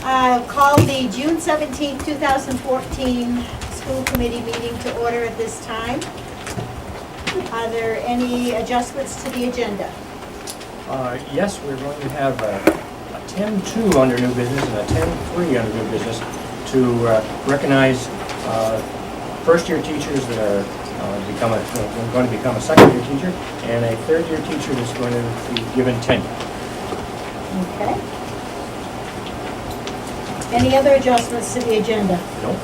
Call the June 17, 2014 school committee meeting to order at this time. Are there any adjustments to the agenda? Yes, we're going to have a 10-2 under new business and a 10-3 under new business to recognize first-year teachers that are going to become a second-year teacher and a third-year teacher that's going to be given tenure. Okay. Any other adjustments to the agenda? No? All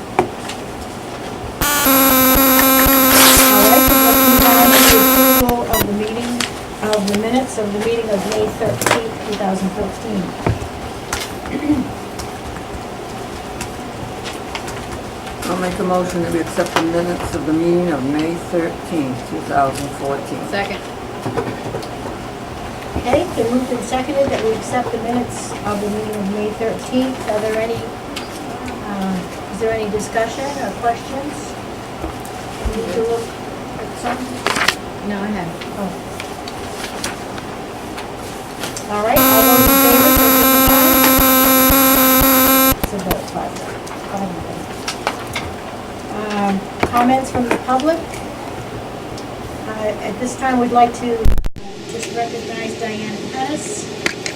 right, let's move on to the approval of the meeting, of the minutes of the meeting of May 13, 2014. I'll make a motion that we accept the minutes of the meeting of May 13th, 2014. Second. Okay, been moved and seconded that we accept the minutes of the meeting of May 13th. Are there any, is there any discussion or questions? Need to look at something? No, I haven't. Oh. All right, all those in favor, say signify. It's about five. Comments from the public? At this time, we'd like to just recognize Diana Pettis,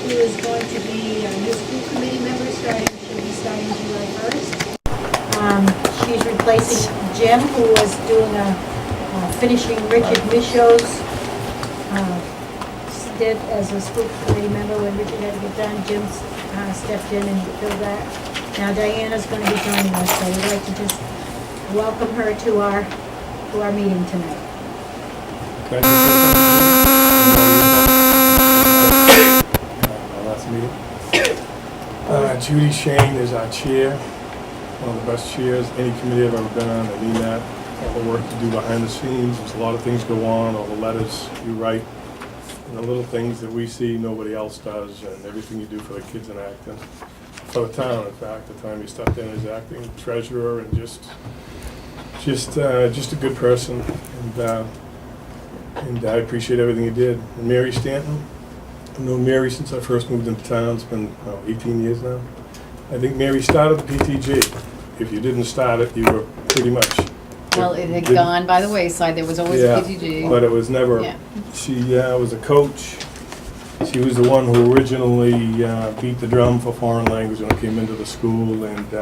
who is going to be a new school committee member she'll be starting July 1st. She's replacing Jim, who was doing finishing Richard Michaud's stint as a school committee member when Richard had to get done. Jim stepped in and filled that. Now Diana's going to be joining us, so we'd like to just welcome her to our meeting tonight. Last meeting. Judy Shane is our chair, one of the best chairs any committee I've ever been on. I mean that. All the work you do behind the scenes, there's a lot of things go on, all the letters you write, and the little things that we see nobody else does, and everything you do for the kids in Acton. For the town, in fact, the time you stepped in as acting treasurer, and just a good person, and I appreciate everything you did. And Mary Stanton, I've known Mary since I first moved into town. It's been 18 years now. I think Mary started the PTG. If you didn't start it, you were pretty much. Well, it had gone by the wayside. There was always a PTG. But it was never. Yeah. She was a coach. She was the one who originally beat the drum for foreign language when I came into the school, and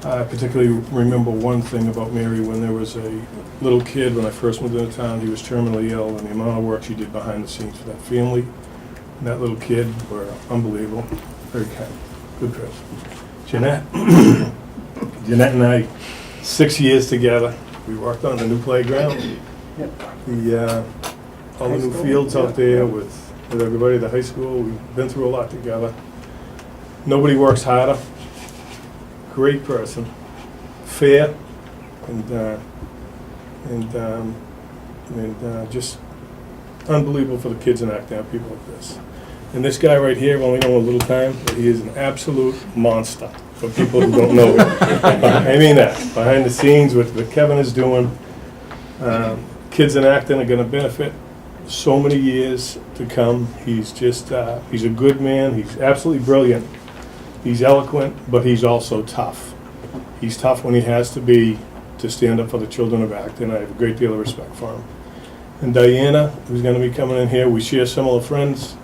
I particularly remember one thing about Mary. When there was a little kid, when I first moved into town, he was terminally ill, and the amount of work she did behind the scenes for that family and that little kid were unbelievable. Very kind, good person. Jeanette, Jeanette and I, 6 years together. We worked on the new playground, all the new fields out there with everybody at the high school. We've been through a lot together. Nobody works harder. Great person, fair, and just unbelievable for the kids in Acton to have people like this. And this guy right here, I've only known him a little time, but he is an absolute monster for people who don't know him. I mean that, behind the scenes, what Kevin is doing, kids in Acton are going to benefit so many years to come. He's just, he's a good man, he's absolutely brilliant. He's eloquent, but he's also tough. He's tough when he has to be to stand up for the children of Acton. I have a great deal of respect for him. And Diana, who's going to be coming in here, we share similar friends.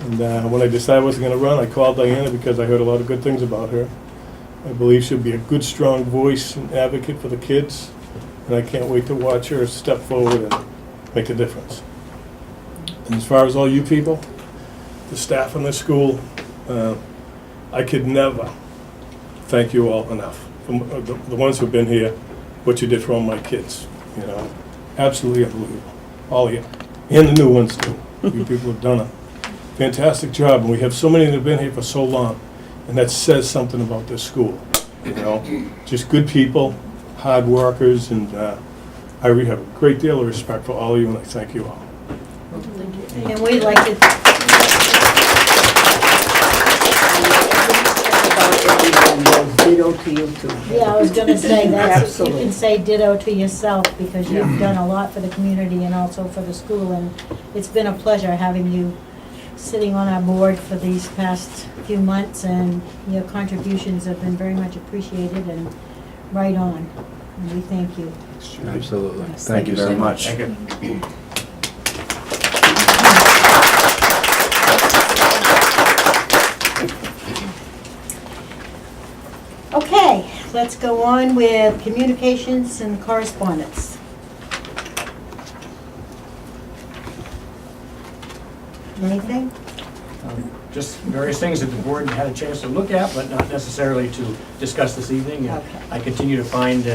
And when I decided I wasn't going to run, I called Diana because I heard a lot of good things about her. I believe she'll be a good, strong voice and advocate for the kids. And I can't wait to watch her step forward and make a difference. And as far as all you people, the staff in this school, I could never thank you all enough. The ones who've been here, what you did for all my kids, absolutely unbelievable. All of you, and the new ones too. You people have done a fantastic job, and we have so many that have been here for so long, and that says something about this school. Just good people, hard workers, and I really have a great deal of respect for all of you, and I thank you all. And we'd like to Ditto to you too. Yeah, I was gonna say, that's, you Absolutely. can say ditto to yourself, because you've done a lot for the community and also for the school, and it's been a pleasure having you sitting on our board for these past few months, and your contributions have been very much appreciated and right on. And we thank you. Absolutely. Yes, Thank you very so much. Thank you. Okay, let's go on with communications and correspondence. Anything? Just various things that the board had a chance to look at, but not necessarily to discuss this evening. And Okay. I continue to find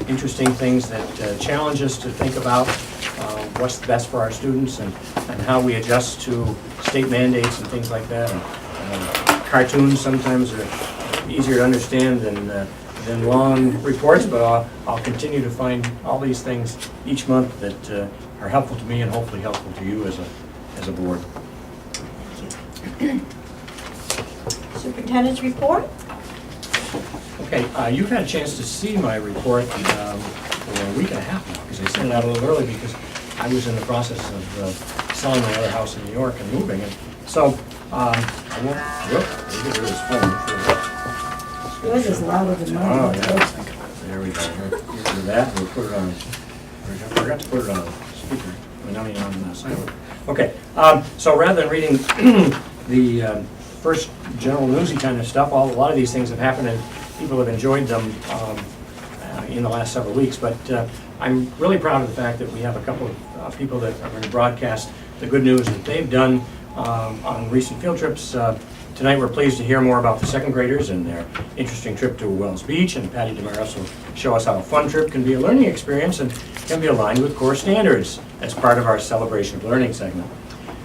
interesting things that challenge us to think about what's best for our students and how we adjust to state mandates and things like that. And cartoons sometimes are easier to understand than long reports, but I'll continue to find all these things each month that are helpful to me and hopefully helpful to you as a board. Superintendent's report? Okay, you've had a chance to see my report for a week and a half now, because I sent it out a little early because I was in the process of selling my other house in New York and moving. And so, I won't, let me get rid of this phone. Yours is louder than Oh, mine. yeah. There we go. Get rid of that, we'll put it on, I forgot to put it on speaker, but I mean on silent. Okay, so rather than reading the first general newsy kind of stuff, a lot of these things have happened and people have enjoyed them in the last several weeks, but I'm really proud of the fact that we have a couple of people that are going to broadcast the good news that they've done on recent field trips. Tonight we're pleased to hear more about the second graders and their interesting trip to Wells Beach, and Patty Damaris will show us how a fun trip can be a learning experience and can be aligned with core standards as part of our Celebration of Learning segment.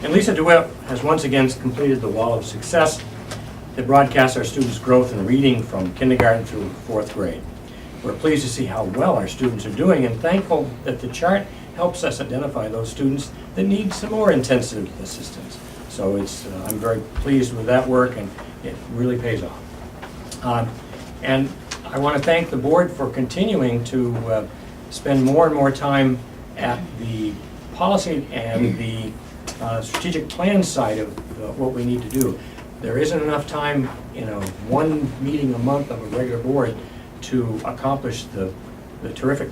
And Lisa DeWitt has once again completed the Wall of Success that broadcasts our students' growth in reading from kindergarten through 4th grade. We're pleased to see how well our students are doing and thankful that the chart helps us identify those students that need some more intensive assistance. So I'm very pleased with that work, and it really pays off. And I want to thank the board for continuing to spend more and more time at the policy and the strategic plan side of what we need to do. There isn't enough time in one meeting a month of a regular board to accomplish the terrific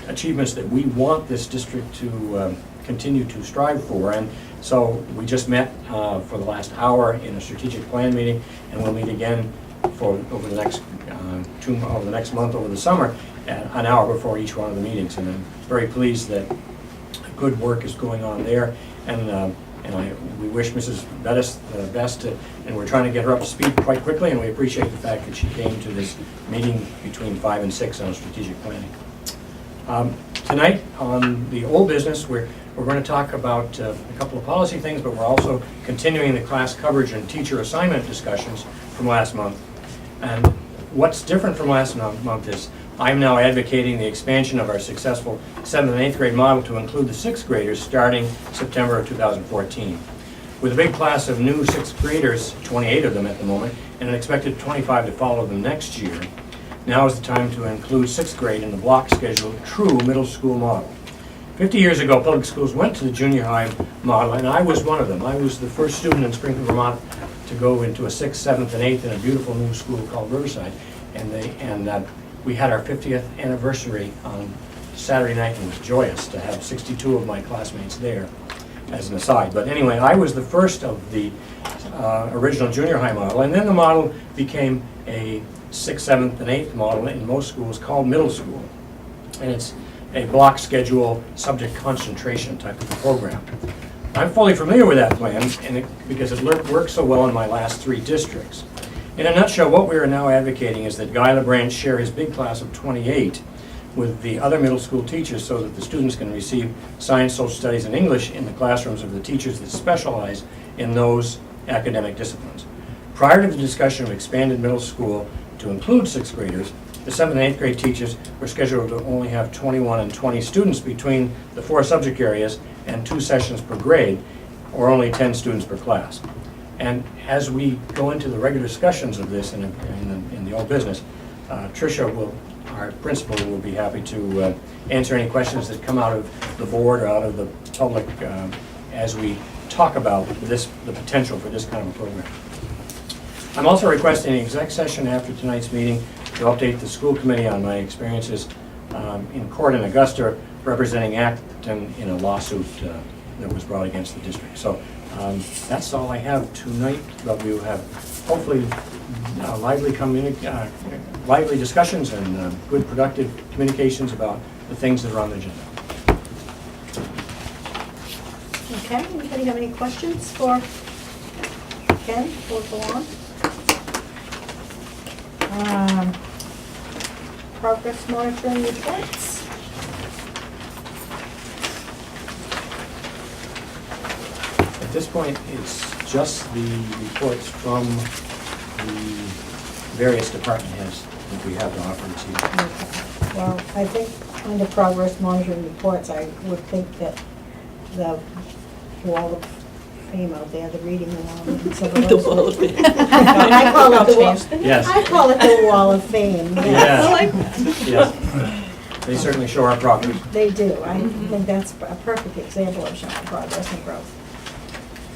achievements that we want this district to continue to strive for. And so we just met for the last hour in a strategic plan meeting, and we'll meet again over the next month over the summer, an hour before each one of the meetings. And I'm very pleased that good work is going on there. And we wish Mrs. Bettis the best, and we're trying to get her up to speed quite quickly, and we appreciate the fact that she came to this meeting between 5 and 6 on strategic planning. Tonight, on the old business, we're going to talk about a couple of policy things, but we're also continuing the class coverage and teacher assignment discussions from last month. And what's different from last month is I'm now advocating the expansion of our successful 7th and 8th grade model to include the 6th graders starting September of 2014. With a big class of new 6th graders, 28 of them at the moment, and an expected 25 to follow them next year, now is the time to include 6th grade in the block schedule true middle school model. 50 years ago, public schools went to the junior high model, and I was one of them. I was the first student in Springfield, Vermont to go into a 6th, 7th, and 8th in a beautiful new school called Riverside. And we had our 50th anniversary on Saturday night, and it was joyous to have 62 of my classmates there, as an aside. But anyway, I was the first of the original junior high model, and then the model became a 6th, 7th, and 8th model in most schools called middle school. And it's a block schedule subject concentration type of program. I'm fully familiar with that plan because it worked so well in my last 3 districts. In a nutshell, what we are now advocating is that Guy LaBranch share his big class of 28 with the other middle school teachers so that the students can receive science, social studies, and English in the classrooms of the teachers that specialize in those academic disciplines. Prior to the discussion of expanded middle school to include 6th graders, the 7th and 8th grade teachers were scheduled to only have 21 and 20 students between the 4 subject areas and 2 sessions per grade, or only 10 students per class. And as we go into the regular discussions of this in the old business, Tricia, our principal, will be happy to answer any questions that come out of the board or out of the public as we talk about the potential for this kind of a program. I'm also requesting an exec session after tonight's meeting to update the school committee on my experiences in court in Augusta representing Acton in a lawsuit that was brought against the district. So that's all I have tonight, but we will have hopefully lively discussions and good productive communications about the things that are on the agenda. Okay, anybody have any questions for Ken or go on? Progress monitoring reports. At this point, it's just the reports from the various department heads that we have to offer this evening. Well, I think under progress monitoring reports, I would think that the wall of fame out there, the reading wall. and some of those- wall of fame. I call it the wall. Yes. I call it the wall of fame. Yes. Yes. They certainly show our progress. They do. I think that's a perfect example of showing progress and growth.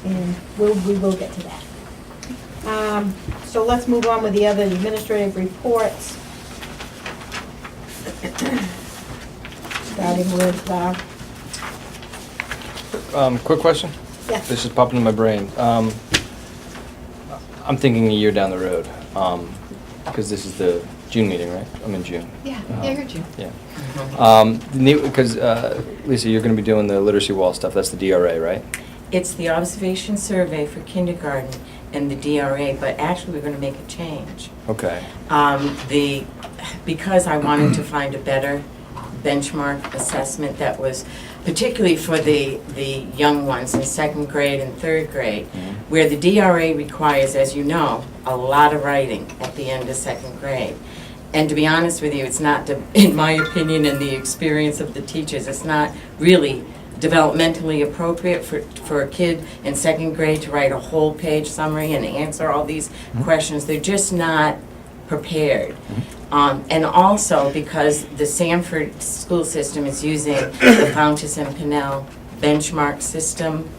And we will get to that. So let's move on with the other administrative reports. Starting with, Quick question? yeah, This is popping in my brain. I'm thinking a year down the road, because this is the June meeting, right? I'm in June. Yeah, I heard you. Yeah. Because, Lisa, you're going to be doing the literacy wall stuff. That's the DRA, right? It's the observation survey for kindergarten and the DRA, but actually we're going to make a change. Okay. Because I wanted to find a better benchmark assessment that was particularly for the young ones in second grade and third grade, where the DRA requires, as you know, a lot of writing at the end of second grade. And to be honest with you, it's not, in my opinion and the experience of the teachers, it's not really developmentally appropriate for a kid in second grade to write a whole page summary and answer all these questions. They're just not prepared. And also because the Sanford school system is using the Fountas and Pinnell benchmark system,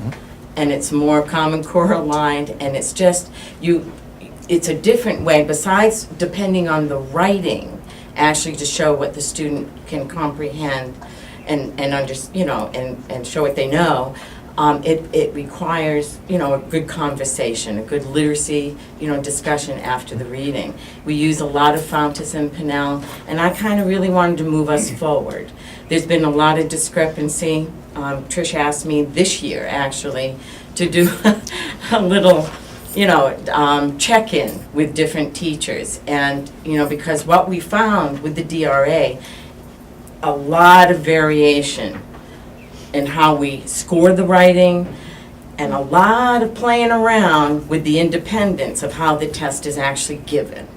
and it's more Common Core aligned, and it's just, it's a different way, besides depending on the writing, actually to show what the student can comprehend and and show what they know. It requires, a good conversation, a good literacy, discussion after the reading. We use a lot of Fountas and Pinnell, and I kind of really wanted to move us forward. There's been a lot of discrepancy. Trish asked me this year, actually, to do a little, check-in with different teachers. And, because what we found with the DRA, a lot of variation in how we score the writing, and a lot of playing around with the independence of how the test is actually given.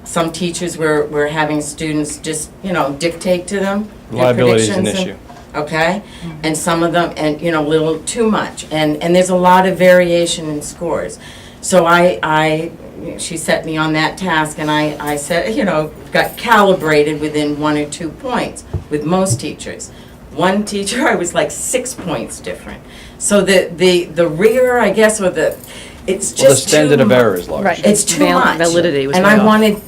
Some teachers were having students just, dictate to them their Liability is an predictions issue. Okay? And some of them, and, a little too much. And there's a lot of variation in scores. So she set me on that task, and I said, got calibrated within 1 or 2 points with most teachers. One teacher, I was like 6 points different. So the rigor, I guess, or it's just Well, the standard of error is large. Right. It's too much. Validity was And way I off. wanted,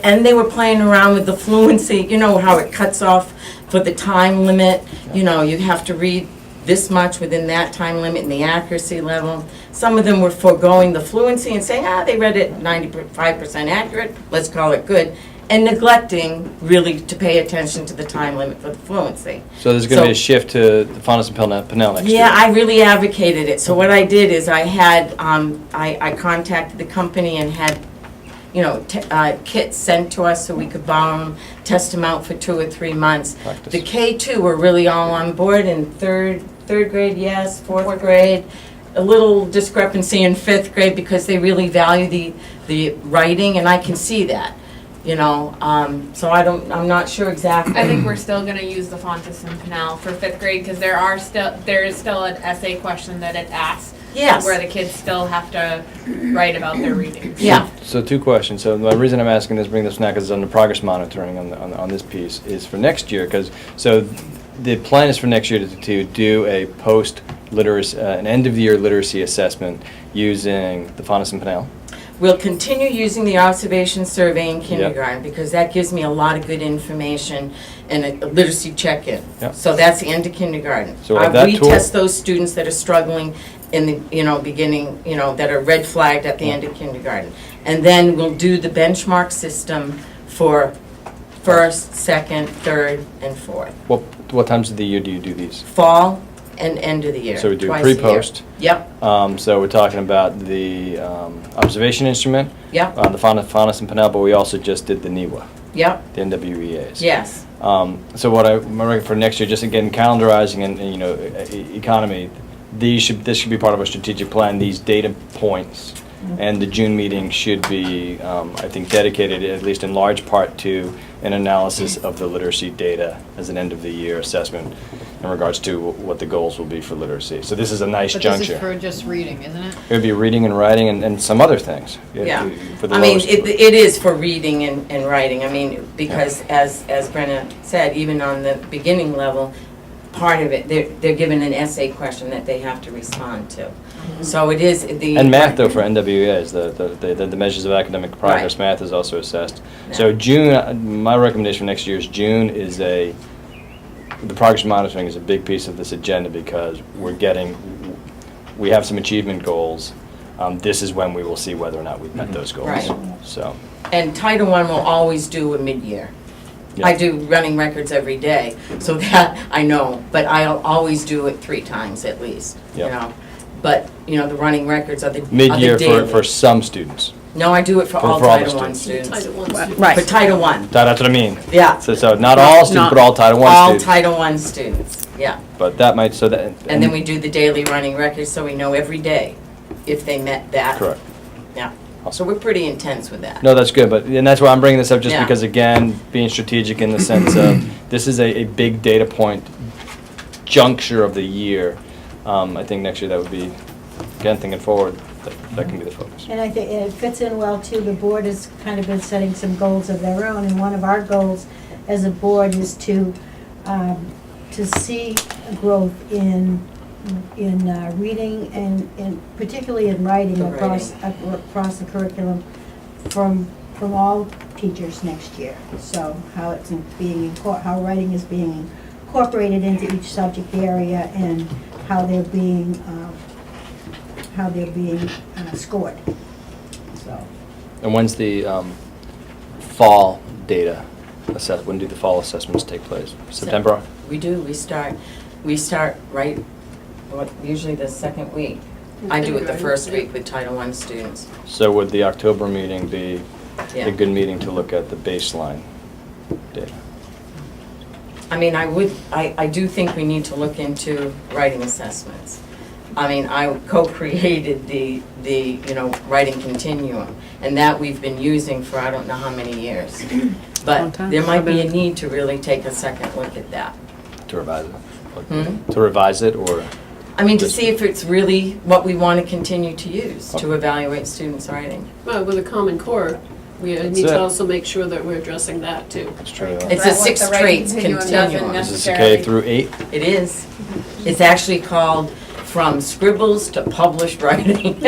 and they were playing around with the fluency, how it cuts off for the time limit. You have to read this much within that time limit and the accuracy level. Some of them were foregoing the fluency and saying, they read it 95% accurate, let's call it good, and neglecting really to pay attention to the time limit for the fluency. So there's going to be a shift to the Fountas and Pinnell next year. Yeah, I really advocated it. So what I did is I had, I contacted the company and had, kits sent to us so we could borrow them, test them out for 2 or 3 months. Practice. The K2 were really all on board, in third grade, yes, fourth grade. A little discrepancy in 5th grade because they really value the writing, and I can see that. So I'm not sure exactly. I think we're still gonna use the Fountas and Pinnell for 5th grade, because there is still an essay question that it asks. Yes. Where the kids still have to write about their readings. Yeah. So 2 questions. So the reason I'm asking this, bring this now, because it's on the progress monitoring on this piece, is for next year, because, the plan is for next year to do a post-literacy, an end-of-year literacy assessment using the Fountas and Pinnell. We'll continue using the observation survey in kindergarten because that gives me a lot of good information and a literacy check-in. Yep. So that's the end of kindergarten. So we'll have that We tool. test those students that are struggling in the, beginning, that are red flagged at the end of kindergarten. And then we'll do the benchmark system for first, second, third, and fourth. What times of the year do you do these? Fall and end of the year. So we do twice a year. pre-post. Yep, So we're talking about the observation instrument, yep, the Fountas and Pinnell, but we also just did the NEWA, yep, the NWEAs. yes. So what I'm recommending for next year, just again calendarizing and economy, this should be part of our strategic plan. These data points and the June meeting should be, I think, dedicated at least in large part to an analysis of the literacy data as an end of the year assessment in regards to what the goals will be for literacy. So this is a nice But juncture. this is for just reading, isn't it? It would be reading and writing and some other things. Yeah. For the I mean, lowest- it is for reading and writing. I mean, because as Brenna said, even on the beginning level, part of it, they're given an essay question that they have to respond to. So it is the. And math, though, for NWEAs, the measures of academic progress, Right. math is also assessed. Yeah. So June, my recommendation for next year is June is the progress monitoring is a big piece of this agenda because we have some achievement goals. This is when we will see whether or not we've met those goals. Right. So, And Title I will always do a mid-year. yeah. I do running records every day, so that I know, but I'll always do it 3 times at least, Yep. But, the running records are the Mid-year daily. for some students. No, I do it for all for all the Title I students. students. Right. For Title I, That's what I mean. yeah. So not all students, but all Title I All students. Title I students, yeah. But that might, so that. And then we do the daily running records, so we know every day if they met that. Correct. Yeah. So we're pretty intense with that. No, that's good, and that's why I'm bringing this up, just Yeah. because, again, being strategic in the sense of, this is a big data point juncture of the year. I think next year that would be, again, thinking forward, that can be the focus. And I think it fits in well too, the board has kind of been setting some goals of their own, and one of our goals as a board is to see growth in reading and particularly in writing The across the curriculum from all teachers next year. So how it's how writing is being incorporated into each subject area and how they're being scored. So And when's the fall data when do the fall assessments take place? September? We do, we start right, usually the second week. I do it the first week with Title I students. So would the October meeting be Yeah. a good meeting to look at the baseline data? I mean, I do think we need to look into writing assessments. I mean, I co-created the writing continuum, and that we've been using for I don't know how many years. But there might be a need to really take a second look at that. To revise it? Hmm? To revise it, or? I mean, to see if it's really what we want to continue to use to evaluate students' writing. Well, with a Common Core, we That's need it. to also make sure that we're addressing that too. That's true. It's a That what 6 the writing traits continuum continuum. doesn't Is this K through 8? It is. It's actually called From Scribbles to Published Writing,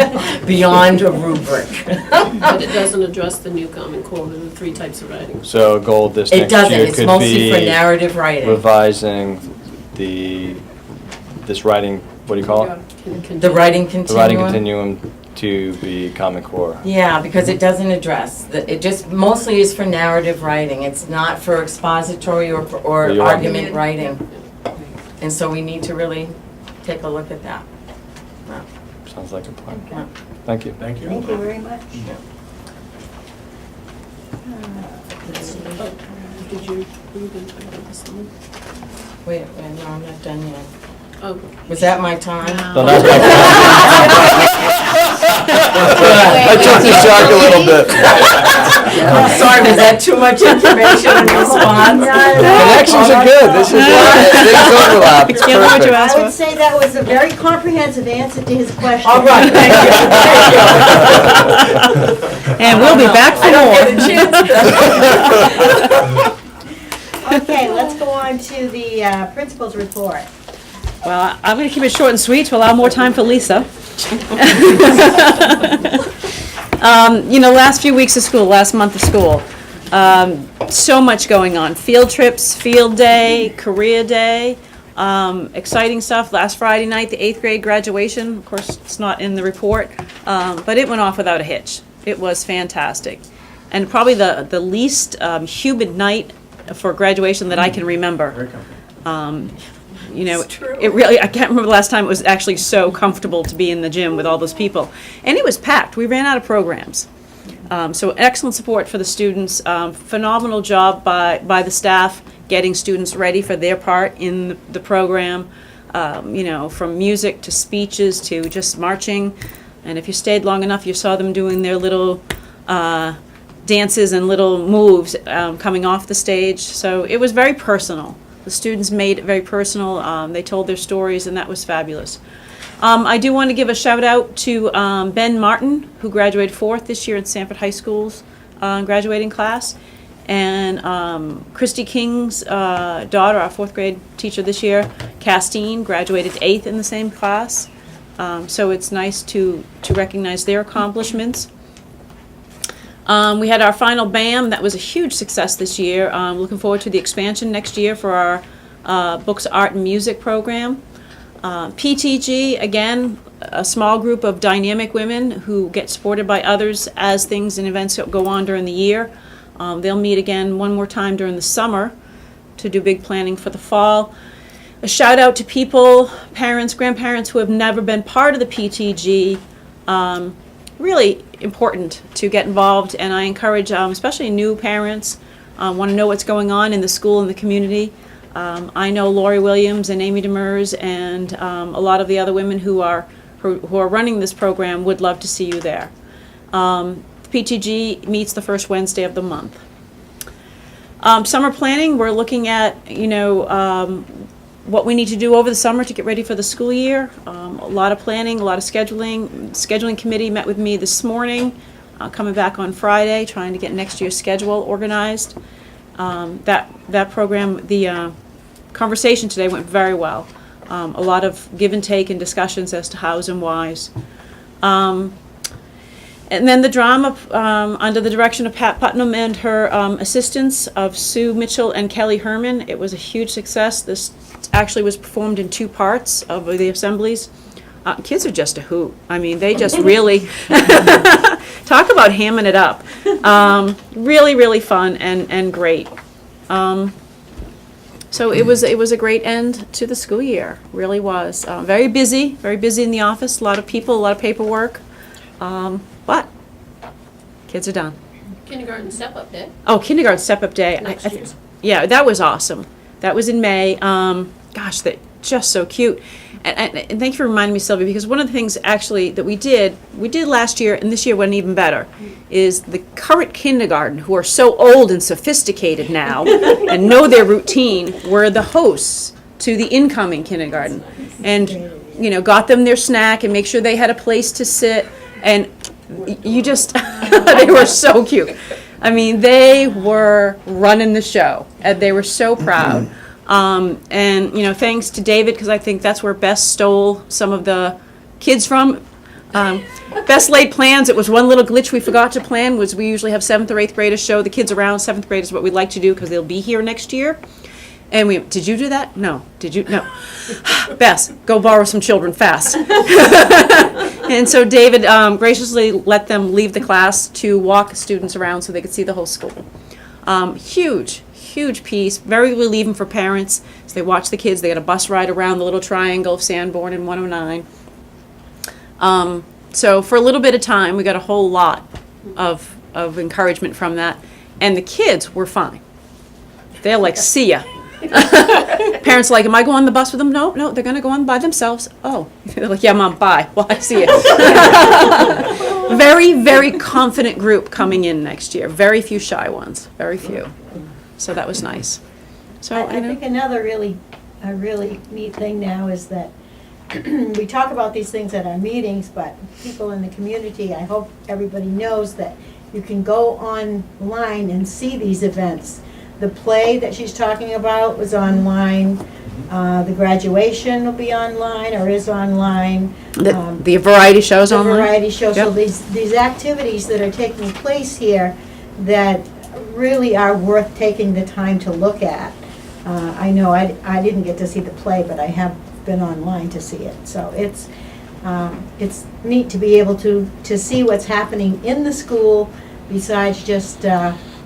Beyond a Rubric. But it doesn't address the new Common Core with the 3 types of writing. So a goal this It next doesn't, year it's could mostly for be narrative writing. revising this writing, what do you call it? The writing The writing continuum. continuum to be Common Core. Yeah, because it doesn't address, it just mostly is for narrative writing. It's not for expository or your argument argument. writing. And so we need to really take a look at that. Sounds like a plan. Yeah. Thank you. Thank you. Thank you very much. Did you, were you going to talk about this one? Wait, no, I'm not done yet. Oh, Was that my time? No, that's my I took the shark a little bit. I'm sorry, was that too much information in response? Connections are good. This is things overlap. It's perfect. I would say that was a very comprehensive answer to his question. All right, thank you. And we'll be back for I don't more. get a chance to. Okay, let's go on on to the principal's report. Well, I'm going to keep it short and sweet to allow more time for Lisa. Last few weeks of school, last month of school, so much going on. Field trips, field day, career day, exciting stuff. Last Friday night, the 8th grade graduation. Of course, it's not in the report, but it went off without a hitch. It was fantastic. And probably the least humid night for graduation that I can remember. Very comfortable. It really, I can't remember the last time it was actually so comfortable to be in the gym with all those people. And it was packed. We ran out of programs. So excellent support for the students. Phenomenal job by the staff getting students ready for their part in the program. From music to speeches to just marching. And if you stayed long enough, you saw them doing their little dances and little moves coming off the stage. So it was very personal. The students made it very personal. They told their stories, and that was fabulous. I do want to give a shout out to Ben Martin, who graduated 4th this year in Sanford High School's graduating class, and Christy King's daughter, our 4th grade teacher this year, Castine, graduated 8th in the same class. So it's nice to recognize their accomplishments. We had our final BAM. That was a huge success this year. Looking forward to the expansion next year for our Books, Art, and Music program. PTG, again, a small group of dynamic women who get supported by others as things and events go on during the year. They'll meet again one more time during the summer to do big planning for the fall. A shout out to people, parents, grandparents who have never been part of the PTG. Really important to get involved, and I encourage especially new parents want to know what's going on in the school and the community. I know Lori Williams and Amy Demers and a lot of the other women who are running this program would love to see you there. PTG meets the first Wednesday of the month. Summer planning, we're looking at what we need to do over the summer to get ready for the school year. A lot of planning, a lot of scheduling. Scheduling committee met with me this morning, coming back on Friday, trying to get next year's schedule organized. That program, the conversation today went very well. A lot of give and take and discussions as to hows and whys. And then the drama, under the direction of Pat Putnam and her assistants of Sue Mitchell and Kelly Herman. It was a huge success. This actually was performed in 2 parts of the assemblies. Kids are just a hoot. I mean, they just really talk about hamming it up. Really, really fun and great. So it was a great end to the school year. Really was. Very busy in the office. A lot of people, a lot of paperwork. But kids are done. Kindergarten step-up day. Oh, kindergarten step-up day. Next year. Yeah, that was awesome. That was in May. Gosh, they're just so cute. And thank you for reminding me, Sylvia, because one of the things actually that we did last year, and this year went even better, is the current kindergarten, who are so old and sophisticated now and know their routine, were the hosts to the incoming kindergarten. And, got them their snack and make sure they had a place to sit. And you just, they were so cute. I mean, they were running the show, and they were so proud. And thanks to David, because I think that's where Bess stole some of the kids from. Bess laid plans. It was one little glitch we forgot to plan, was we usually have 7th or 8th graders show the kids around. 7th grade is what we'd like to do because they'll be here next year. And did you do that? No. Did you? No. Bess, go borrow some children fast. And so David graciously let them leave the class to walk students around so they could see the whole school. Huge piece, very relieving for parents. So they watch the kids. They got a bus ride around the little triangle of Sanborn and 109. So for a little bit of time, we got a whole lot of encouragement from that. And the kids were fine. They're like, see ya. Parents are like, am I going on the bus with them? No, they're going to go on by themselves. Oh, they're like, yeah, Mom, bye. Well, I see you. Very, very confident group coming in next year. Very few shy ones. Very few. So that was nice. So I think another really neat thing now is that we talk about these things at our meetings, but people in the community, I hope everybody knows that you can go online and see these events. The play that she's talking about was online. The graduation will be online or is online. The variety shows The online? variety show. So Yep. these activities that are taking place here that really are worth taking the time to look at. I know I didn't get to see the play, but I have been online to see it. So it's neat to be able to see what's happening in the school besides just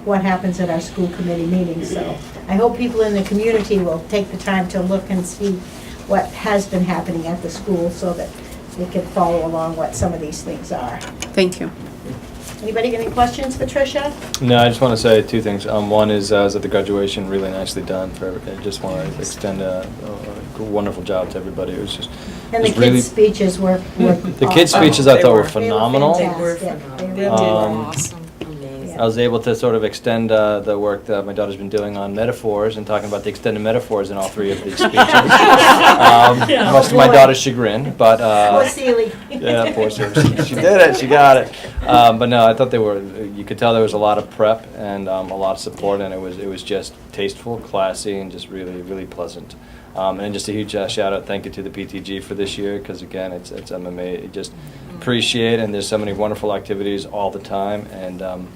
what happens at our school committee meetings. So I hope people in the community will take the time to look and see what has been happening at the school so that they can follow along what some of these things are. Thank you. Anybody got any questions, Patricia? No, I just want to say two things. One is, I was at the graduation, really nicely done for everybody. I just want to extend a wonderful job to everybody. It was just, And the It's really- kids' speeches were the kids' awesome. speeches I They thought were were. phenomenal. They They were were fantastic. phenomenal. They They really did. were. Awesome, amazing. I was able to sort of extend the work that my daughter's been doing on metaphors and talking about the extended metaphors in all three of these speeches. Much to my Boy. daughter's chagrin, but Poor Seeley. yeah, poor Sue. She did it. She got it. But no, I thought they were. You could tell there was a lot of prep and a lot of support, and it was just tasteful, classy, and just really pleasant. And just a huge shout out, thank you to the PTG for this year, because again, it's MMA. Just appreciate, and there's so many wonderful activities all the time, and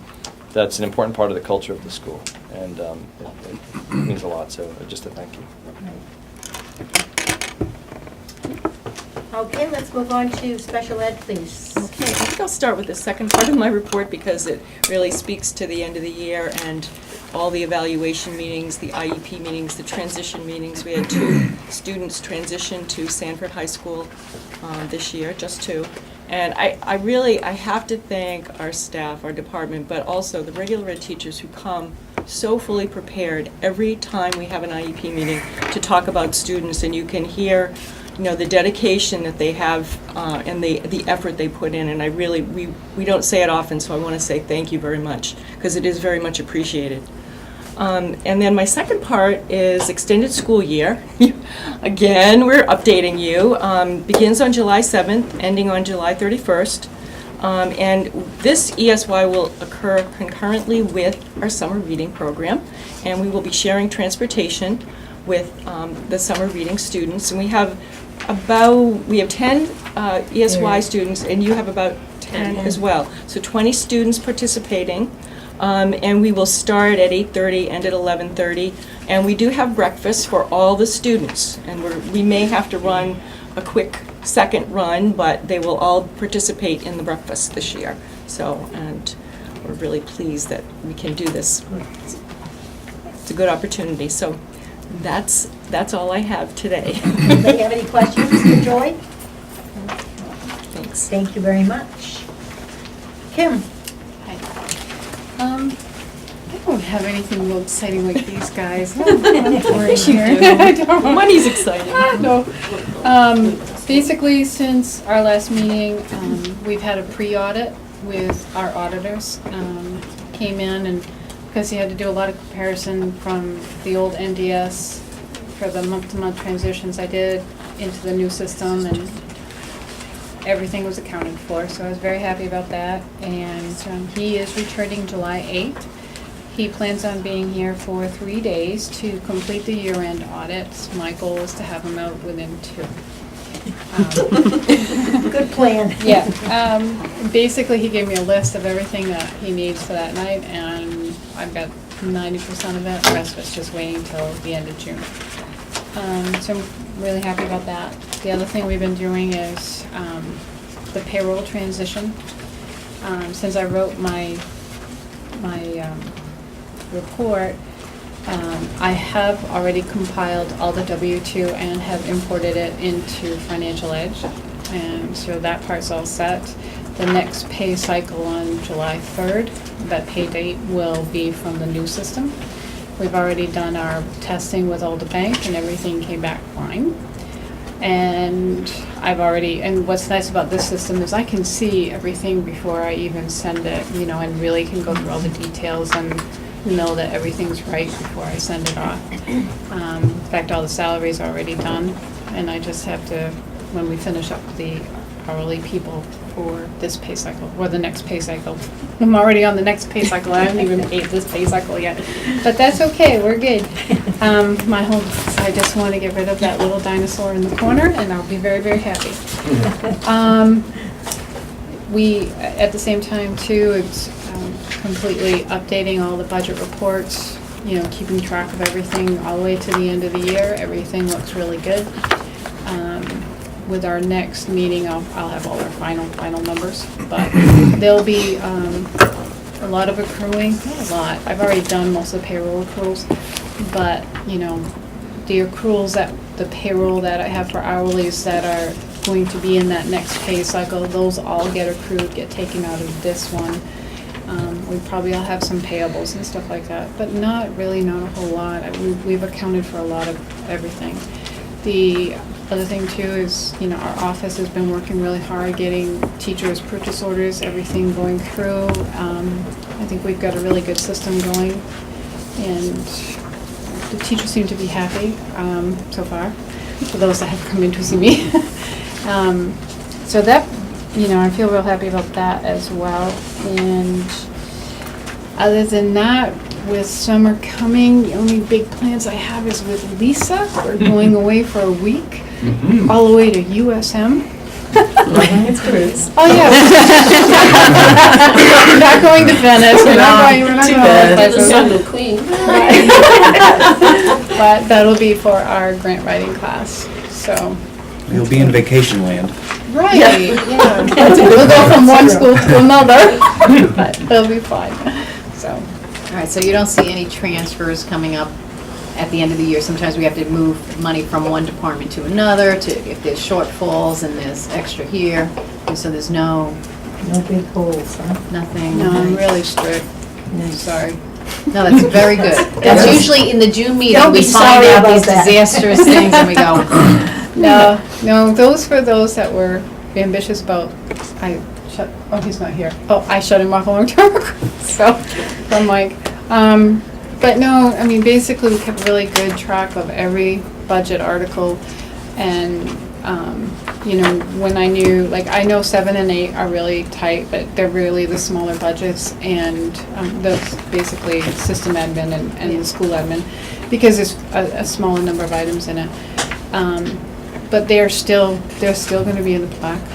that's an important part of the culture of the school, and it means a lot. So just a thank you. Okay, let's move on to special ed, please. Okay, I think I'll start with the second part of my report because it really speaks to the end of the year and all the evaluation meetings, the IEP meetings, the transition meetings. We had 2 students transition to Sanford High School this year, just 2. And I really have to thank our staff, our department, but also the regular ed teachers who come so fully prepared every time we have an IEP meeting to talk about students, and you can hear the dedication that they have and the effort they put in, and I really, we don't say it often, so I want to say thank you very much, because it is very much appreciated. And then my second part is extended school year. Again, we're updating you. Begins on July 7th, ending on July 31st. And this ESY will occur concurrently with our summer reading program, and we will be sharing transportation with the summer reading students. And we have 10 ESY students, and you have about 10 as well. So 20 students participating. And we will start at 8:30, end at 11:30. And we do have breakfast for all the students. And we may have to run a quick second run, but they will all participate in the breakfast this year. So, and we're really pleased that we can do this. It's a good opportunity. So that's all I have today. Anybody have any questions for Joy? Thanks. Thank you very much. Kim? I don't have anything real exciting like these guys. Yes, you do. Money's exciting. No. Basically, since our last meeting, we've had a pre-audit with our auditors. Came in and, because he had to do a lot of comparison from the old NDS for the month-to-month transitions I did into the new system, and everything was accounted for, so I was very happy about that. And he is returning July 8th. He plans on being here for 3 days to complete the year-end audits. My goal is to have him out within 2. Good plan. Yeah, basically he gave me a list of everything that he needs for that night, and I've got 90% of it. The rest of it's just waiting till the end of June. So I'm really happy about that. The other thing we've been doing is the payroll transition. Since I wrote my report, I have already compiled all the W-2 and have imported it into Financial Edge, and so that part's all set. The next pay cycle on July 3rd, that pay date will be from the new system. We've already done our testing with Alda Bank, and everything came back fine. And and what's nice about this system is I can see everything before I even send it, and really can go through all the details and know that everything's right before I send it off. In fact, all the salaries are already done, and I just have to, when we finish up the hourly people for this pay cycle, or the next pay cycle. I'm already on the next pay cycle, I haven't even paid this pay cycle yet, but that's okay, we're good. I just want to get rid of that little dinosaur in the corner, and I'll be very, very happy. We, at the same time too, it's completely updating all the budget reports, you know, keeping track of everything all the way to the end of the year. Everything looks really good. With our next meeting, I'll have all our final numbers, but there'll be a lot of accruing, not a lot. I've already done most of the payroll accruals, but, you know, the accruals the payroll that I have for hourlies that are going to be in that next pay cycle, those all get accrued, get taken out of this one. We probably all have some payables and stuff like that, but not a whole lot. We've accounted for a lot of everything. The other thing too is, you know, our office has been working really hard getting teachers' purchase orders, everything going through. I think we've got a really good system going, and the teachers seem to be happy so far, for those that have come in to see me. So that, you know, I feel real happy about that as well. And other than that, with summer coming, the only big plans I have is with Lisa. We're going away for a week, all the way to USM. It's cruise. Oh, yeah. We're not going to Venice, we're not going to The Queen. But that'll be for our grant writing class, so. You'll be in vacation land. Right, yeah. We'll go from one school to another, but it'll be fine, so. All right, so you don't see any transfers coming up at the end of the year? Sometimes we have to move money from one department to another, if there's shortfalls and there's extra here, and so there's no big holes, huh? nothing. No, I'm really strict, sorry. No, that's very good. That's usually in the June meeting, Don't we be find sorry out about these that. disastrous things and we go, No, those for those that were ambitious about, he's not here. Oh, I shut him off a long time ago, so, from Mike. But no, I mean, basically, we kept really good track of every budget article, and, you know, when I knew, like, I know 7 and 8 are really tight, but they're really the smaller budgets, and that's basically system admin and the school admin, because there's a smaller number of items in it. But they're still gonna be in the plaque,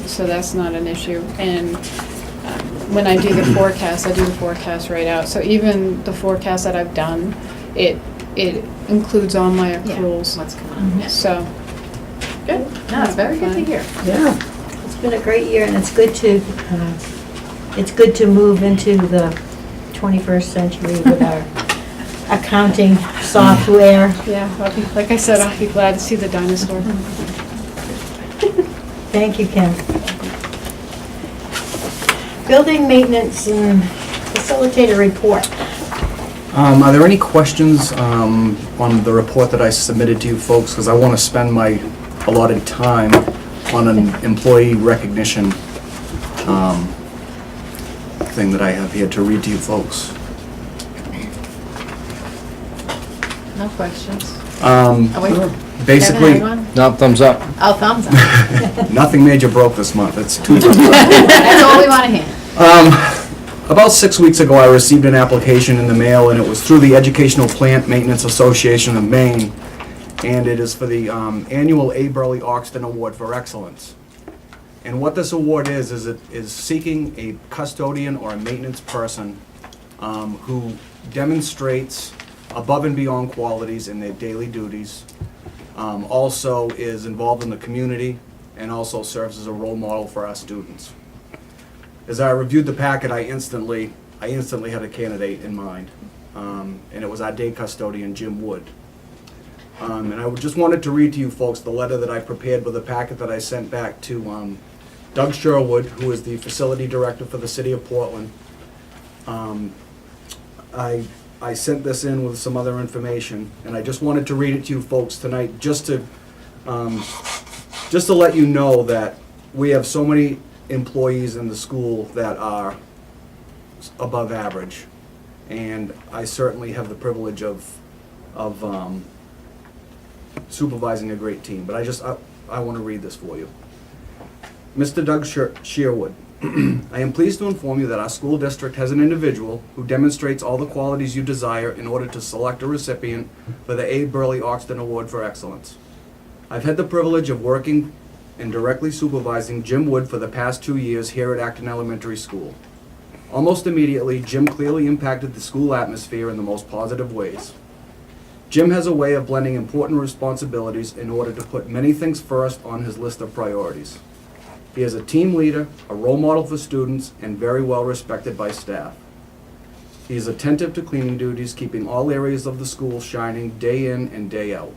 so that's not an issue. And when I do the forecast, I do the forecast right out. So even the forecast that I've done, it includes all my accruals. what's coming on? Yeah. So, Good. No, it's very good to hear. Yeah, it's been a great year, and it's good to move into the 21st century with our accounting software. yeah, like I said, I'll be glad to see the dinosaur. Thank you, Ken. Building maintenance and facilitator report. Are there any questions on the report that I submitted to you folks? Because I want to spend my allotted time on an employee recognition thing that I have here to read to you folks. No questions. Um, Oh, wait. Basically, Kevin, anyone? No, thumbs up. Oh, thumbs up. nothing major broke this month. It's too tough. That's all we want to hear. About 6 weeks ago, I received an application in the mail, and it was through the Educational Plant Maintenance Association of Maine, and it is for the annual A. Burley Oxton Award for Excellence. And what this award is it is seeking a custodian or a maintenance person who demonstrates above and beyond qualities in their daily duties, also is involved in the community, and also serves as a role model for our students. As I reviewed the packet, I instantly had a candidate in mind, and it was our day custodian, Jim Wood. And I just wanted to read to you folks the letter that I prepared with a packet that I sent back to Doug Sherwood, who is the facility director for the city of Portland. I sent this in with some other information, and I just wanted to read it to you folks tonight, just to let you know that we have so many employees in the school that are above average, and I certainly have the privilege of supervising a great team. But I want to read this for you. Mr. Doug Sherwood, I am pleased to inform you that our school district has an individual who demonstrates all the qualities you desire in order to select a recipient for the A. Burley Oxton Award for Excellence. I've had the privilege of working and directly supervising Jim Wood for the past 2 years here at Acton Elementary School. Almost immediately, Jim clearly impacted the school atmosphere in the most positive ways. Jim has a way of blending important responsibilities in order to put many things first on his list of priorities. He is a team leader, a role model for students, and very well respected by staff. He is attentive to cleaning duties, keeping all areas of the school shining day in and day out.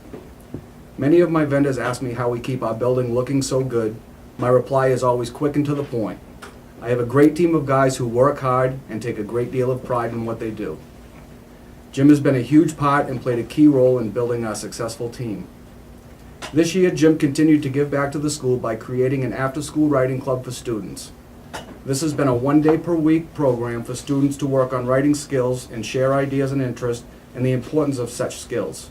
Many of my vendors ask me how we keep our building looking so good. My reply is always quick and to the point. I have a great team of guys who work hard and take a great deal of pride in what they do. Jim has been a huge part and played a key role in building our successful team. This year, Jim continued to give back to the school by creating an after-school writing club for students. This has been a one-day-per-week program for students to work on writing skills and share ideas and interests and the importance of such skills.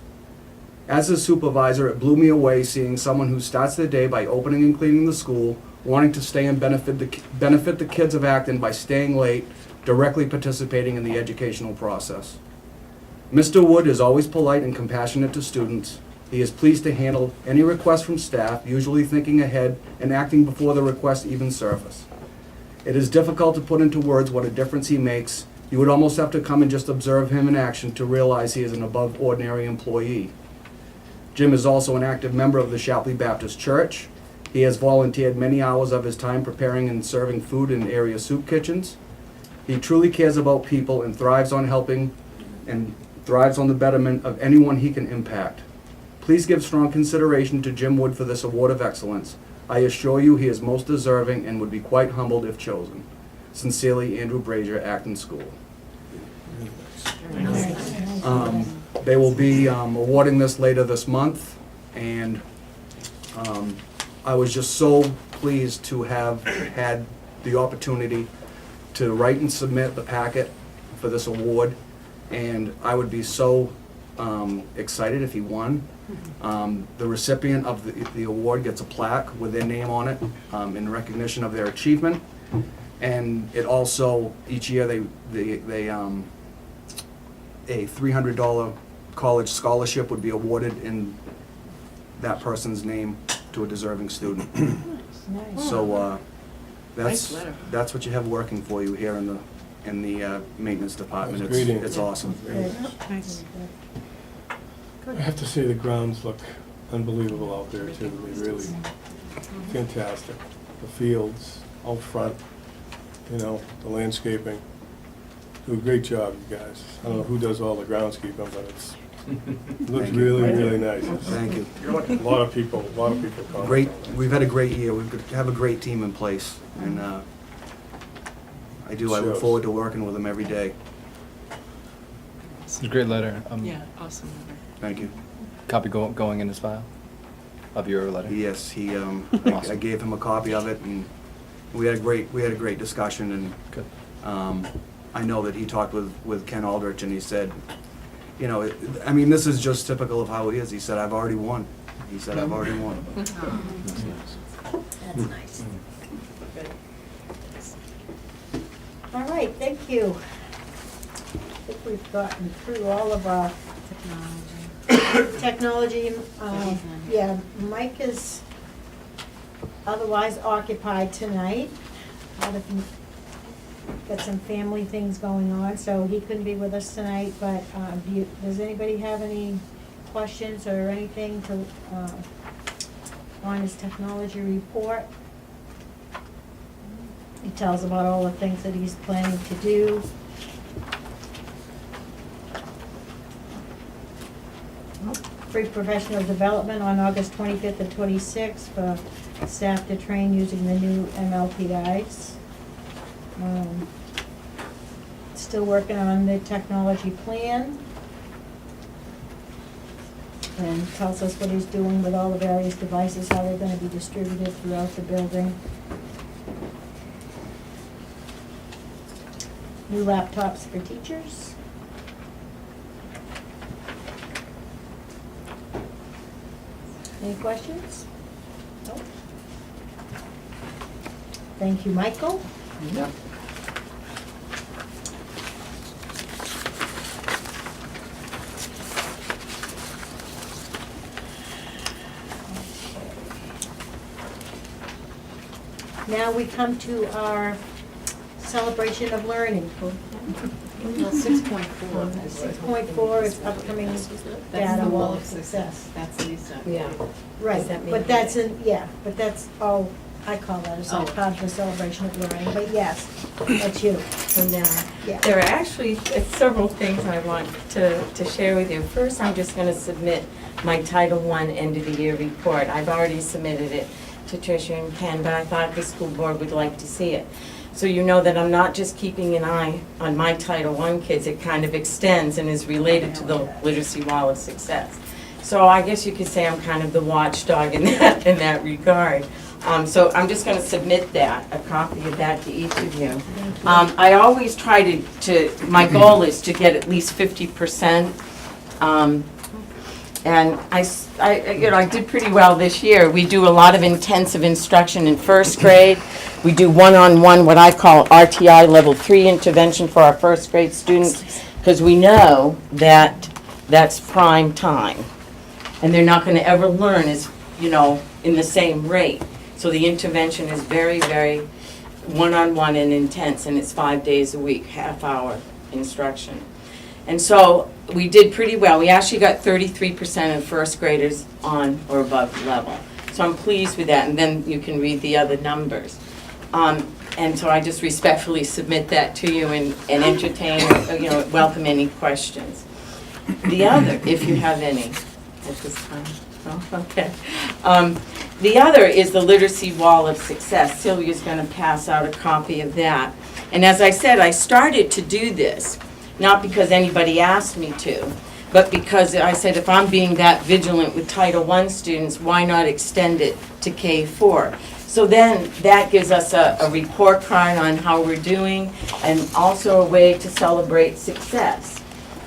As a supervisor, it blew me away seeing someone who starts their day by opening and cleaning the school, wanting to stay and benefit the kids of Acton by staying late, directly participating in the educational process. Mr. Wood is always polite and compassionate to students. He is pleased to handle any requests from staff, usually thinking ahead and acting before the requests even surface. It is difficult to put into words what a difference he makes. You would almost have to come and just observe him in action to realize he is an above-ordinary employee. Jim is also an active member of the Shapley Baptist Church. He has volunteered many hours of his time preparing and serving food in area soup kitchens. He truly cares about people and thrives on helping and thrives on the betterment of anyone he can impact. Please give strong consideration to Jim Wood for this award of excellence. I assure you he is most deserving and would be quite humbled if chosen. Sincerely, Andrew Brazier, Acton School. They will be awarding this later this month, and I was just so pleased to have had the opportunity to write and submit the packet for this award, and I would be so excited if he won. The recipient of the award gets a plaque with their name on it in recognition of their achievement, and it also, each year they a $300 college scholarship would be awarded in that person's name to a deserving student. Nice. So Nice letter. that's what you have working for you here in the maintenance department. That's great. It's awesome. Good. Nice. I have to say the grounds look unbelievable out there too. They really fantastic. The fields out front, you know, the landscaping. Do a great job, you guys. I don't know who does all the groundskeeping, but it looks Thank you. really, really nice. Thank you. A lot of people comment Great, on it. we've had a great year. We have a great team in place, and I look Shows. forward to working with them every day. It's a great letter. Awesome. Thank you. Copy going in his file of your letter. Yes, I Awesome. gave him a copy of it, and we had a great discussion, and Good. I know that he talked with Ken Aldrich, and he said, you know, I mean, this is just typical of how he is. He said, I've already won. He said, I've already won. That's nice. All right, thank you. I think we've gotten through all of our technology. Yeah, Mike is otherwise occupied tonight. Got some family things going on, so he couldn't be with us tonight, but does anybody have any questions or anything to, on his technology report? He tells about all the things that he's planning to do. Free professional development on August 25th and 26th for staff to train using the new MLPIs. Still working on the technology plan. And tells us what he's doing with all the various devices, how they're gonna be distributed throughout the building. New laptops for teachers. Any questions? Nope. Thank you, Michael. Yep. Now we come to our celebration of learning. Well, 6.4. 6.4 is upcoming data wall of success. That's Lisa. Yeah. Right, Does that mean- but that's but that's, oh, I call that a Oh. part of the celebration of learning, but yes, that's you. And Yeah. there are actually several things I want to share with you. First, I'm just going to submit my Title I end of the year report. I've already submitted it to Tricia and Ken, but I thought the school board would like to see it. So you know that I'm not just keeping an eye on my Title I kids, it kind of extends and is related to the Literacy Wall of Success. So I guess you could say I'm kind of the watchdog in that regard. So I'm just going to submit that, a copy of that to each of you. I always try my goal is to get at least 50%. And I did pretty well this year. We do a lot of intensive instruction in first grade. We do one-on-one, what I call RTI Level 3 intervention for our first grade students, because we know that that's prime time. And they're not going to ever learn as, in the same rate. So the intervention is very, very one-on-one and intense, and it's 5 days a week, half-hour instruction. And so we did pretty well. We actually got 33% of first graders on or above level. So I'm pleased with that, and then you can read the other numbers. And so I just respectfully submit that to you and entertain, welcome any questions. The other, if you have any at this time. Oh, okay. The other is the Literacy Wall of Success. Sylvia's going to pass out a copy of that. And as I said, I started to do this, not because anybody asked me to, but because I said if I'm being that vigilant with Title I students, why not extend it to K-4? So then that gives us a report card on how we're doing and also a way to celebrate success.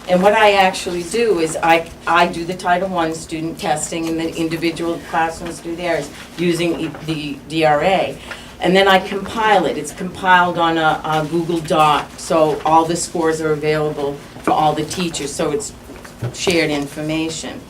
And what I actually do is I do the Title I student testing and the individual classrooms do theirs using the DRA. And then I compile it. It's compiled on a Google Doc, so all the scores are available for all the teachers, so it's shared information.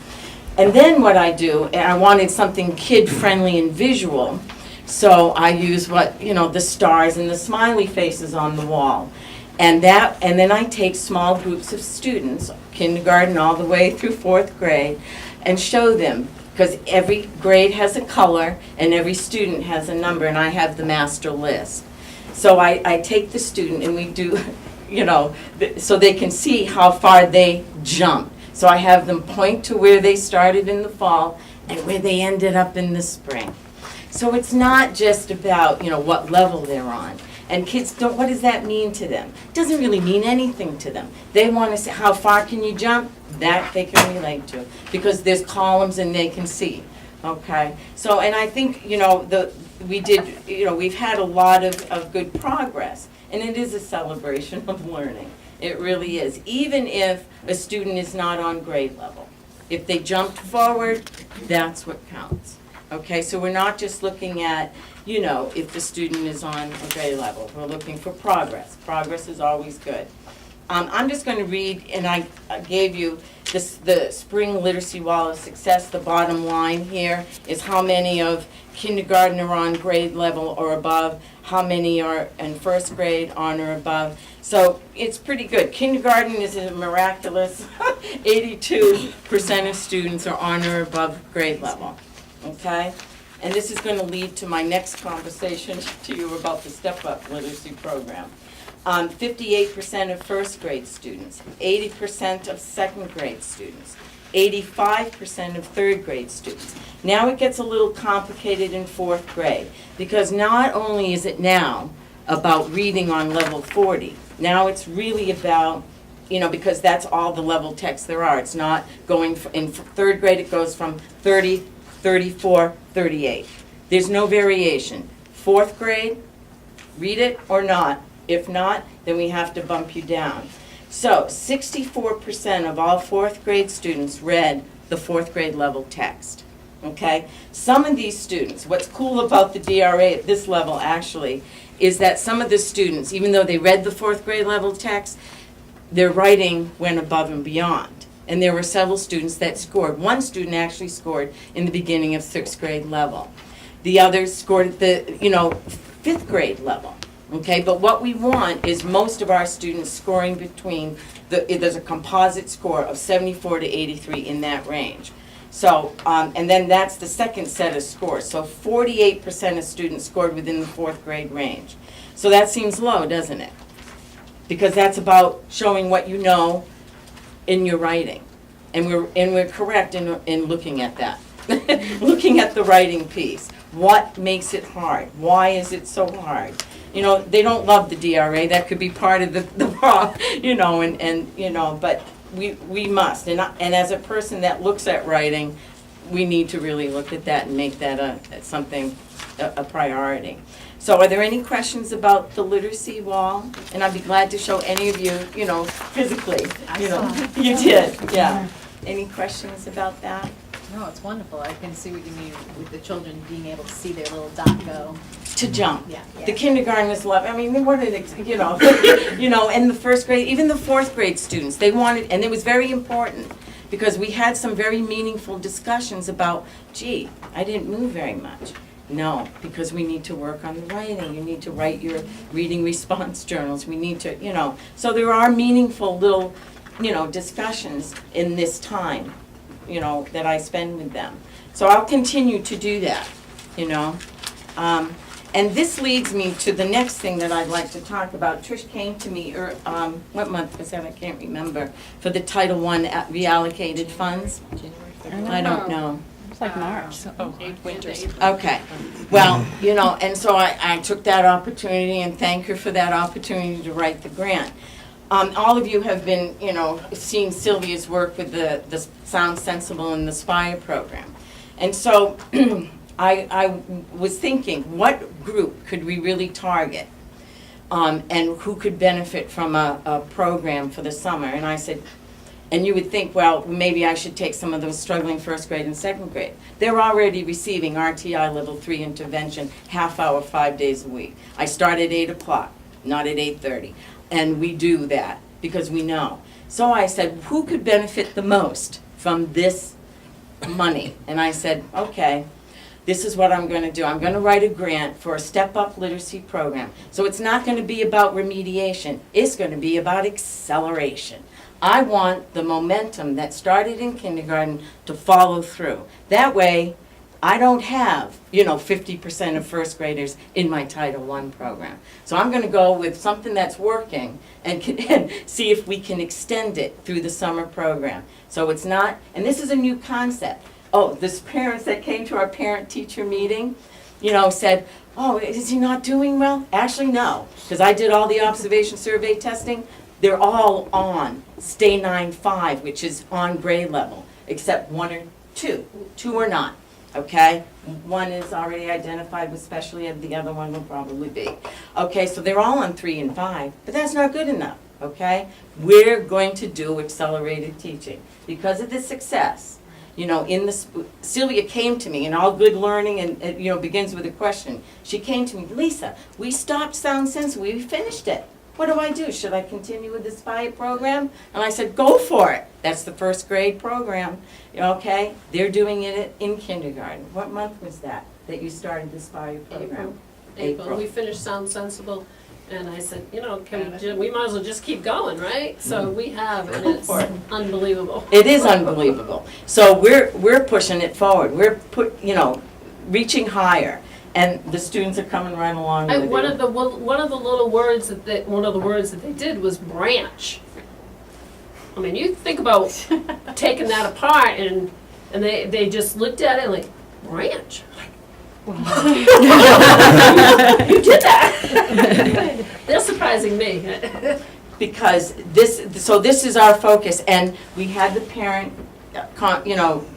And then what I do, and I wanted something kid-friendly and visual, so I use the stars and the smiley faces on the wall. And then I take small groups of students, kindergarten all the way through 4th grade, and show them, because every grade has a color and every student has a number, and I have the master list. So I take the student and we do, so they can see how far they jump. So I have them point to where they started in the fall and where they ended up in the spring. So it's not just about, what level they're on. And kids don't, what does that mean to them? It doesn't really mean anything to them. They want to say, how far can you jump? That they can relate to, because there's columns and they can see, okay? So, and I think, we've had a lot of good progress, and it is a celebration of learning. It really is, even if a student is not on grade level. If they jumped forward, that's what counts. Okay, so we're not just looking at, if the student is on a grade level. We're looking for progress. Progress is always good. I'm just going to read, and I gave you the Spring Literacy Wall of Success. The bottom line here is how many of kindergarten are on grade level or above, how many are in first grade on or above. So it's pretty good. Kindergarten is a miraculous 82% of students are on or above grade level. Okay? And this is going to lead to my next conversation to you about the Step Up Literacy Program. 58% of first grade students, 80% of second grade students, 85% of third grade students. Now it gets a little complicated in 4th grade, because not only is it now about reading on level 40, now it's really about, because that's all the level text there are. It's not going, in 3rd grade it goes from 30, 34, 38. There's no variation. 4th grade, read it or not. If not, then we have to bump you down. So 64% of all 4th grade students read the 4th grade level text. okay? Some of these students, what's cool about the DRA at this level actually, is that some of the students, even though they read the 4th grade level text, their writing went above and beyond. And there were several students that scored. One student actually scored in the beginning of 6th grade level. The others scored at the, 5th grade level, okay? But what we want is most of our students scoring between, there's a composite score of 74 to 83 in that range. So, and then that's the second set of scores. So 48% of students scored within the 4th grade range. So that seems low, doesn't it? Because that's about showing what you know in your writing. And we're correct in looking at that. Looking at the writing piece. What makes it hard? Why is it so hard? They don't love the DRA. That could be part of the problem, but we must. And as a person that looks at writing, we need to really look at that and make that a priority. So are there any questions about the literacy wall? And I'd be glad to show any of you, physically. You did, yeah. Any questions about that? No, it's wonderful. I can see what you mean with the children being able to see their little dot go. To jump. Yeah. The kindergartners love, what did it, and the 1st grade, even the 4th grade students, they wanted, and it was very important because we had some very meaningful discussions about, gee, I didn't move very much. No, because we need to work on the writing. You need to write your reading response journals. We need to, so there are meaningful little, discussions in this time, that I spend with them. So I'll continue to do that, And this leads me to the next thing that I'd like to talk about. Trish came to me, what month was that? I can't remember, for the Title I reallocated funds. I don't know. It's like March. Winters. Okay, well, and so I took that opportunity and thank her for that opportunity to write the grant. All of you have been, seeing Sylvia's work with the Sound Sensible and the SPIRE program. And so I was thinking, what group could we really target? And who could benefit from a program for the summer? And I said, and you would think, well, maybe I should take some of those struggling 1st grade and 2nd grade. They're already receiving RTI Level 3 intervention, half hour, 5 days a week. I start at 8 o'clock, not at 8:30. And we do that because we know. So I said, who could benefit the most from this money? And I said, okay, this is what I'm going to do. I'm going to write a grant for a step-up literacy program. So it's not going to be about remediation. It's going to be about acceleration. I want the momentum that started in kindergarten to follow through. That way, I don't have, 50% of 1st graders in my Title I program. So I'm going to go with something that's working and see if we can extend it through the summer program. So it's not, and this is a new concept. Oh, this parents that came to our parent-teacher meeting, said, oh, is he not doing well? Actually, no, because I did all the observation survey testing. They're all on Stay 9-5, which is on grade level, except 1 or 2. 2 are not, okay? 1 is already identified with special ed, the other one will probably be. Okay, so they're all on 3 and 5, but that's not good enough, okay? We're going to do accelerated teaching. Because of the success, Sylvia came to me, and all good learning and begins with a question. She came to me, Lisa, we stopped Sound Sensible, we finished it. What do I do? Should I continue with the SPIRE program? And I said, go for it. That's the 1st grade program, okay? They're doing it in kindergarten. What month was that you started the SPIRE program? April. We finished Sound Sensible, and I said, we might as well just keep going, right? So we have, and it's unbelievable. It is unbelievable. So we're pushing it forward. We're reaching higher. And the students are coming right along with it. One of the words that they did was branch. I mean, you think about taking that apart, and they just looked at it like, branch. You did that. They're surprising me. Because this is our focus, and we had the parent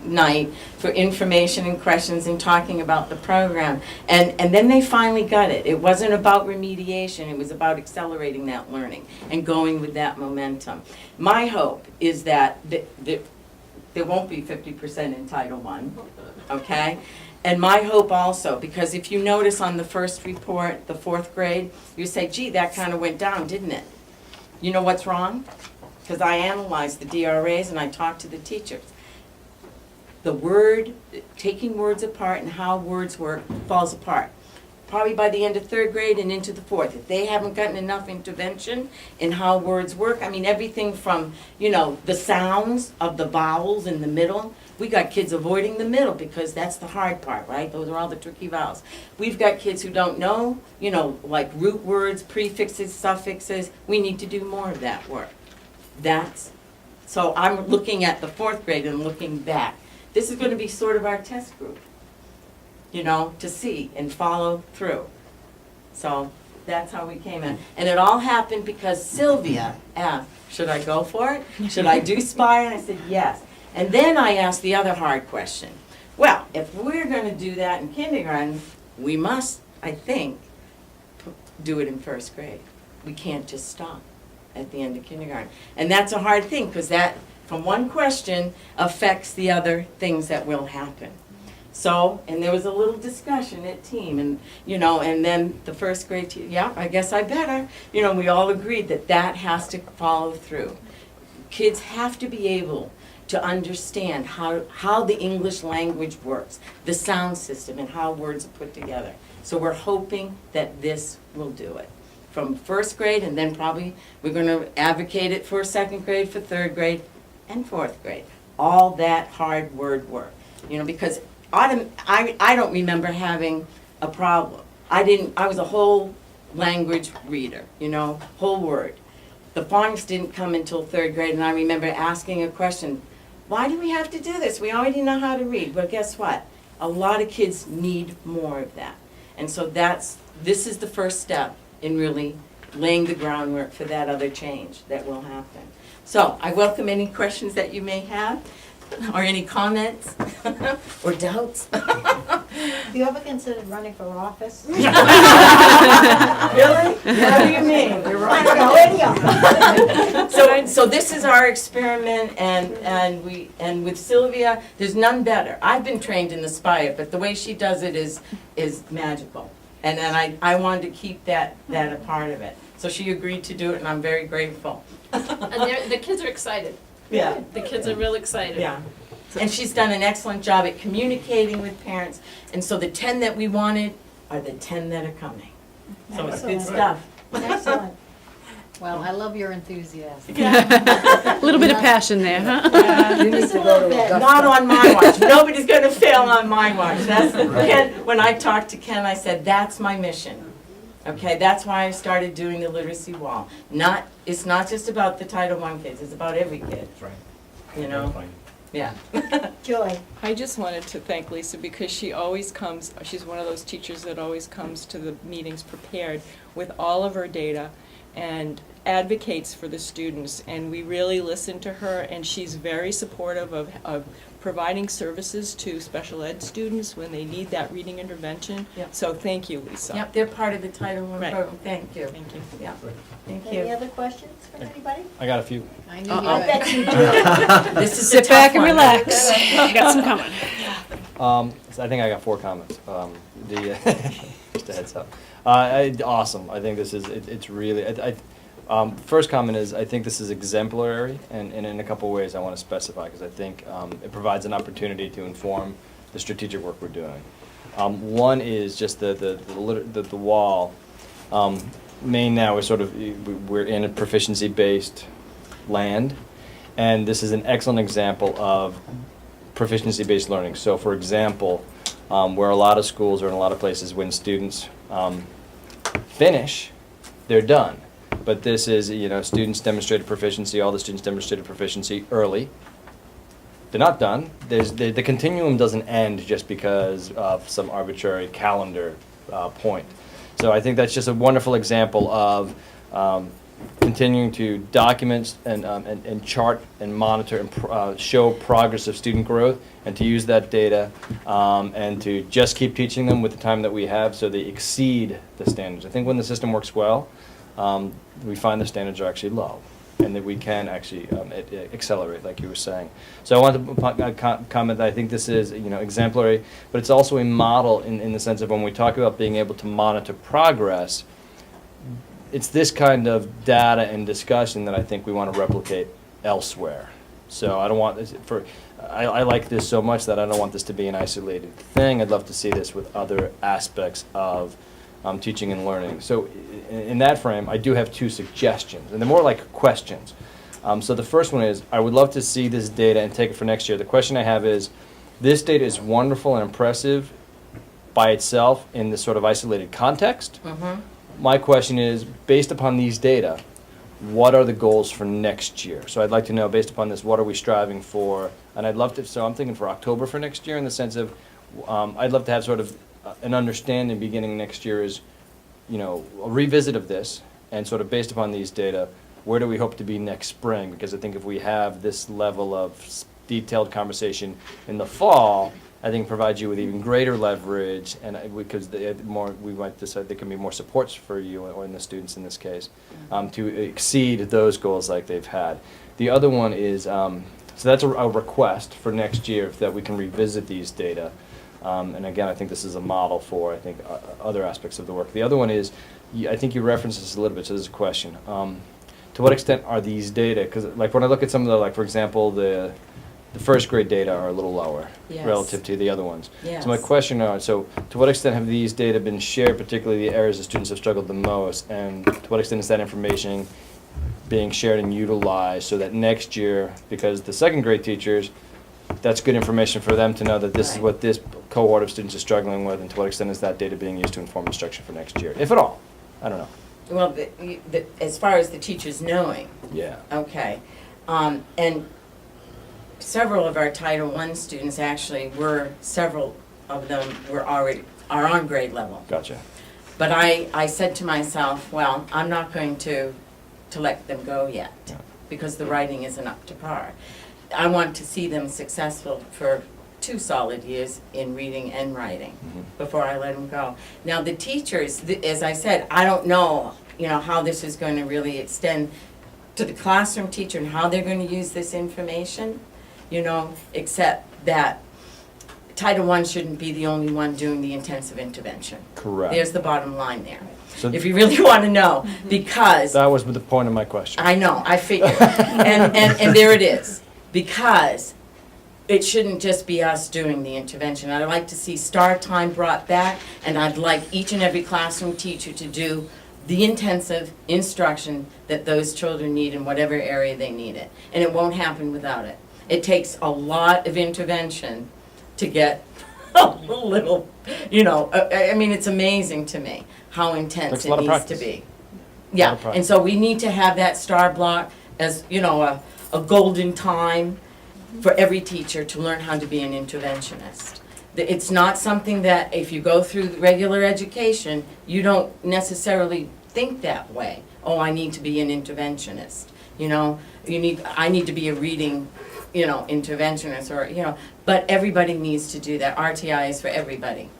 night for information and questions and talking about the program. And then they finally got it. It wasn't about remediation, it was about accelerating that learning and going with that momentum. My hope is that there won't be 50% in Title I, okay? And my hope also, because if you notice on the first report, the 4th grade, you say, gee, that kind of went down, didn't it? You know what's wrong? Because I analyzed the DRAs and I talked to the teachers. The word, taking words apart and how words work falls apart. Probably by the end of 3rd grade and into the 4th. If they haven't gotten enough intervention in how words work, I mean, everything from, you know, the sounds of the vowels in the middle. We got kids avoiding the middle because that's the hard part, right? Those are all the tricky vowels. We've got kids who don't know, you know, like root words, prefixes, suffixes. We need to do more of that work. So I'm looking at the 4th grade and looking back. This is going to be sort of our test group, you know, to see and follow through. So that's how we came in. And it all happened because Sylvia asked, should I go for it? Should I do SPIRE? And I said, yes. And then I asked the other hard question. Well, if we're going to do that in kindergarten, we must, I think, do it in 1st grade. We can't just stop at the end of kindergarten. And that's a hard thing because that, from one question, affects the other things that will happen. So, and there was a little discussion at team, and, you know, and then the 1st grade team, yeah, I guess I better. You know, we all agreed that that has to follow through. Kids have to be able to understand how the English language works, the sound system, and how words are put together. So we're hoping that this will do it. From 1st grade, and then probably we're going to advocate it for 2nd grade, for 3rd grade, and 4th grade. All that hard word work. You know, because I don't remember having a problem. I was a whole language reader, you know, whole word. The phonics didn't come until 3rd grade, and I remember asking a question, why do we have to do this? We already know how to read. Well, guess what? A lot of kids need more of that. And so this is the first step in really laying the groundwork for that other change that will happen. So I welcome any questions that you may have, or any comments, or doubts. Have you ever considered running for office? Really? What do you mean? I don't know any of them. So this is our experiment, and with Sylvia, there's none better. I've been trained in the SPIRE, but the way she does it is magical. And then I wanted to keep that a part of it. So she agreed to do it, and I'm very grateful. And the kids are excited. Yeah. The kids are real excited. Yeah. And she's done an excellent job at communicating with parents. And so the 10 that we wanted are the 10 that are coming. So it's good stuff. Excellent. Well, I love your enthusiasm. A little bit of passion there, huh? You need to go to Augusta. Not on my watch. Nobody's going to fail on my watch. When I talked to Ken, I said, that's my mission. Okay, that's why I started doing the literacy wall. It's not just about the Title I kids, it's about every kid. That's right. You know? Yeah. Joy. I just wanted to thank Lisa because she always comes, she's one of those teachers that always comes to the meetings prepared with all of her data and advocates for the students, and we really listen to her, and she's very supportive of providing services to special ed students when they need that reading intervention. Yep. So thank you, Lisa. Yep, they're part of the Title I Right. program. Thank you. Thank you. Yeah. Thank Any you. other questions from anybody? I got a few. I knew Uh-oh. you I would. bet you do. This is Sit a tough back and one. relax. You got some coming. So I think I got 4 comments. Just a heads up. Awesome. I think this is, it's really, first comment is, I think this is exemplary, and in a couple of ways I want to specify, because I think it provides an opportunity to inform the strategic work we're doing. One is just the wall. Maine now is we're in a proficiency-based land, and this is an excellent example of proficiency-based learning. So, for example, where a lot of schools or in a lot of places, when students finish, they're done. But this is, students demonstrated proficiency, all the students demonstrated proficiency early. They're not done. The continuum doesn't end just because of some arbitrary calendar point. So I think that's just a wonderful example of continuing to document and chart and monitor and show progress of student growth, and to use that data and to just keep teaching them with the time that we have so they exceed the standards. I think when the system works well, we find the standards are actually low. and that we can actually accelerate, like you were saying. So I want to comment that I think this is, exemplary, but it's also a model in the sense of when we talk about being able to monitor progress, it's this kind of data and discussion that I think we want to replicate elsewhere. So I don't want this I like this so much that I don't want this to be an isolated thing. I'd love to see this with other aspects of teaching and learning. So in that frame, I do have 2 suggestions, and they're more like questions. So the first one is, I would love to see this data and take it for next year. The question I have is, this data is wonderful and impressive by itself in this sort of isolated context. My question is, based upon these data, what are the goals for next year? So I'd like to know, based upon this, what are we striving for? And I'd love to, so I'm thinking for October for next year in the sense of, I'd love to have sort of an understanding beginning next year is, a revisit of this, and sort of based upon these data, where do we hope to be next spring? Because I think if we have this level of detailed conversation in the fall, I think provides you with even greater leverage, and because we might decide there can be more supports for you or in the students in this case to exceed those goals like they've had. The other one is, so that's a request for next year that we can revisit these data. And again, I think this is a model for, other aspects of the work. The other one is, I think you referenced this a little bit, so this is a question. To what extent are these data, because like when I look at some of the, like for example, the first grade data are a little lower relative to the other ones. Yes. So my question is, so to what extent have these data been shared, particularly the areas the students have struggled the most, and to what extent is that information being shared and utilized so that next year, because the second grade teachers, that's good information for them to know that this is what this cohort of students is struggling with, and to what extent is that data being used to inform instruction for next year, if at all? I don't know. Well, as far as the teachers knowing, Yeah. okay. And several of our Title I students actually several of them are on grade level. Gotcha. But I said to myself, well, I'm not going to let them go yet, because the writing isn't up to par. I want to see them successful for 2 solid years in reading and writing before I let them go. Now the teachers, as I said, I don't know, how this is going to really extend to the classroom teacher and how they're going to use this information, except that Title I shouldn't be the only one doing the intensive intervention. Correct. There's the bottom line there. So If you really want to know, because that was the point of my question. I know, I figured. And there it is. Because it shouldn't just be us doing the intervention. I'd like to see STAR time brought back, and I'd like each and every classroom teacher to do the intensive instruction that those children need in whatever area they need it. And it won't happen without it. It takes a lot of intervention to get a little, it's amazing to me how intense Takes a it lot of needs practice. to be. A lot Yeah, of practice. and so we need to have that STAR block as, a golden time for every teacher to learn how to be an interventionist. It's not something that if you go through the regular education, you don't necessarily think that way. Oh, I need to be an interventionist. I need to be a reading, interventionist or, but everybody needs to do that. RTI is for everybody.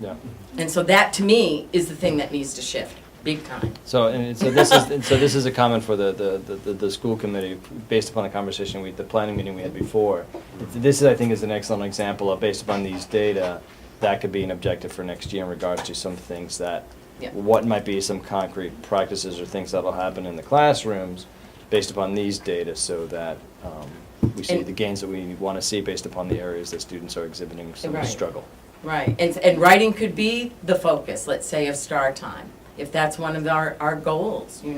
Yeah. And so that to me is the thing that needs to shift, big time. So this is a comment for the school committee based upon the conversation the planning meeting we had before. This I think is an excellent example of, based upon these data, that could be an objective for next year in regards to some things that what might be some concrete practices or things that'll happen in the classrooms based upon these data, so that we see the gains that we want to see based upon the areas that students are exhibiting some struggle. Right, and writing could be the focus, let's say, of STAR time, if that's one of our goals, it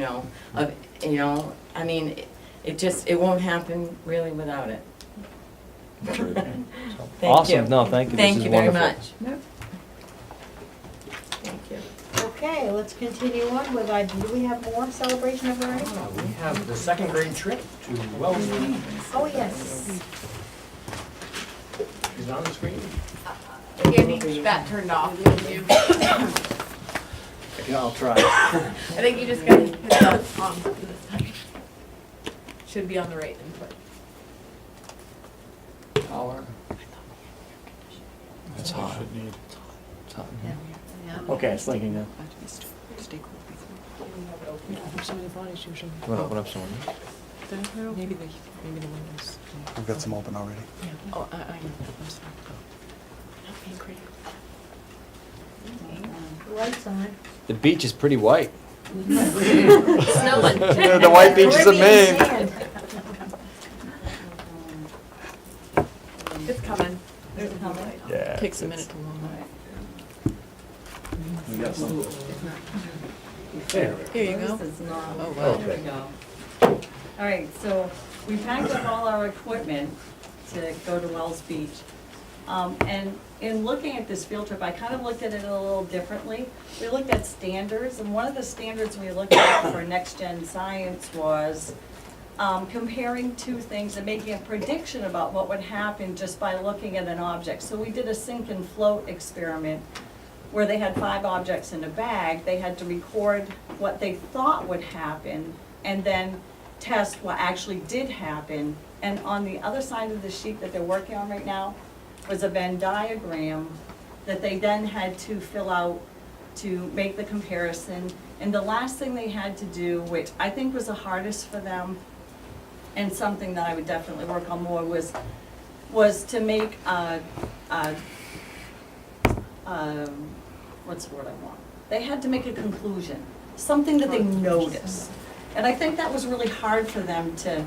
won't happen really without it. Thank Awesome. you. No, thank you. Thank This you is very wonderful. much. Thank you. Okay, let's continue on with do we have more celebration of learning? We have the second grade trip to Wells Lee. Oh, yes. Is it on the screen? You need that turned off. I'll try. I think you just gotta hit that on this time. Should be on the right input. Power. It's hot. It's hot. Okay, it's linking now. You want to open up someone? there now? Maybe the windows. We've got some open already. Yeah. Oh, I know. I'm sorry. Not being creative. Lights on. The beach is pretty white. Snowing. The white beaches of Caribbean Maine. sand. It's coming. Yeah. Takes a minute to warm up. We got some. Here you go. This is not. Oh, wow. There we go. All right, so we packed up all our equipment to go to Wells Beach. And in looking at this field trip, I kind of looked at it a little differently. We looked at standards, and one of the standards we looked at for Next Gen Science was comparing two things and making a prediction about what would happen just by looking at an object. So we did a sink and float experiment where they had 5 objects in a bag. They had to record what they thought would happen and then test what actually did happen. And on the other side of the sheet that they're working on right now was a Venn diagram that they then had to fill out to make the comparison. And the last thing they had to do, which I think was the hardest for them, and something that I would definitely work on more, was to make what's the word I want? They had to make a conclusion, something that they noticed. And I think that was really hard for them to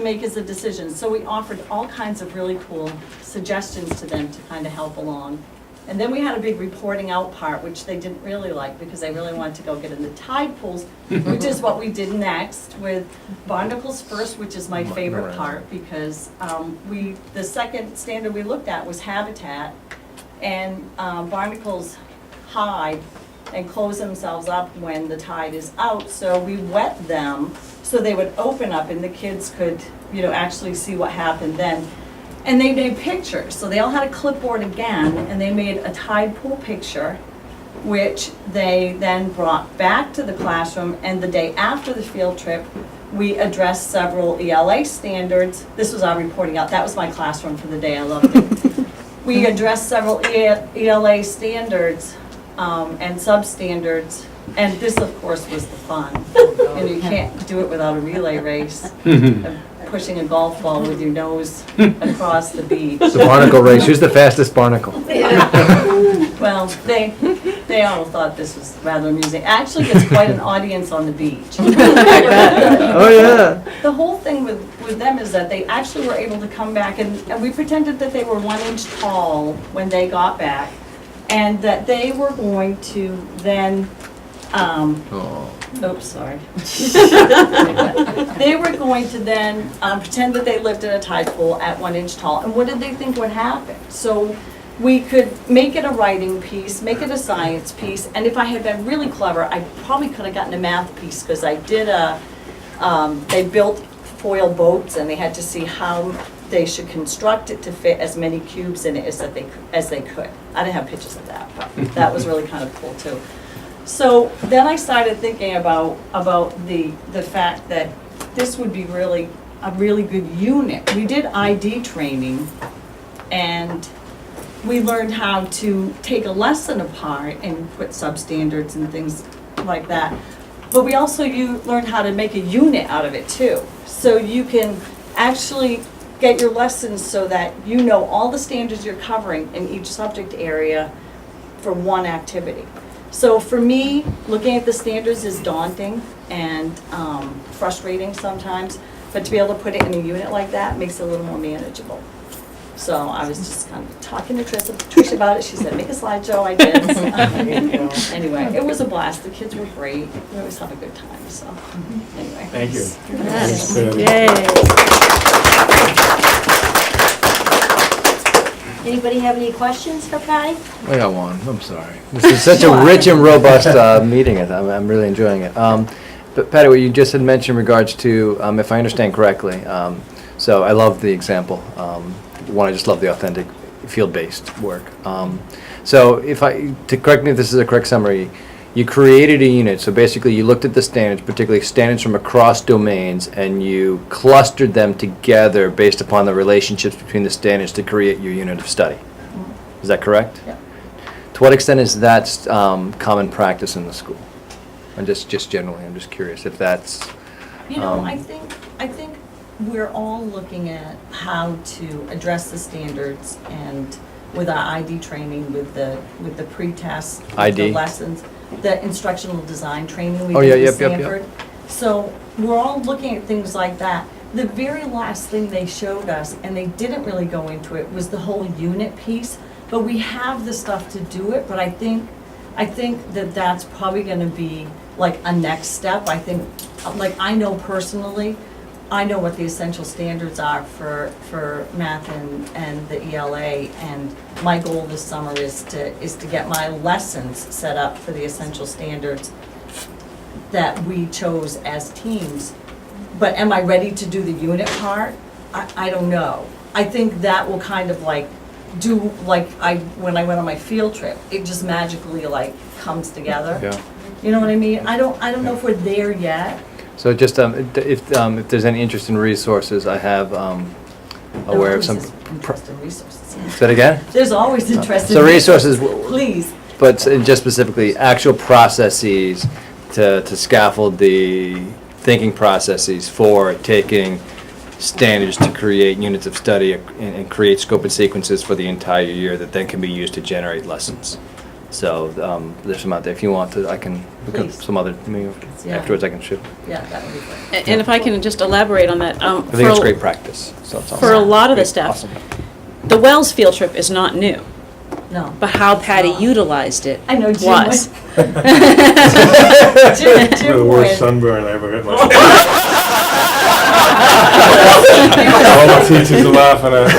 make as a decision. So we offered all kinds of really cool suggestions to them to kind of help along. And then we had a big reporting out part, which they didn't really like because they really wanted to go get in the tide pools, which is what we did next with barnacles first, which is my favorite part because the second standard we looked at was habitat, and barnacles hide and close themselves up when the tide is out. So we wet them so they would open up and the kids could, actually see what happened then. And they made pictures. So they all had a clipboard again, and they made a tide pool picture, which they then brought back to the classroom. And the day after the field trip, we addressed several ELA standards. This was our reporting out. That was my classroom for the day. I loved it. We addressed several ELA standards and substandards, and this, of course, was the fun. And you can't do it without a relay race, pushing a golf ball with your nose across the beach. The barnacle race. Who's the fastest barnacle? Well, they all thought this was rather amusing. Actually, it's quite an audience on the beach. Oh, yeah. The whole thing with them is that they actually were able to come back, and we pretended that they were 1 inch tall when they got back, and that they were going to then, oops, sorry. They were going to then pretend that they lived in a tide pool at 1 inch tall. And what did they think would happen? So we could make it a writing piece, make it a science piece, and if I had been really clever, I probably could have gotten a math piece, because I did they built foil boats, and they had to see how they should construct it to fit as many cubes in it as they could. I didn't have pictures of that, but that was really kind of cool too. So then I started thinking about the fact that this would be really a really good unit. We did ID training, and we learned how to take a lesson apart and put substandards and things like that. But we also learned how to make a unit out of it too. So you can actually get your lessons so that you know all the standards you're covering in each subject area for one activity. So for me, looking at the standards is daunting and frustrating sometimes, but to be able to put it in a unit like that makes it a little more manageable. So I was just kind of talking to Tricia about it. She said, make a slideshow. I did. Anyway, it was a blast. The kids were great. We always have a good time, so anyway. Thank you. Thanks, Patty. Anybody have any questions for Patty? I got one. I'm sorry. This is such a rich and robust meeting. I'm really enjoying it. But Patty, what you just had mentioned in regards to, if I understand correctly, so I love the example. One, I just love the authentic field-based work. So to correct me if this is a correct summary, you created a unit. So basically you looked at the standards, particularly standards from across domains, and you clustered them together based upon the relationships between the standards to create your unit of study. Is that correct? Yeah. To what extent is that common practice in the school? And just generally, I'm just curious if that's... I think we're all looking at how to address the standards and with our ID training, with the pre-test, with the ID? lessons, the instructional design training we Oh, did yeah, with yep, yep, Sanford. So we're all looking at things like that. The very last thing they showed us, and they didn't really go into it, was the whole unit piece. But we have the stuff to do it, but I think that that's probably gonna be like a next step. I think, like, I know personally, I know what the essential standards are for math and the ELA, and my goal this summer is to get my lessons set up for the essential standards that we chose as teams. But am I ready to do the unit part? I don't know. I think that will kind of like do, like when I went on my field trip, it just magically like comes together. Yeah. You know what I mean? I don't know if we're there yet. So just, if there's any interest in resources, I have, aware of some. There's always interest in resources. Say that again? There's always interest in So resources, Please. but just specifically, actual processes to scaffold the thinking processes for taking standards to create units of study and create scope and sequences for the entire year that then can be used to generate lessons. So there's some out there. If you want to, I can, Please. some other, maybe Yeah. afterwards I can shoot. Yeah, that would be great. And if I can just elaborate on that. I think it's great practice. So it's For a awesome. lot of the Great, staff, awesome. the Wells field trip is not new, No. but how Patty not. utilized it I know Jim was. went. We're Jim the worst went. sunburn I ever got in my life. All the teachers are laughing at me.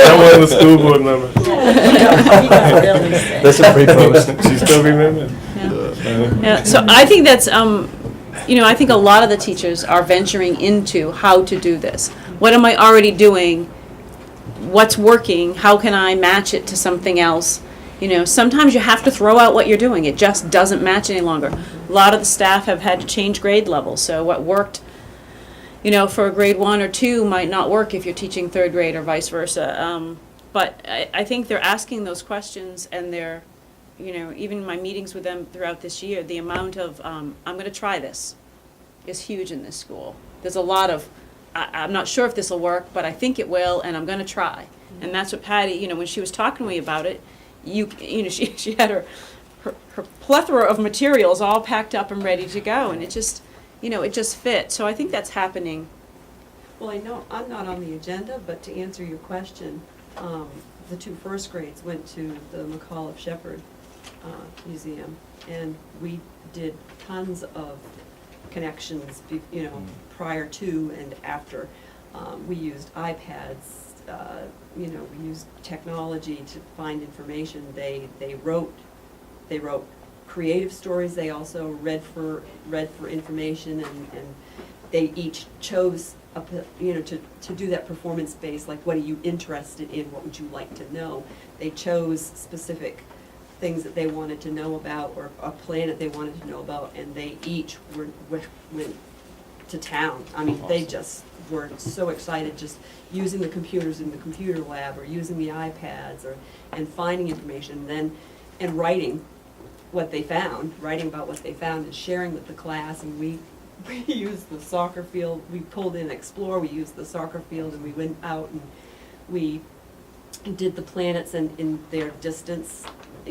I'm one of the school board members. He got really sick. That's a pre-post. She still remembers. Yeah, so I think that's, I think a lot of the teachers are venturing into how to do this. What am I already doing? What's working? How can I match it to something else? Sometimes you have to throw out what you're doing. It just doesn't match any longer. A lot of the staff have had to change grade levels, so what worked, for a grade 1 or 2 might not work if you're teaching 3rd grade or vice versa. But I think they're asking those questions, and they're, even in my meetings with them throughout this year, the amount of, I'm going to try this is huge in this school. There's a lot of, I'm not sure if this will work, but I think it will, and I'm going to try. And that's what Patty, when she was talking to me about it, she had her plethora of materials all packed up and ready to go, and it just, it just fit. So I think that's happening. Well, I know I'm not on the agenda, but to answer your question, the 2 first grades went to the McAuliffe Shepherd Museum, and we did tons of connections, prior to and after. We used iPads, we used technology to find information. They wrote creative stories. They also read for information, and they each chose to do that performance based, like, what are you interested in, what would you like to know. They chose specific things that they wanted to know about, or a planet they wanted to know about, and they each went to town. I mean, they just were so excited, just using the computers in the computer lab, or using the iPads, and finding information, and writing what they found, writing about what they found, and sharing with the class. And we used the soccer field. We pulled in Explore. We used the soccer field, and we went out and we did the planets in their distance, To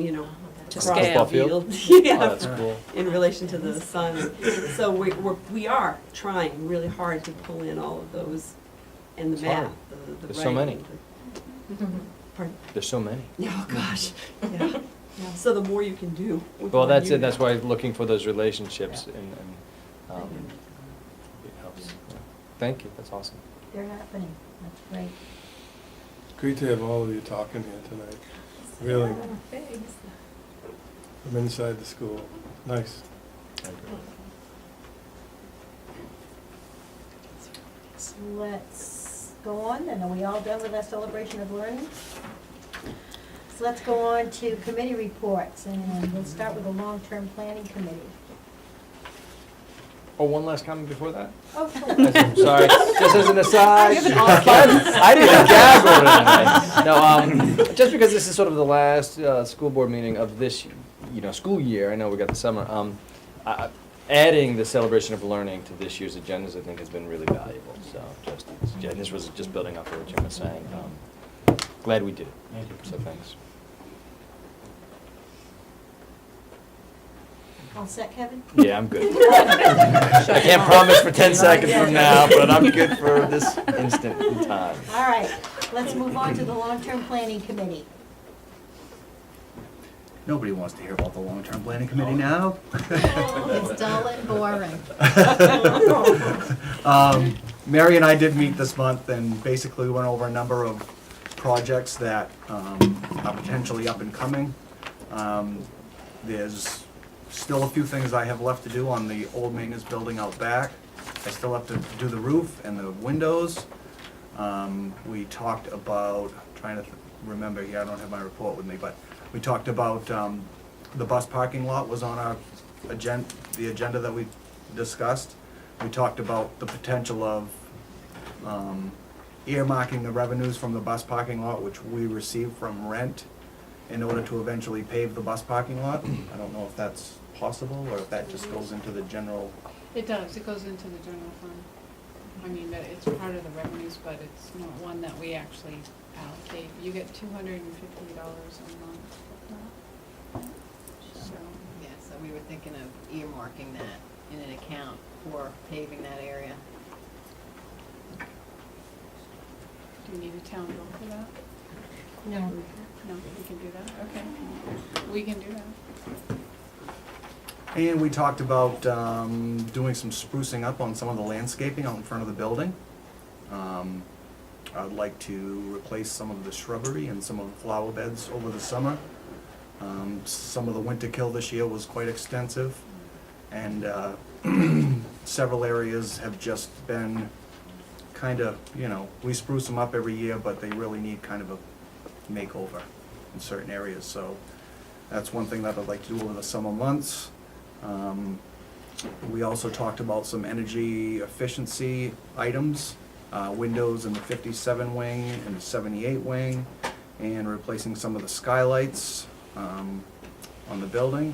across scale. the field. Oh, Yeah, that's cool. in relation to the sun. So we are trying really hard to pull in all of those, and the It's math, hard. the There's so many. writing, Pardon? There's so many. Oh, gosh, yeah. So the more you can do. with Well, one that's it. unit. That's why looking for those relationships and it helps. Yeah. Thank you. That's awesome. They're happening. That's great. Great to have all of you talking here tonight. Really, from inside the school. Nice. So let's go on, then. Are we all done with our celebration of learning? So let's go on to committee reports, and we'll start with the long-term planning committee. Oh, one last comment before that? Oh, I'm sorry, just as an aside. I didn't gag over it. No, just because this is sort of the last school board meeting of this, school year. I know we got the summer. adding the celebration of learning to this year's agendas, I think, has been really valuable. So, and this was just building up what Jim was saying. Glad we did it. Thank you. So thanks. All set, Kevin? Yeah, I'm good. I can't promise for 10 seconds from now, but I'm good for this instant in time. All right, let's move on to the long-term planning committee. Nobody wants to hear about the long-term planning committee now. It's dull and boring. Mary and I did meet this month and basically went over a number of projects that are potentially up and coming. There's still a few things I have left to do on the old maintenance building out back. I still have to do the roof and the windows. We talked about, trying to remember here, I don't have my report with me, but we talked about the bus parking lot was on our the agenda that we discussed. We talked about the potential of earmarking the revenues from the bus parking lot, which we receive from rent, in order to eventually pave the bus parking lot. I don't know if that's possible, or if that just goes into the general. It does, it goes into the general fund. I mean, it's part of the revenues, but it's not one that we actually allocate. You get $250 a month. So, Yeah, so we were thinking of earmarking that in an account for paving that area. do you need a town vote for that? No. No, we can do that, okay. We can do that. And we talked about doing some sprucing up on some of the landscaping out in front of the building. I'd like to replace some of the shrubbery and some of the flower beds over the summer. Some of the winter kill this year was quite extensive, and several areas have just been kind of, you know, we spruce them up every year, but they really need kind of a makeover in certain areas. So that's one thing that I'd like to do over the summer months. We also talked about some energy efficiency items, windows in the 57 wing and the 78 wing, and replacing some of the skylights on the building.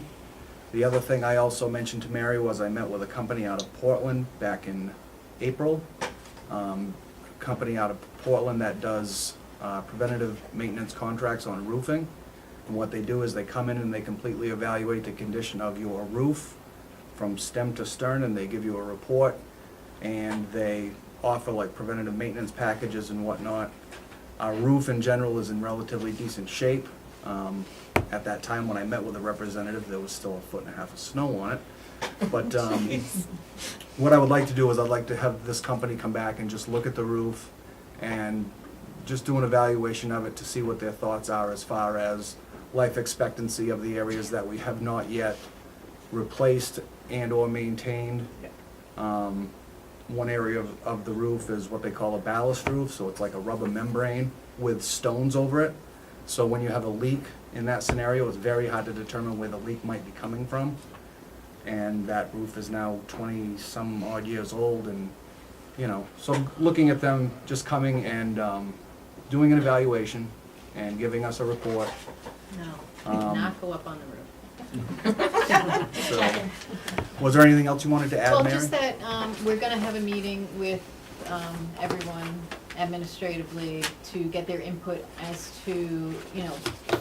The other thing I also mentioned to Mary was I met with a company out of Portland back in April. Company out of Portland that does preventative maintenance contracts on roofing. And what they do is they come in and they completely evaluate the condition of your roof from stem to stern, and they give you a report, and they offer like preventative maintenance packages and whatnot. Our roof in general is in relatively decent shape. At that time when I met with a representative, there was still 1.5 feet of snow on it. But what I would like to do is I'd like to have this company come back and just look at the roof and just do an evaluation of it to see what their thoughts are as far as life expectancy of the areas that we have not yet replaced and or maintained. One area of the roof is what they call a ballast roof, so it's like a rubber membrane with stones over it. So when you have a leak in that scenario, it's very hard to determine where the leak might be coming from. And that roof is now 20-some odd years old, and, you know, so looking at them just coming and doing an evaluation and giving us a report. No, we did not go up on the roof. So, was there anything else you wanted to add, Well, Mary? just that we're going to have a meeting with everyone administratively to get their input as to, you know,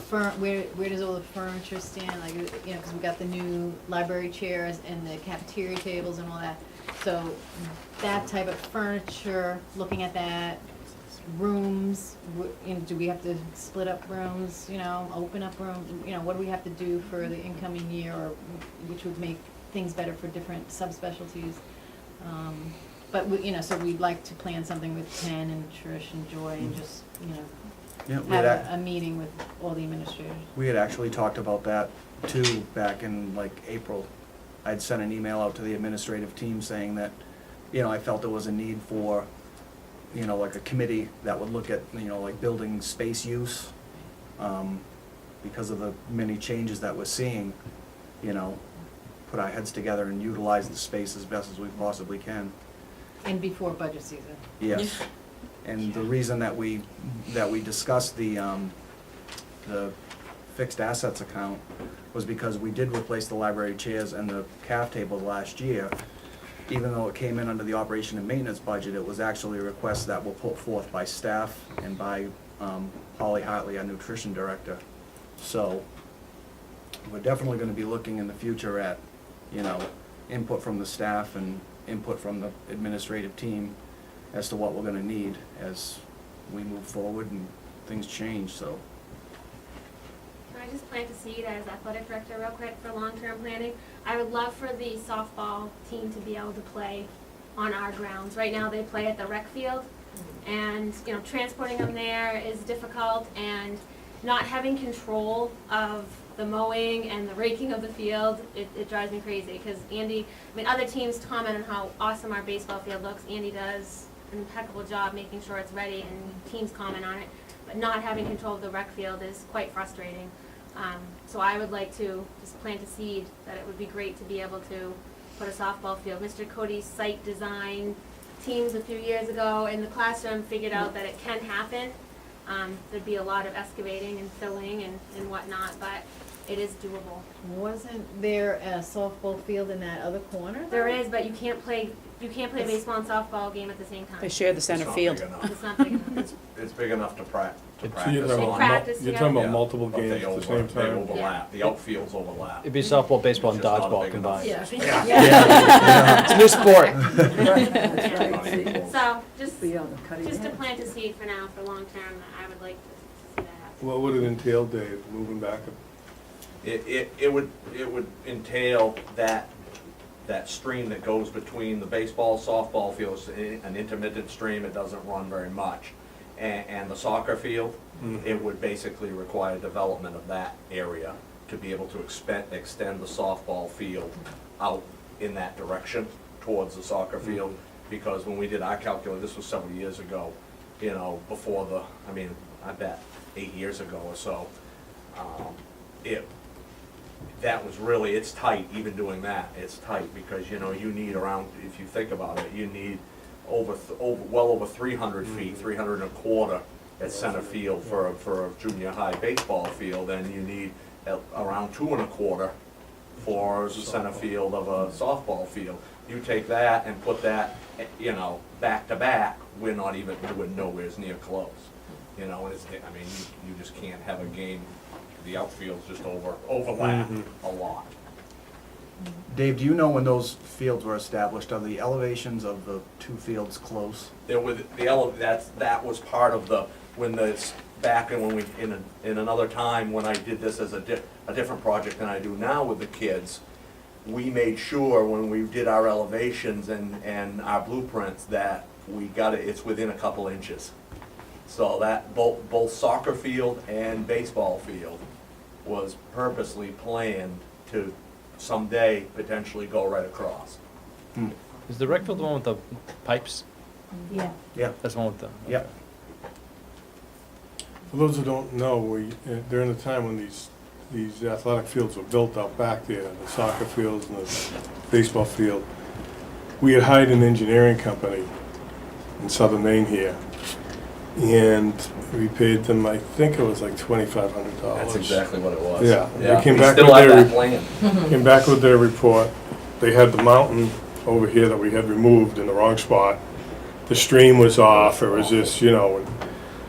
where does all the furniture stand, like, you know, because we got the new library chairs and the cafeteria tables and all that. So that type of furniture, looking at that, rooms, you know, do we have to split up rooms, you know, open up rooms, you know, what do we have to do for the incoming year, or which would make things better for different subspecialties. But, you know, so we'd like to plan something with Ken and Trish and Joy and just, you know, Yeah, have a meeting with all the administrators. we had actually talked about that too back in like April. I'd sent an email out to the administrative team saying that, you know, I felt there was a need for, you know, like a committee that would look at, you know, like building space use, because of the many changes that we're seeing, you know, put our heads together and utilize the space as best as we possibly can. And before budget season. Yes. And the reason that we discussed the fixed assets account was because we did replace the library chairs and the calf tables last year. Even though it came in under the operation and maintenance budget, it was actually a request that were put forth by staff and by Holly Hartley, our nutrition director. So we're definitely gonna be looking in the future at, you know, input from the staff and input from the administrative team as to what we're gonna need as we move forward and things change, so. Can I just plant a seed as athletic director real quick for long-term planning? I would love for the softball team to be able to play on our grounds. Right now, they play at the rec field, and, you know, transporting them there is difficult, and not having control of the mowing and the raking of the field, it drives me crazy, because Andy, I mean, other teams comment on how awesome our baseball field looks. Andy does an impeccable job making sure it's ready, and teams comment on it, but not having control of the rec field is quite frustrating. So I would like to just plant a seed that it would be great to be able to put a softball field. Mr. Cody's site design teams a few years ago in the classroom figured out that it can happen. There'd be a lot of excavating and filling and whatnot, but it is doable. Wasn't there a softball field in that other corner? There is, but you can't play a baseball and softball game at the same time. They share the center field. It's not big enough. It's big enough to So practice you're talking They about, practice you're talking about together. multiple But games at the same They time? overlap, the outfields overlap. It'd be softball, baseball, and It's just not dodgeball big enough. combined. Yeah. It's a new sport. So, just to plant a seed for now, for long term, I would like to see that happen. What would it entail, Dave, moving back? It would entail that stream that goes between the baseball, softball fields, an intermittent stream, it doesn't run very much. And the soccer field, it would basically require development of that area to be able to extend the softball field out in that direction towards the soccer field. Because when we did our calculation, this was several years ago, you know, before I bet 8 years ago or so, that was really, it's tight, even doing that, it's tight, because, you know, you need around, if you think about it, you need well over 300 feet, 300 and a quarter at center field for a junior high baseball field, and you need around 2 and a quarter for the center field of a softball field. You take that and put that, you know, back to back, we're nowhere near close. You know, you just can't have a game, the outfields just overlap a lot. Dave, do you know when those fields were established? Are the elevations of the two fields close? There was that was part of in another time when I did this as a different project than I do now with the kids. We made sure when we did our elevations and our blueprints that we got it's within a couple inches. So that both soccer field and baseball field was purposely planned to someday potentially go right across. Is the rec field the one with the pipes? Yeah. Yeah. That's the one with the. Yeah. For those who don't know, during the time when these athletic fields were built out back there, the soccer fields and the baseball field, we had hired an engineering company in southern Maine here, and we paid them, I think it was like $2,500. That's exactly what it was. Yeah, they came we back still with have their that plan. came back with their report. They had the mountain over here that we had removed in the wrong spot. The stream was off. It was just, you know,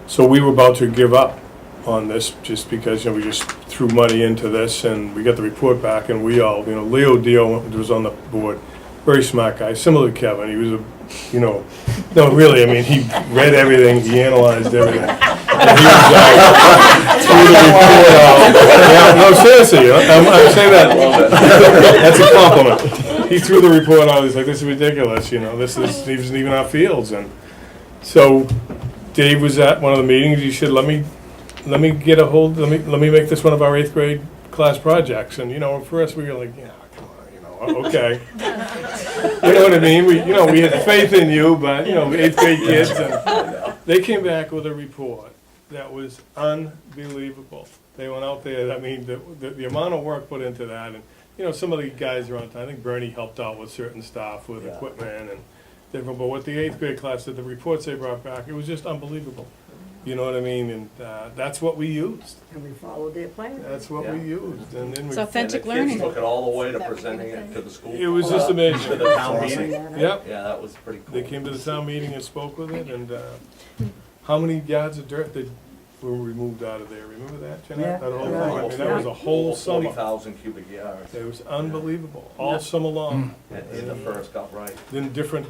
so we were about to give up on this just because, you know, we just threw money into this, and we got the report back, and we all, you know, Leo Dio was on the board, very smart guy, similar to Kevin. He was a, you know, no, really, I mean, he read everything, he analyzed everything. And he was threw the report out. Yeah, no, seriously, I'm saying that. That's a compliment. He threw the report out. He's like, "This is ridiculous. You know, this isn't even our fields." And so, Dave was at one of the meetings. He said, "Let me get a hold. Let me make this one of our 8th grade class projects." And you know, for us, we were like, "Yeah, come on, you know, okay." You know what I mean? We had faith in you, but you know, 8th grade kids, and they came back with a report that was unbelievable. They went out there. I mean, the amount of work put into that, and you know, some of the guys are on time. I think Bernie helped out with certain stuff, with equipment and different. But what the 8th grade class did, the reports they brought back, it was just unbelievable. You know what I mean? And that's what we used. And we followed their plan. That's what we used. And then It's we, authentic And the kids learning. took it all the way to presenting it to the school. it was just amazing. To the town meeting. Yep. Yeah, that was pretty cool. They came to the town meeting and spoke with it, and how many yards of dirt were removed out of there? Remember that, Jeanette? Yeah. That whole Yeah. thing? I mean, that was a whole summer. 40,000 cubic yards It was unbelievable, all summer long. in the first upright. Then different,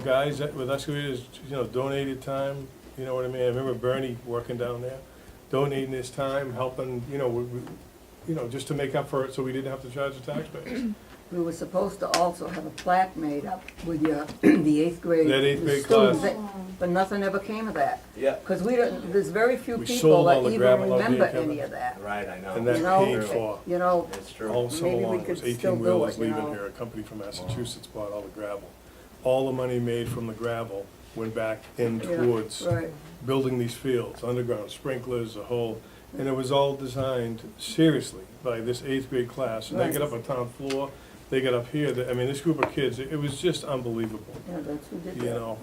guys that with excavators, donated time, you know what I mean? I remember Bernie working down there, donating his time, helping, just to make up for it so we didn't have to charge the taxpayers. We were supposed to also have a plaque made up with your, the eighth grade. That eighth grade students, class. But nothing ever came of that. Yeah, Because there's very few We people sold all that the even gravel out there, remember Kevin. any of that. right, I know. And that You know, paid for, It's true. all summer Maybe we long, could was still 18 do wheelers it, you leaving know. here, a company from Massachusetts bought all the gravel. All the money made from the gravel went back in Yeah, towards Right. building these fields, underground sprinklers, the whole, and it was all designed seriously by this eighth grade class. And they get up on town floor, they get up here, this group of kids, it was just unbelievable. Yeah, that's who did You that. know,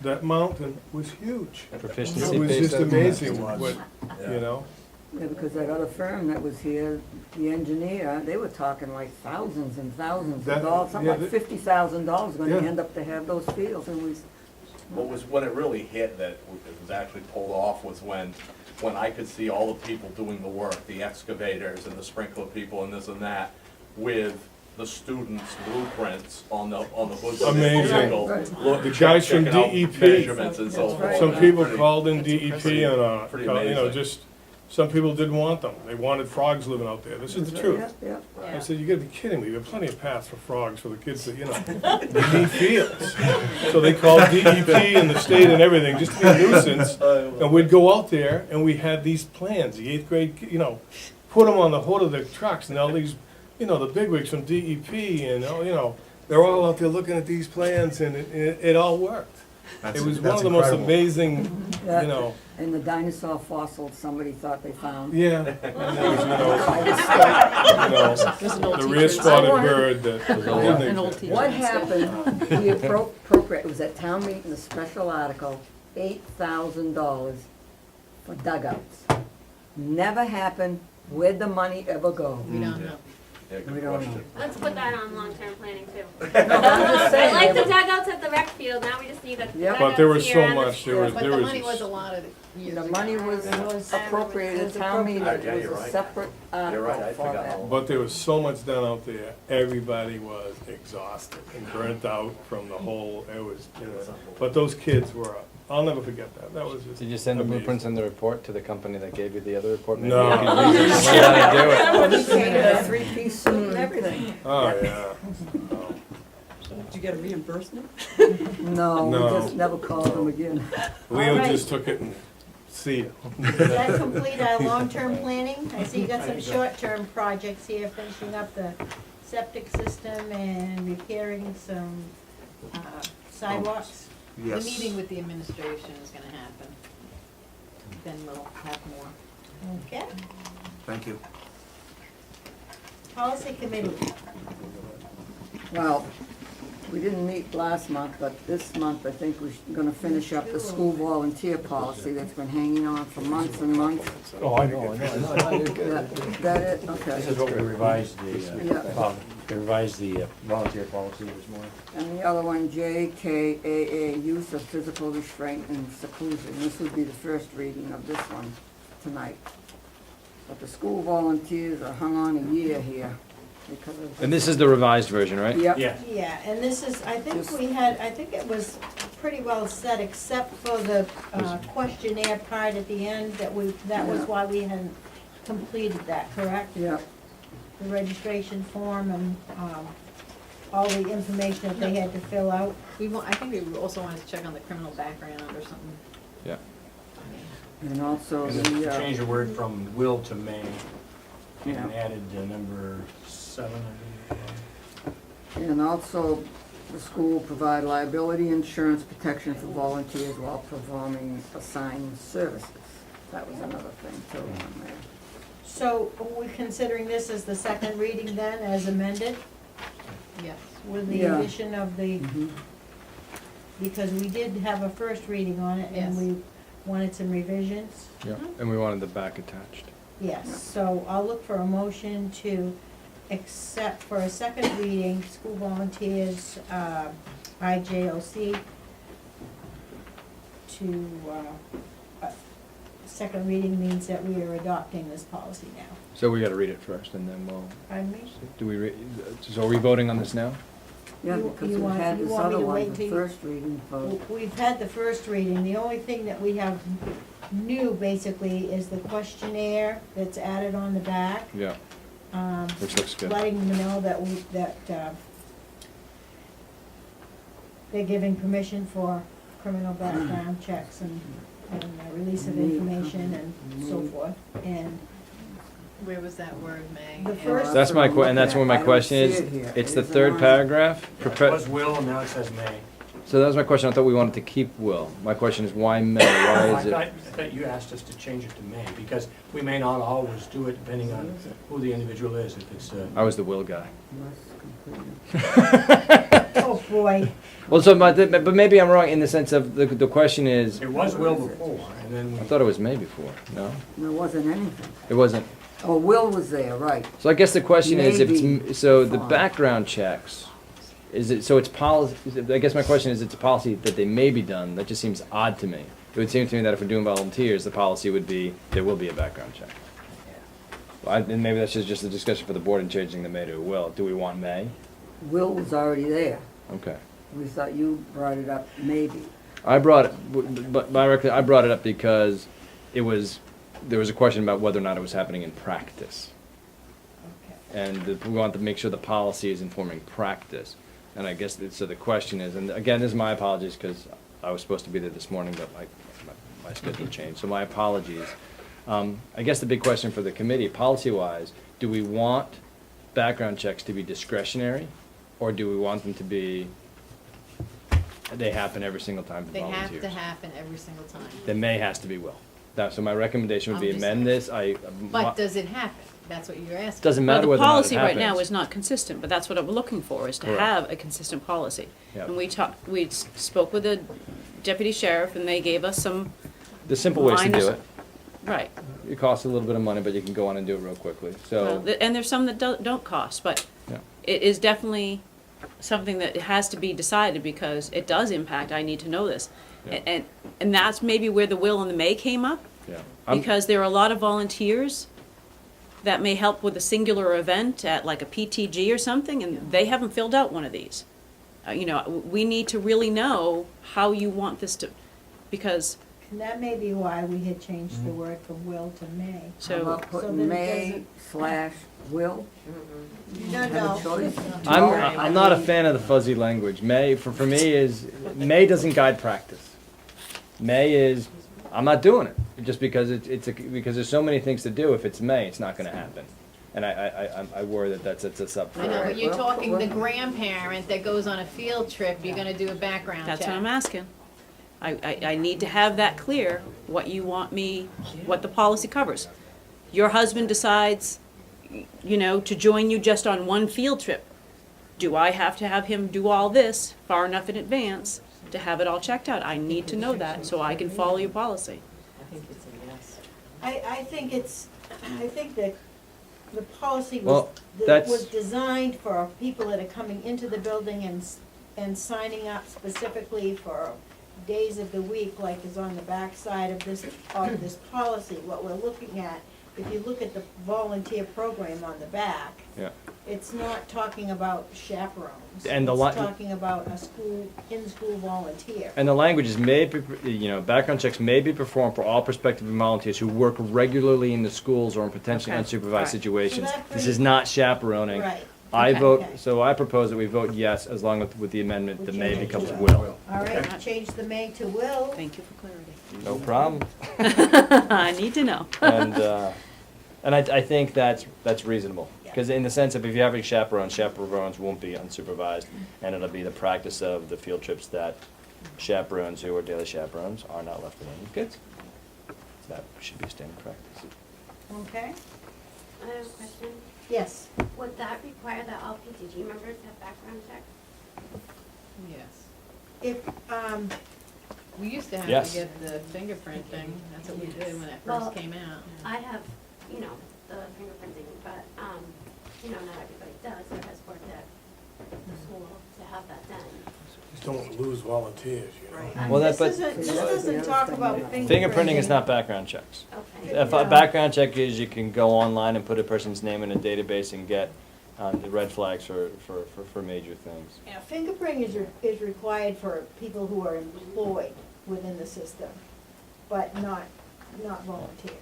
that mountain was huge. Proficiency It was based just amazing It was. what, you know? Yeah, because that other firm that was here, the engineer, they were talking like thousands and thousands That- of dollars, something yeah, like that- $50,000 gonna Yeah. end up to have those fields, and we, When it really hit that it was actually pulled off was when I could see all the people doing the work, the excavators and the sprinkler people and this and that, with the students' blueprints on the hoods of the Amazing. vehicle. Right. Look, The guys from checking out DEP. Measurements and so That's right. forth. Some people Pretty- called in DEP and, Pretty amazing. some people didn't want them. They wanted frogs living out there. This is the truth. yeah, I said, you gotta be kidding me. There are plenty of paths for frogs for the kids that, they need fields. So they called DEP and the state and everything, just to be a nuisance. And we'd go out there and we had these plans, the eighth grade, put them on the hood of the trucks and all these, the bigwigs from DEP and, they're all out there looking at these plans and it all worked. It was one of the most amazing, Yeah. And the dinosaur fossils somebody thought they found. yeah. And there was, There's an old the rear teacher's- spotted bird that. An old teacher. What happened, we appropriate, it was at town meeting, a special article, $8,000 for dugouts. Never happened, where'd the money ever go? We don't know. Yeah, We good don't question. Let's put that on long-term planning too. No, I'm just I saying. like the there was- dugouts at the rec field, now we just need a Yeah. But there was dugouts so here and the- much, there was, But there the was. money was a lot of years The ago. money was appropriated at town meeting, Yeah, it you're was a right. separate You're right, I article for forgot that. all But there was so much done out there, everybody was exhausted and burnt out from the whole, it was, but those kids were, I'll never forget that, that was just. Did you send the amazing. blueprints and the report to the company that gave you the other report? Maybe No. you could use it to learn how to do it. We came in a three-piece suit and everything. Oh, yeah. Did you get a reimbursement? No, we No. just never called them again. Leo right. just took it and see it. Does that complete our long-term planning? I see you got some short-term projects here, finishing up the septic system and repairing some sidewalks. The meeting with the administration is gonna happen. Then we'll have more. Okay. Thank you. Policy committee. Well, we didn't meet last month, but this month I think we're gonna finish up the school volunteer policy that's been hanging on for months and months. Oh, I know. That it? Okay. This is what we revised Yeah. we revised the volunteer policy this morning. And the other one, JKAA, use of physical restraint and seclusion. This would be the first reading of this one tonight. But the school volunteers are hung on a year here because of. And this is the revised version, right? Yep. Yeah. Yeah, and this is, I think it was pretty well said, except for the questionnaire part at the end, that was Yeah. why we hadn't completed that, correct? Yep. The registration form and all the information that they had to fill out. I think we also wanted to check on the criminal background or something. Yeah. And also And the, change the word from will to may, and Yeah. added number 7, I believe. and also the school provide liability insurance protection for volunteers while performing assigned services. That was another thing too on there. So are we considering this as the second reading then, as amended, Yes. with the Yeah. addition of the, Mhm. because we did have a first reading on it, and Yes. we wanted some revisions. Yeah, and we wanted the back attached. Yes, so I'll look for a motion to accept for a second reading, school volunteers, IJOC, to, second reading means that we are adopting this policy now. So we gotta read it first, and then we'll, Pardon me? do we, so are we voting on this now? Yeah, You- because you we want- had you this want me other to one, wait the till you- first reading vote. We've had the first reading, the only thing that we have new basically is the questionnaire that's added on the back. Yeah, which looks good. Letting them know that they're giving permission for criminal background checks and release of information and so forth. And Where was that word, May? the first, That's my and that's where my question is, it's the third paragraph? It was will, and now it says may. So that was my question, I thought we wanted to keep will. My question is, why may? Why is I it? thought you asked us to change it to may, because we may not always do it depending on who the individual is, if it's, I was the will guy. oh boy, Well, so, but maybe I'm wrong in the sense of, the question is, it was will before, and then we. I thought it was may before, no? There wasn't anything. It wasn't. Oh, Will was there, right. So I guess the question is, if Maybe it's, so the fine. background checks, is it, so it's policy, I guess my question is, it's a policy that they may be done, that just seems odd to me. It would seem to me that if we're doing volunteers, the policy would be, there will be a background check. Well, and maybe that's just a discussion for the board and changing the may to a will. Do we want may? Will was already there. Okay. We thought you brought it up, maybe. I brought it, but I brought it up because it was, there was a question about whether or not it was happening in practice. And we want to make sure the policy is informing practice. And I guess, so the question is, and again, this is my apologies, because I was supposed to be there this morning, but my schedule changed, so my apologies. I guess the big question for the committee, policy-wise, do we want background checks to be discretionary, or do we want them to be, they happen every single time for They volunteers? have to happen every single time. Then may has to be will. So my recommendation would be I'm just amend this, But does it happen? That's what you're asking. Doesn't Well, matter the whether or not it policy right now happens. is not consistent, but that's what we're looking for, is to Correct. have a consistent policy. Yep. And we spoke with the deputy sheriff, and they gave us some, The simple ways to do Minus- it. right. It costs a little bit of money, but you can go on and do it real quickly, Well, so. and there's some that don't cost, but Yeah. it is definitely something that has to be decided, because it does impact, I need to know this. Yeah. And that's maybe where the will and the may came up, Yeah. because there are a lot of volunteers that may help with a singular event at like a PTG or something, and they haven't filled out one of these. We need to really know how you want this to, because, and that may be why we had changed the word from will to may. How so, about So putting then it may / will? No, Have a no. choice? I'm not a fan of the fuzzy language. May, for me is, may doesn't guide practice. May is, I'm not doing it, just because because there's so many things to do. If it's may, it's not gonna happen. And I worry that that sets us up for. I know, but you're Well, talking the well- grandparent that goes on a field trip, you're gonna do a background check. that's what I'm asking. I need to have that clear, what you want me, what the policy covers. Your husband decides, to join you just on one field trip. Do I have to have him do all this far enough in advance to have it all checked out? I need to know that, so I can follow your policy. I think it's a yes. I think that the policy Well, was that's- designed for people that are coming into the building and signing up specifically for days of the week, like is on the back side of this policy. What we're looking at, if you look at the volunteer program on the back, Yeah. it's not talking about chaperones. And the It's talking about a in-school volunteer. And the language is may be, background checks may be performed for all prospective volunteers who work regularly in the schools or in potentially Okay. unsupervised Right. situations. So that This is not chaperoning. Right. I Okay. vote, Okay. so I propose that we vote yes, as long with the amendment, We the may change it becomes to will. All right, change the may to will. Thank you for clarity. No problem. I need to know. And I think that's reasonable. Because in the sense of if you have a chaperones won't be unsupervised, and it'll be the practice of the field trips that chaperones who are daily chaperones are not left alone with kids. That should be standard practice. Okay? I have a question. Yes. Would that require that all PTG members have background checks? Yes. If, We used to have Yes. to get the fingerprint thing, that's what we did when it Well, first came out. I have, you know, the fingerprinting, but, you know, not everybody does or has worked at the school to have that done. Just don't want to lose volunteers, you know? Well, that, This but doesn't talk about fingerprinting is not background checks. Okay. If a background check is, you can go online and put a person's name in a database and get the red flags for major things. Yeah, fingerprinting is required for people who are employed within the system, but not volunteers.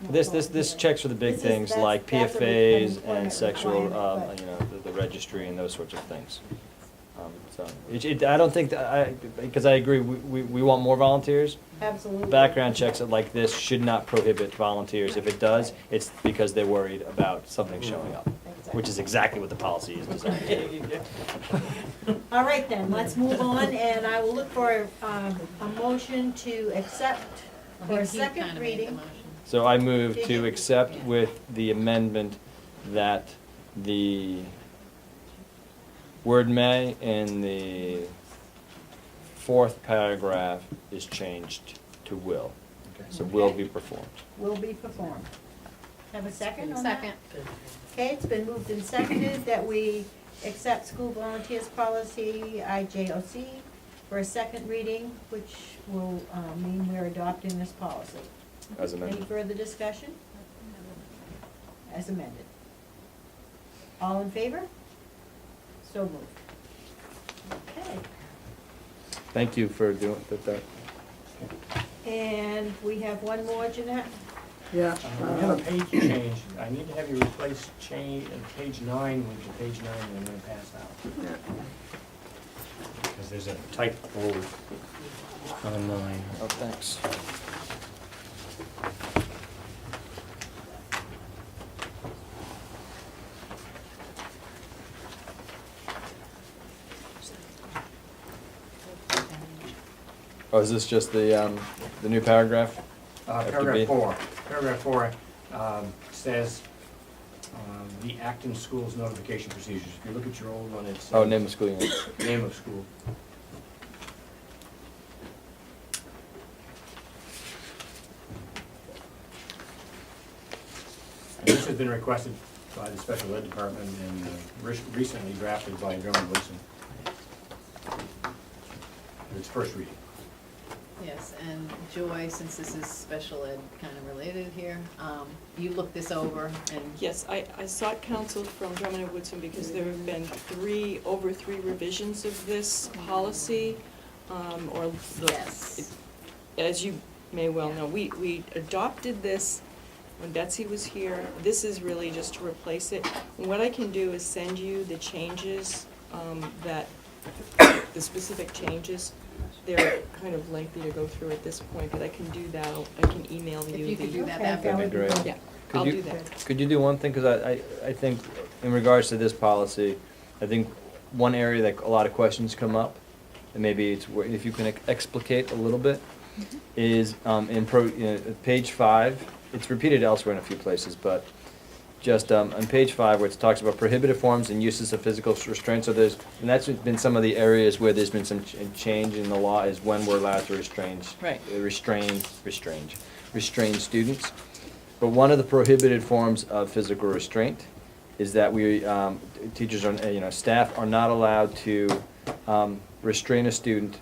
Not This volunteers. checks for the big This is- things that's- like that's an PFAs and employment sexual, requirement, you know, the registry and those sorts of things. So, I don't think, because I agree, we want more volunteers. Absolutely. Background checks like this should not prohibit volunteers. If it does, it's because they're worried about something showing up, which is exactly what the policy is designed to do. All right then, let's move on, and I will look for a motion to accept for a He second kinda made the reading. motion. So I move to accept with the amendment that the word may in the fourth paragraph is changed to will. So will be performed. Will be performed. Have a second on that? Second. Okay, it's been moved and seconded that we accept school volunteers policy, IJOC, for a second reading, which will mean we're adopting this policy. As Any amended. further discussion? As amended. All in favor? So moved. Okay, Thank you for doing that. and we have one more, Jeanette? Yeah. We have a page change. I need to have you replace page 9 with the page 9 that I'm gonna pass out. Because there's a typo on 9. Oh, thanks. Oh, is this just the new paragraph? After B? Paragraph 4 says the Acton Schools notification procedures. If you look at your old one, it's. Oh, name of school unit. Name of school. And this has been requested by the special ed department and recently drafted by Governor Wilson. It's first reading. Yes, and Joy, since this is special ed kind of related here, you looked this over and. Yes, I sought counsel from Drummond and Woodson because there have been over three revisions of this policy, or the. Yes. As you may well know, we adopted this when Betsy was here. This is really just to replace it. And what I can do is send you the changes, the specific changes. They're kind of lengthy to go through at this point, but I can do that. I can email you. If you could do that, Okay, that'd that be would be great. good. Yeah, Could I'll you- do that. Could you do one thing, because I think in regards to this policy, I think one area that a lot of questions come up, and maybe it's, if you can explicate a little bit, is in page 5, it's repeated elsewhere in a few places, but just on page 5 where it talks about prohibited forms and uses of physical restraint, so and that's been some of the areas where there's been some change in the law, is when we're allowed to restrain students. But one of the prohibited forms of physical restraint is that teachers are, staff are not allowed to restrain a student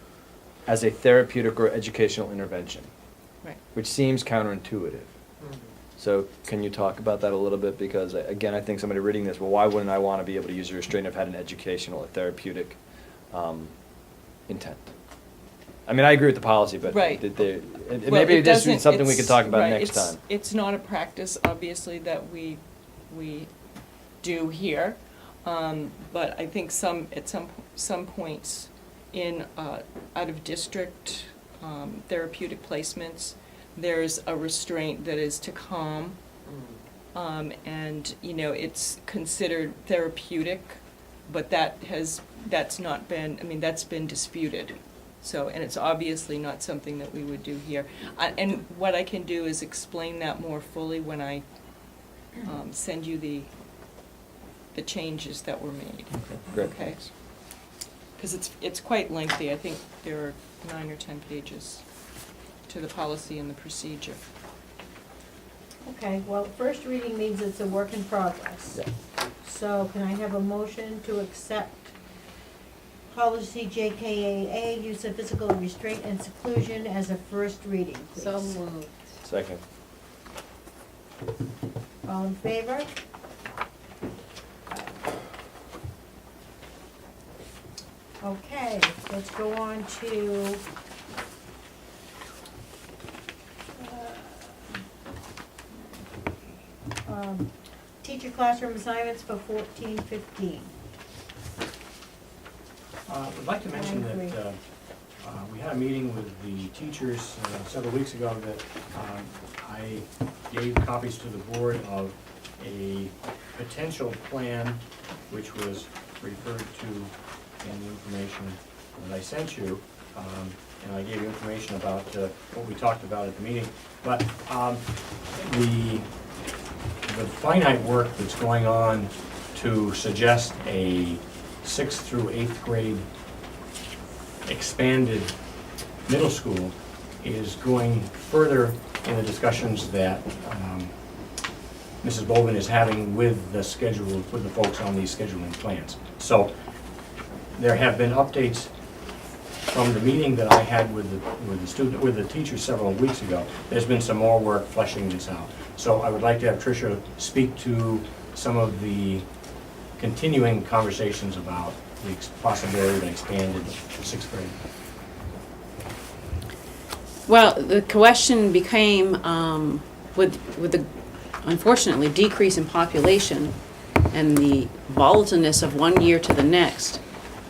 as a therapeutic or educational intervention. Right. Which seems counterintuitive. So can you talk about that a little bit? Because again, I think somebody reading this, well, why wouldn't I want to be able to use a restraint if I had an educational or therapeutic intent? I mean, I agree with the policy, but Right. maybe Well, it this is doesn't- something we could talk about right, next it's- time. It's not a practice, obviously, that we do here, but I think at some points in out-of-district therapeutic placements, there's a restraint that is to calm, and, it's considered therapeutic, but that's been disputed. So, and it's obviously not something that we would do here. And what I can do is explain that more fully when I send you the changes that were made. Great, Okay. thanks. Because it's quite lengthy. I think there are 9 or 10 pages to the policy and the procedure. Okay, well, first reading means it's a work in progress. So can I have a motion to accept policy JKAA, use of physical restraint and seclusion as a first reading, please? So moved. Second. All in favor? Okay, let's go on to teacher classroom assignments for 14-15. I'd like to mention I agree. that we had a meeting with the teachers several weeks ago that I gave copies to the board of a potential plan which was referred to in the information that I sent you. And I gave you information about what we talked about at the meeting. But the finite work that's going on to suggest a 6th through 8th grade expanded middle school is going further in the discussions that Mrs. Bolvin is having with the folks on these scheduling plans. So there have been updates from the meeting that I had with the teachers several weeks ago. There's been some more work fleshing this out. So I would like to have Tricia speak to some of the continuing conversations about the possibility of an expanded 6th grade. Well, the question became, with the unfortunately decrease in population and the volatileness of one year to the next,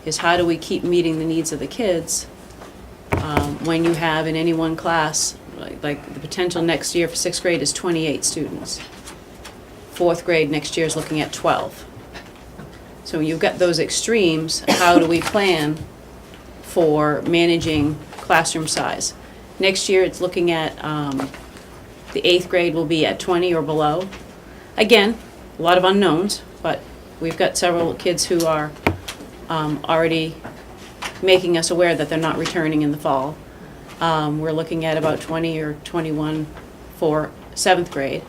is how do we keep meeting the needs of the kids when you have in any one class, like the potential next year for 6th grade is 28 students. 4th grade next year is looking at 12. So when you've got those extremes, how do we plan for managing classroom size? Next year, it's looking at the 8th grade will be at 20 or below. Again, a lot of unknowns, but we've got several kids who are already making us aware that they're not returning in the fall. We're looking at about 20 or 21 for 7th grade.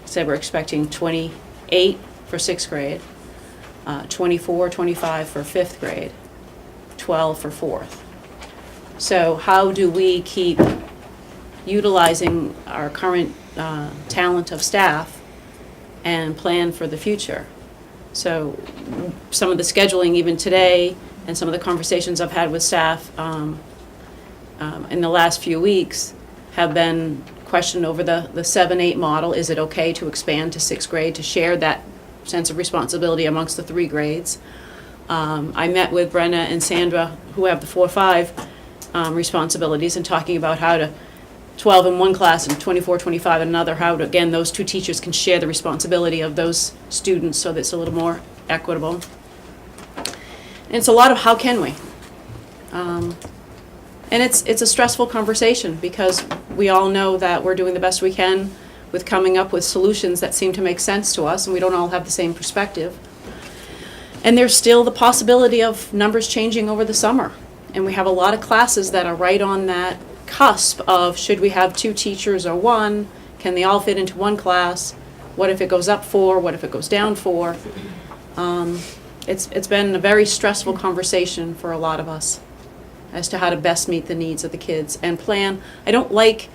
Said we're expecting 28 for 6th grade, 24, 25 for 5th grade, 12 for 4th. So how do we keep utilizing our current talent of staff and plan for the future? So some of the scheduling even today and some of the conversations I've had with staff in the last few weeks have been questioned over the 7-8 model. Is it okay to expand to 6th grade to share that sense of responsibility amongst the 3 grades? I met with Brenna and Sandra, who have the 4-5 responsibilities, and talking about how to 12 in one class and 24, 25 in another, how to, again, those 2 teachers can share the responsibility of those students so that it's a little more equitable. And it's a lot of how can we? And it's a stressful conversation because we all know that we're doing the best we can with coming up with solutions that seem to make sense to us, and we don't all have the same perspective. And there's still the possibility of numbers changing over the summer. And we have a lot of classes that are right on that cusp of should we have 2 teachers or 1? Can they all fit into one class? What if it goes up 4? What if it goes down 4? It's been a very stressful conversation for a lot of us as to how to best meet the needs of the kids and plan. I don't like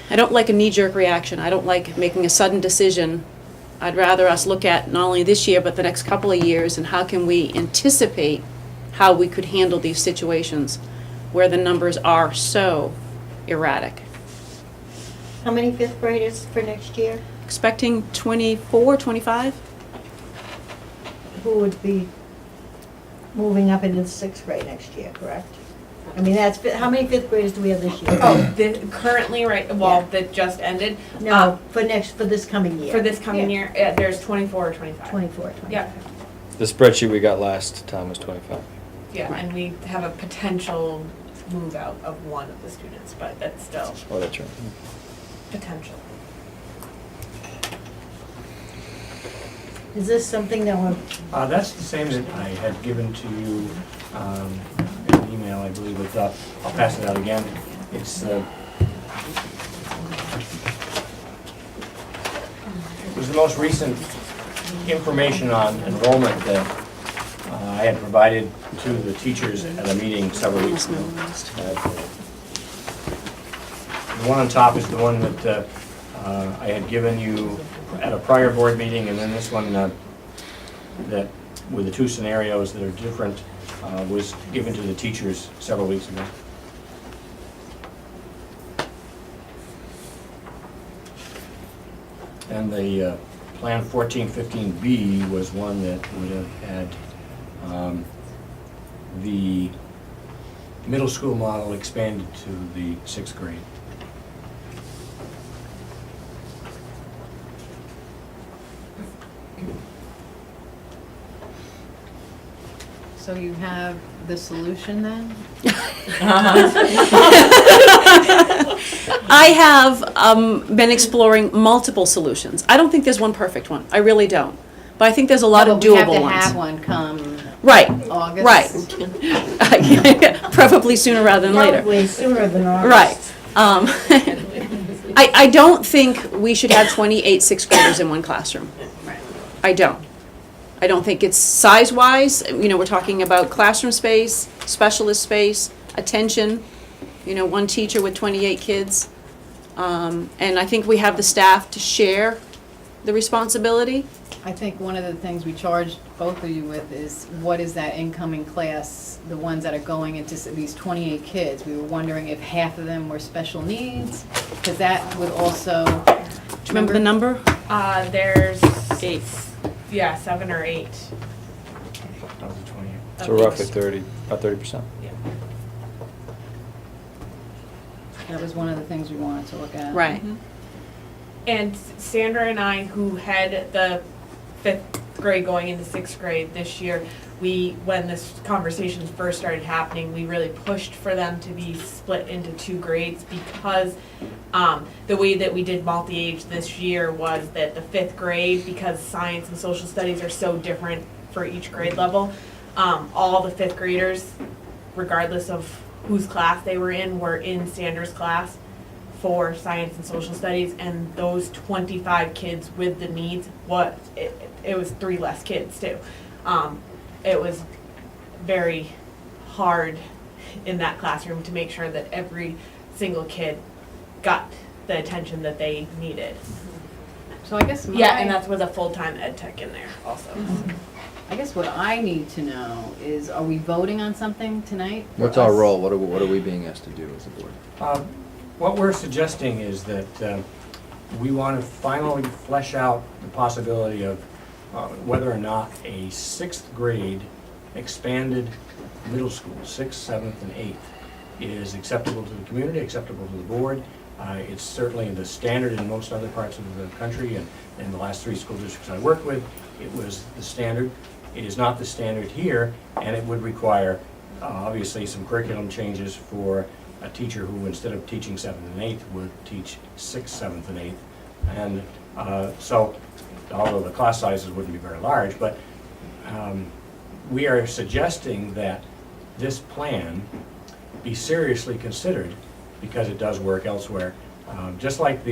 a knee-jerk reaction. I don't like making a sudden decision. I'd rather us look at not only this year but the next couple of years and how can we anticipate how we could handle these situations where the numbers are so erratic. How many 5th graders for next year? Expecting 24, 25? Who would be moving up into the 6th grade next year, correct? I mean, that's, how many 5th graders do we have this year? Currently, right, well, that just ended. No, for this coming year. For this coming year, there's 24 or 25. 24, 25. Yeah, The spreadsheet we got last time was 25. yeah, and we have a potential move out of one of the students, but that's still Oh, that's right. potential. Is this something that we're, That's the same that I had given to you in email, I believe, but I'll pass it out again. It's, it was the most recent information on enrollment that I had provided to the teachers at a meeting several weeks ago. The one on top is the one that I had given you at a prior board meeting, and then this one that, with the two scenarios that are different, was given to the teachers several weeks ago. And the Plan 1415B was one that would have had the middle school model expanded to the 6th grade. So you have the solution then? I have been exploring multiple solutions. I don't think there's one perfect one. I really don't. But I think there's a lot of doable ones. We have to have one come Right. August. Right. Preferably sooner rather than later. Probably sooner than August. Right. I don't think we should have 28 sixth graders in one classroom. I don't. I don't think it's size-wise, we're talking about classroom space, specialist space, attention, one teacher with 28 kids. And I think we have the staff to share the responsibility. I think one of the things we charged both of you with is what is that incoming class, the ones that are going into these 28 kids? We were wondering if half of them were special needs, because that would also. Do you remember the number? There's 8. Yeah, 7 or 8. That was the 28. So roughly 30, about 30%. Yeah. That was one of the things we wanted to look at. Right. And Sandra and I, who had the 5th grade going into 6th grade this year, when this conversations first started happening, we really pushed for them to be split into 2 grades because the way that we did multi-age this year was that the 5th grade, because science and social studies are so different for each grade level, all the 5th graders, regardless of whose class they were in Sandra's class for science and social studies, and those 25 kids with the needs, it was 3 less kids too. It was very hard in that classroom to make sure that every single kid got the attention that they needed. So I guess and that's with a full-time ed tech in there also. I guess what I need to know is, are we voting on something tonight? What's our role? What are we being asked to do as a board? What we're suggesting is that we want to finally flesh out the possibility of whether or not a 6th grade expanded middle school, 6th, 7th, and 8th, is acceptable to the community, acceptable to the board. It's certainly the standard in most other parts of the country, and in the last 3 school districts I worked with, it was the standard. It is not the standard here, and it would require, obviously, some curriculum changes for a teacher who, instead of teaching 7th and 8th, would teach 6th, 7th, and 8th. And so, although the class sizes wouldn't be very large, but we are suggesting that this plan be seriously considered because it does work elsewhere. Just like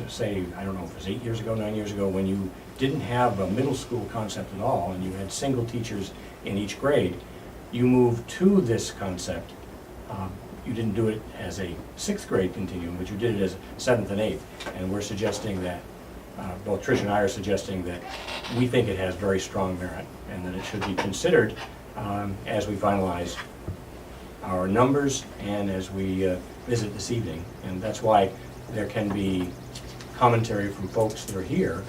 say, I don't know if it was 8 years ago, 9 years ago, when you didn't have a middle school concept at all and you had single teachers in each grade, you moved to this concept. You didn't do it as a 6th grade continuum, but you did it as 7th and 8th. And we're suggesting that, both Trish and I are suggesting that we think it has very strong merit and that it should be considered as we finalize our numbers and as we visit this evening. And that's why there can be commentary from folks that are here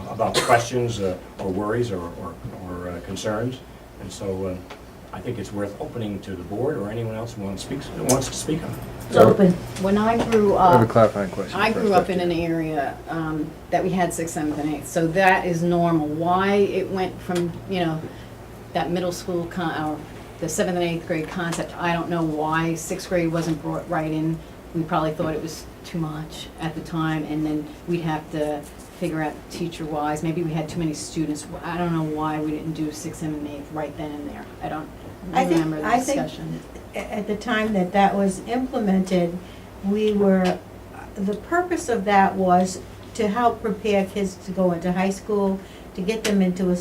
about questions or worries or concerns. And so I think it's worth opening to the board or anyone else who wants to speak on it. It's open. When I grew I have a up, clarifying question. I grew first, up in an area that we had 6th, 7th, and 8th, so that is normal. Why it went from, that middle school, or the 7th and 8th grade concept, I don't know why 6th grade wasn't brought right in. We probably thought it was too much at the time, and then we'd have to figure out teacher-wise, maybe we had too many students. I don't know why we didn't do 6th, 7th, and 8th right then and there. I think, remember the I think discussion. at the time that that was implemented, the purpose of that was to help prepare kids to go into high school, to get them into a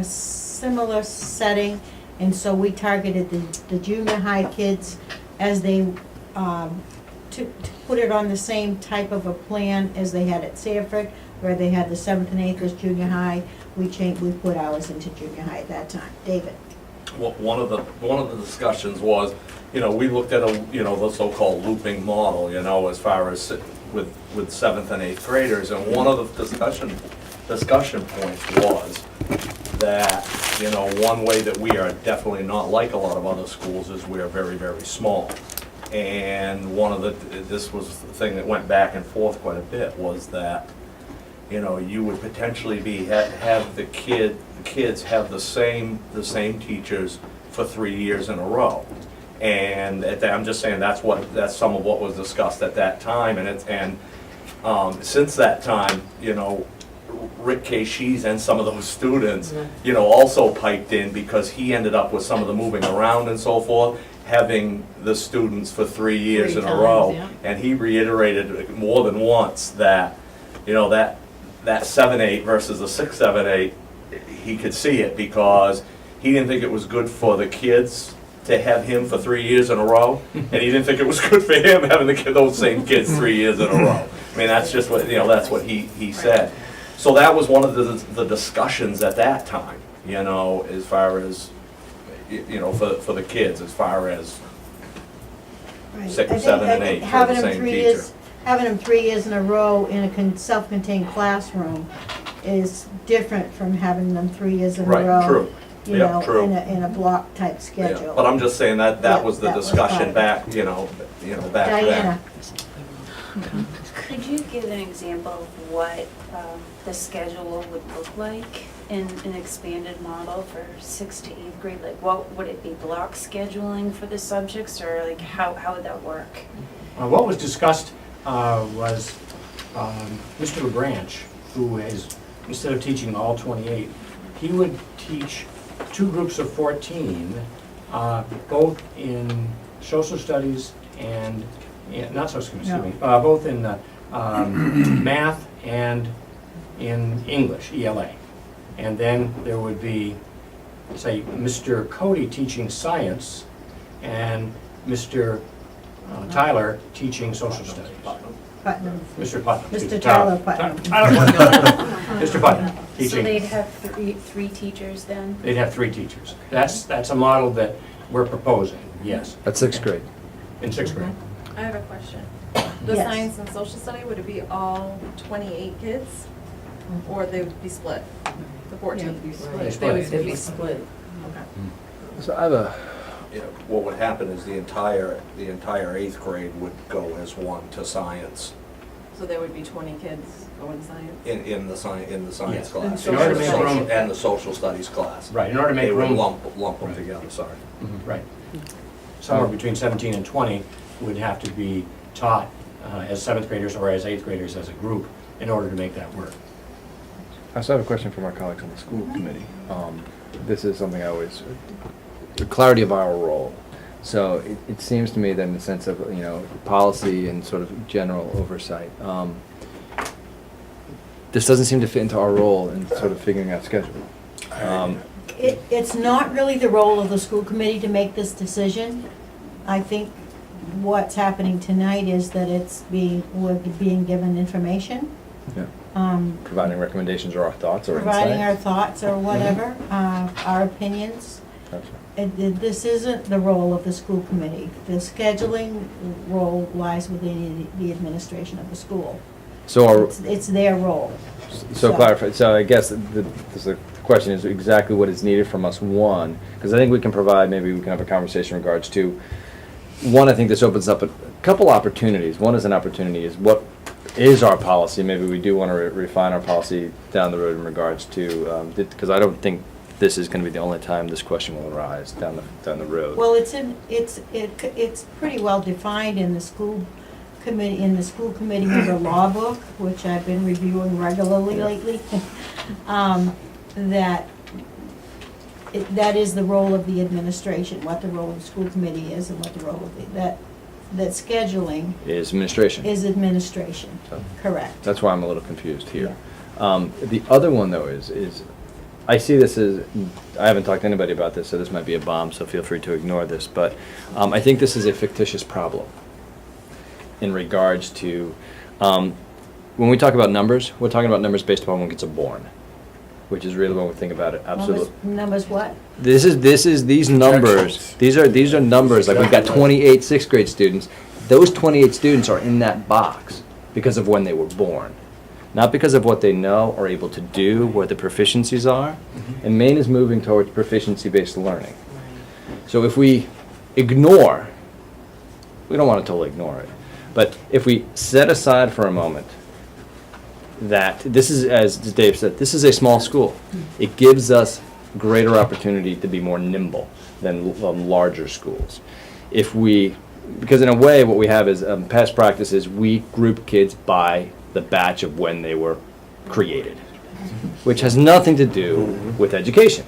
similar setting. And so we targeted the junior high kids as they, to put it on the same type of a plan as they had at Sanford, where they had the 7th and 8th as junior high. We put ours into junior high at that time. David? Well, one of the discussions was, we looked at the so-called looping model, as far as with 7th and 8th graders, and one of the discussion points was that, one way that we are definitely not like a lot of other schools is we are very, very small. And this was the thing that went back and forth quite a bit, was that, you would potentially have the kids have the same teachers for 3 years in a row. And I'm just saying that's some of what was discussed at that time, and since that time, Rick K. Shees and some of those students, also piped in, because he ended up with some of the moving around and so forth, having the students for 3 years in a row. yeah. And he reiterated more than once that, that 7-8 versus the 6-7-8, he could see it, because he didn't think it was good for the kids to have him for 3 years in a row, and he didn't think it was good for him having those same kids 3 years in a row. I mean, that's just what, that's what he said. So that was one of the discussions at that time, as far as, for the kids, as far as Right. 6, 7, and 8 for the same teacher. Having them 3 years in a row in a self-contained classroom is different from having them 3 years in a row. Right, true. Yeah, true. In a block type schedule. Yeah, but I'm just saying that Yeah, was the that was discussion part back, back then. Diana? Could you give an example of what the schedule would look like in an expanded model for 6th to 8th grade? Like, what would it be, block scheduling for the subjects, or like how would that work? What was discussed was Mr. Branch, who is, instead of teaching all 28, he would teach 2 groups of 14, both in social studies and, not social, excuse me, both in math and in English, ELA. And then there would be, say, Mr. Cody teaching science and Mr. Tyler teaching social studies. Putnam. Mr. Putnam. Mr. Tyler Putnam. Mr. Putnam So teaching. they'd have three teachers then? They'd have 3 teachers. That's a model that we're proposing, yes, At 6th grade. in 6th grade. I have a question. The Yes. science and social study, would it be all 28 kids? Or they would be split? The 14? They'd be split. So I have a, What would happen is the entire 8th grade would go as one to science So there would be 20 kids going science? in the science Yes. class. In order to make room- And the social studies class. Right, in order to make They would room. lump them together, sorry. Right. Somewhere between 17 and 20 would have to be taught as 7th graders or as 8th graders as a group in order to make that work. I also have a question from our colleagues on the school committee. This is something I always, the clarity of our role. So it seems to me that in the sense of, policy and sort of general oversight, this doesn't seem to fit into our role in sort of figuring out schedule. It's not really the role of the school committee to make this decision. I think what's happening tonight is that we're being given information. Yeah. Providing recommendations or our thoughts or Providing our insights. thoughts or whatever, our opinions. Gotcha. This isn't the role of the school committee. The scheduling role lies within the administration of the school. So It's their role. So clarify, so I guess the question is exactly what is needed from us, one, because I think we can provide, maybe we can have a conversation in regards to, one, I think this opens up a couple opportunities. One is an opportunity is what is our policy? Maybe we do want to refine our policy down the road in regards to, because I don't think this is going to be the only time this question will arise down the road. Well, it's pretty well defined in the school committee member law book, which I've been reviewing regularly lately, that that is the role of the administration, what the role of the school committee is and what the role of that scheduling Is administration. is administration, correct. That's why I'm a little confused here. The other one, though, is I see this as, I haven't talked to anybody about this, so this might be a bomb, so feel free to ignore this, but I think this is a fictitious problem in regards to, when we talk about numbers, we're talking about numbers based upon when kids are born, which is really when we think about it, absolutely. Numbers what? These numbers, these are numbers, like we've got 28 sixth grade students. Those 28 students are in that box because of when they were born. Not because of what they know or able to do, what the proficiencies are. And Maine is moving towards proficiency-based learning. So if we ignore, we don't want to totally ignore it, but if we set aside for a moment that this is, as Dave said, this is a small school. It gives us greater opportunity to be more nimble than larger schools. Because in a way what we have is past practice is we group kids by the batch of when they were created, which has nothing to do with education.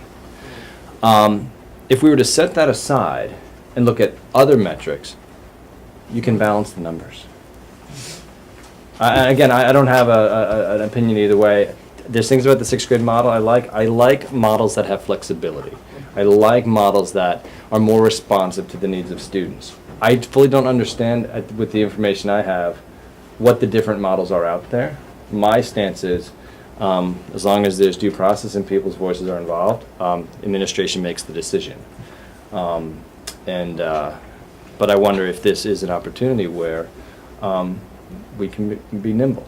If we were to set that aside and look at other metrics, you can balance the numbers. Again, I don't have an opinion either way. There's things about the sixth grade model I like. I like models that have flexibility. I like models that are more responsive to the needs of students. I fully don't understand, with the information I have, what the different models are out there. My stance is, as long as there's due process and people's voices are involved, administration makes the decision. But I wonder if this is an opportunity where we can be nimble.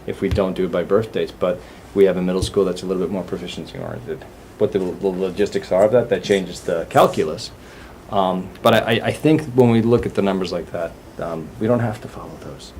If we don't do it by birth dates, but we have a middle school that's a little bit more proficiency oriented. What the logistics are of that changes the calculus. But I think when we look at the numbers like that, we don't have to follow those.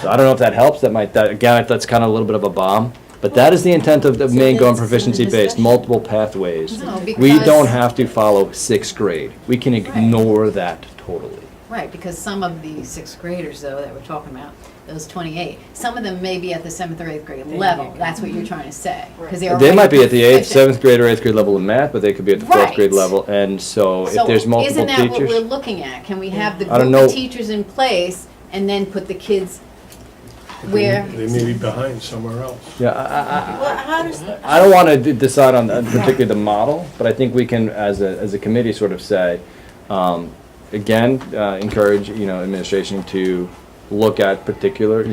So I don't know if that helps. That's kind of a little bit of a bomb. But that is the intent of Maine going proficiency-based, multiple pathways. No, We because- don't have to follow sixth grade. We can ignore that totally. Right, because some of the sixth graders, though, that we're talking about, those 28, some of them may be at the 7th or 8th grade level. That's what you're trying to say. 'Cause they're They might already be at the 8th, proficient. 7th grade or 8th grade level in math, but they could be at the 4th grade Right. level. And so if So there's multiple isn't that what we're teachers. looking at? Can we have the I don't group of know. teachers in place and then put the kids where? They may be behind somewhere else. Yeah, Well, how does, I don't want to decide on particularly the model, but I think we can, as a committee, sort of say, again, encourage, administration to look at particular,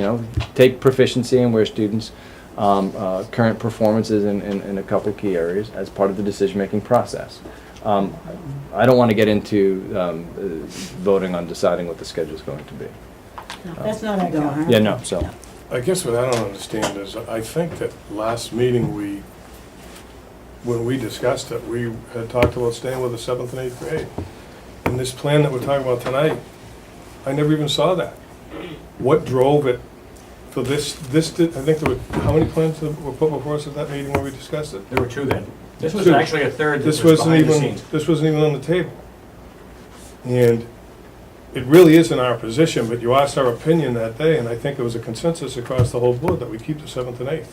take proficiency and where students' current performances in a couple key areas as part of the decision-making process. I don't want to get into voting on deciding what the schedule is going to be. That's not our job. Yeah, no, so. I guess what I don't understand is, I think that last meeting when we discussed it, we had talked about staying with the 7th and 8th grade. And this plan that we're talking about tonight, I never even saw that. What drove it for this, I think there were, how many plans that were put before us at that meeting when we discussed it? There were two then. This was Two. actually a third that This was wasn't behind the even, scenes. this wasn't even on the table. And it really is in our position, but you asked our opinion that day, and I think it was a consensus across the whole board that we'd keep the 7th and 8th.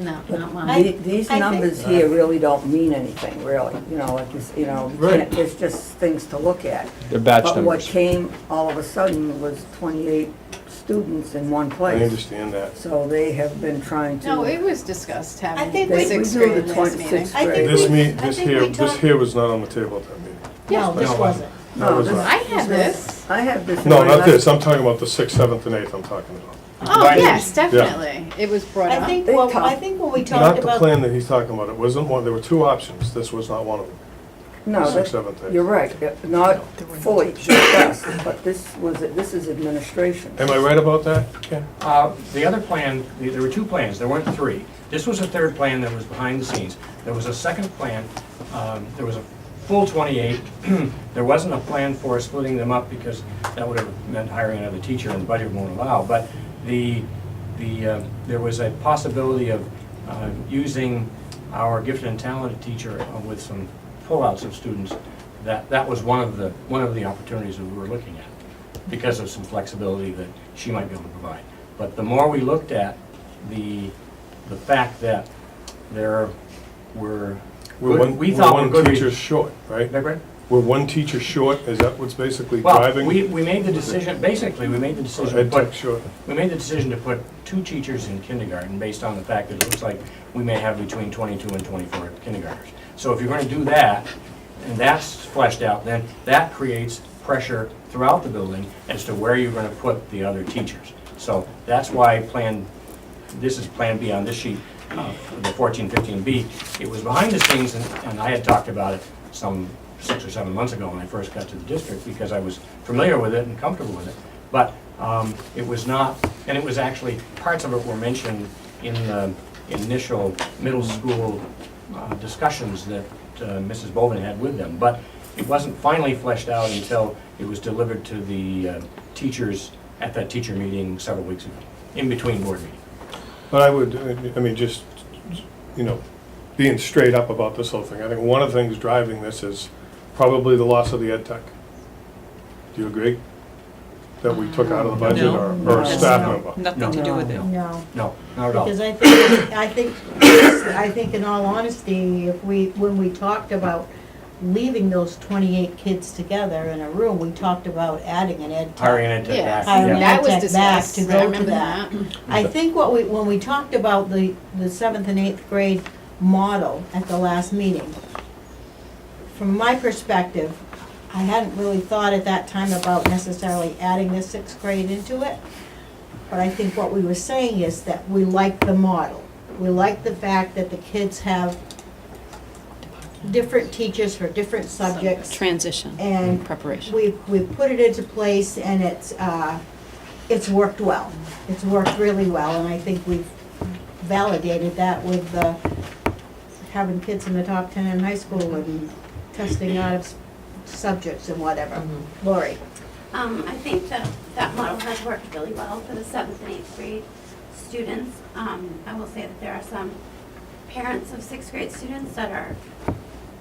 No, not mine. These I numbers think- here really don't mean anything, really, like this, Right. it's just things to look at. They're batch But what numbers. came all of a sudden was 28 students in one I place. understand that. So they have been trying to. No, it was discussed I having think the we- sixth we do grade the last meeting. 26th I think grade. This we- I think we this talked- here was not on the table at that meeting. No, this wasn't. That No, was this- not. I had this. I have this. No, one. not this, I'm talking about the 6th, 7th, and 8th I'm talking about. Oh, Right. yes, definitely. It was brought I up. think, They well, talked- I think when we Not talked the about, plan that he's talking about, it wasn't one, there were two options, this was not one of them. No, 6th, that- 7th, 8th. you're right, not fully discussed, but this is administration. Am I right about that, Ken? The other plan, there were two plans, there weren't three. This was a third plan that was behind the scenes. There was a second plan, there was a full 28. There wasn't a plan for splitting them up because that would have meant hiring another teacher and the budget won't allow. But there was a possibility of using our gifted and talented teacher with some pullouts of students. That was one of the opportunities that we were looking at because of some flexibility that she might be able to provide. But the more we looked at the fact that there were We thought we're we're good. one teacher short, right? Is that right? We're one teacher short, is that what's basically Well, driving? we made the decision, basically, we made the decision to Ed tech put, short. we made the decision to put 2 teachers in kindergarten based on the fact that it looks like we may have between 22 and 24 kindergartners. So if you're gonna do that, and that's fleshed out, then that creates pressure throughout the building as to where you're gonna put the other teachers. So that's why this is Plan B on this sheet, the 1415B. It was behind the scenes, and I had talked about it some 6 or 7 months ago when I first got to the district, because I was familiar with it and comfortable with it. But it was not, and it was actually, parts of it were mentioned in the initial middle school discussions that Mrs. Bovin had with them. But it wasn't finally fleshed out until it was delivered to the teachers at that teacher meeting several weeks ago, in between board meetings. But I would, I mean, just, being straight up about this whole thing, I think one of the things driving this is probably the loss of the ed tech. Do you agree? That we took out of the budget, No. or a staff member? Nothing to do with it. No. No, not at all. Because I think in all honesty, when we talked about leaving those 28 kids together in a room, we talked about adding an ed tech. Hiring an ed tech back. Hiring yeah. an That ed was tech back discussed. to I go to remember that. that. I think when we talked about the 7th and 8th grade model at the last meeting, from my perspective, I hadn't really thought at that time about necessarily adding the 6th grade into it. But I think what we were saying is that we like the model. We like the fact that the kids have different teachers for different subjects. Transition And preparation. we've put it into place, and it's worked well. It's worked really well, and I think we've validated that with having kids in the top 10 in high school and testing out of subjects and whatever. Lori? I think that model has worked really well for the 7th and 8th grade students. I will say that there are some parents of 6th grade students that are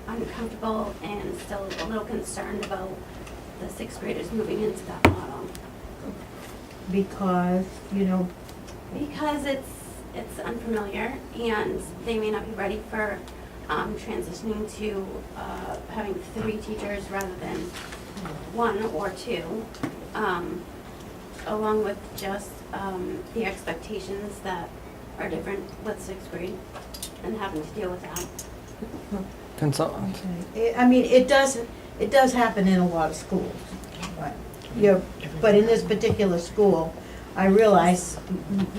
uncomfortable and still a little concerned about the 6th graders moving into that model. Because, Because it's unfamiliar and they may not be ready for transitioning to having 3 teachers rather than 1 or 2, along with just the expectations that are different with 6th grade and having to deal with that. I mean, it does happen in a lot of schools. But in this particular school, I realize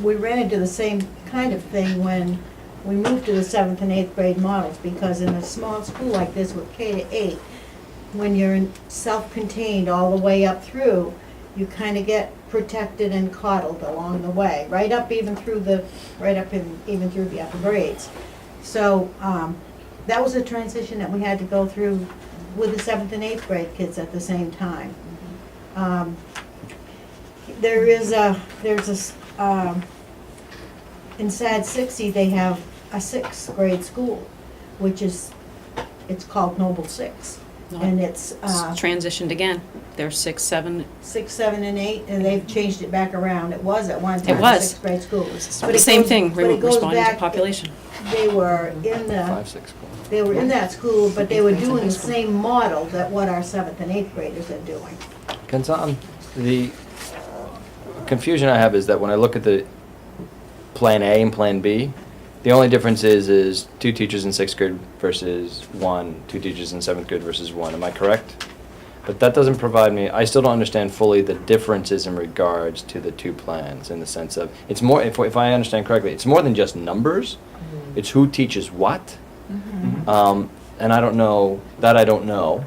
we ran into the same kind of thing when we moved to the 7th and 8th grade models, because in a small school like this with K to 8, when you're self-contained all the way up through, you kind of get protected and coddled along the way, even through the upper grades. So that was a transition that we had to go through with the 7th and 8th grade kids at the same time. In SAD 60, they have a 6th grade school, it's called Noble 6. And it's transitioned again. They're 6, 7. 6, 7, and 8, and they've changed it back around. It was at one time It a was. 6th grade school. The same thing, responding to population. They were in that school, but they were doing the same model that what our 7th and 8th graders are doing. The confusion I have is that when I look at the Plan A and Plan B, the only difference is 2 teachers in 6th grade versus 1, 2 teachers in 7th grade versus 1. Am I correct? But that doesn't provide me, I still don't understand fully the differences in regards to the 2 plans, in the sense of, it's more, if I understand correctly, it's more than just numbers. It's who teaches what. And I don't know, I don't know.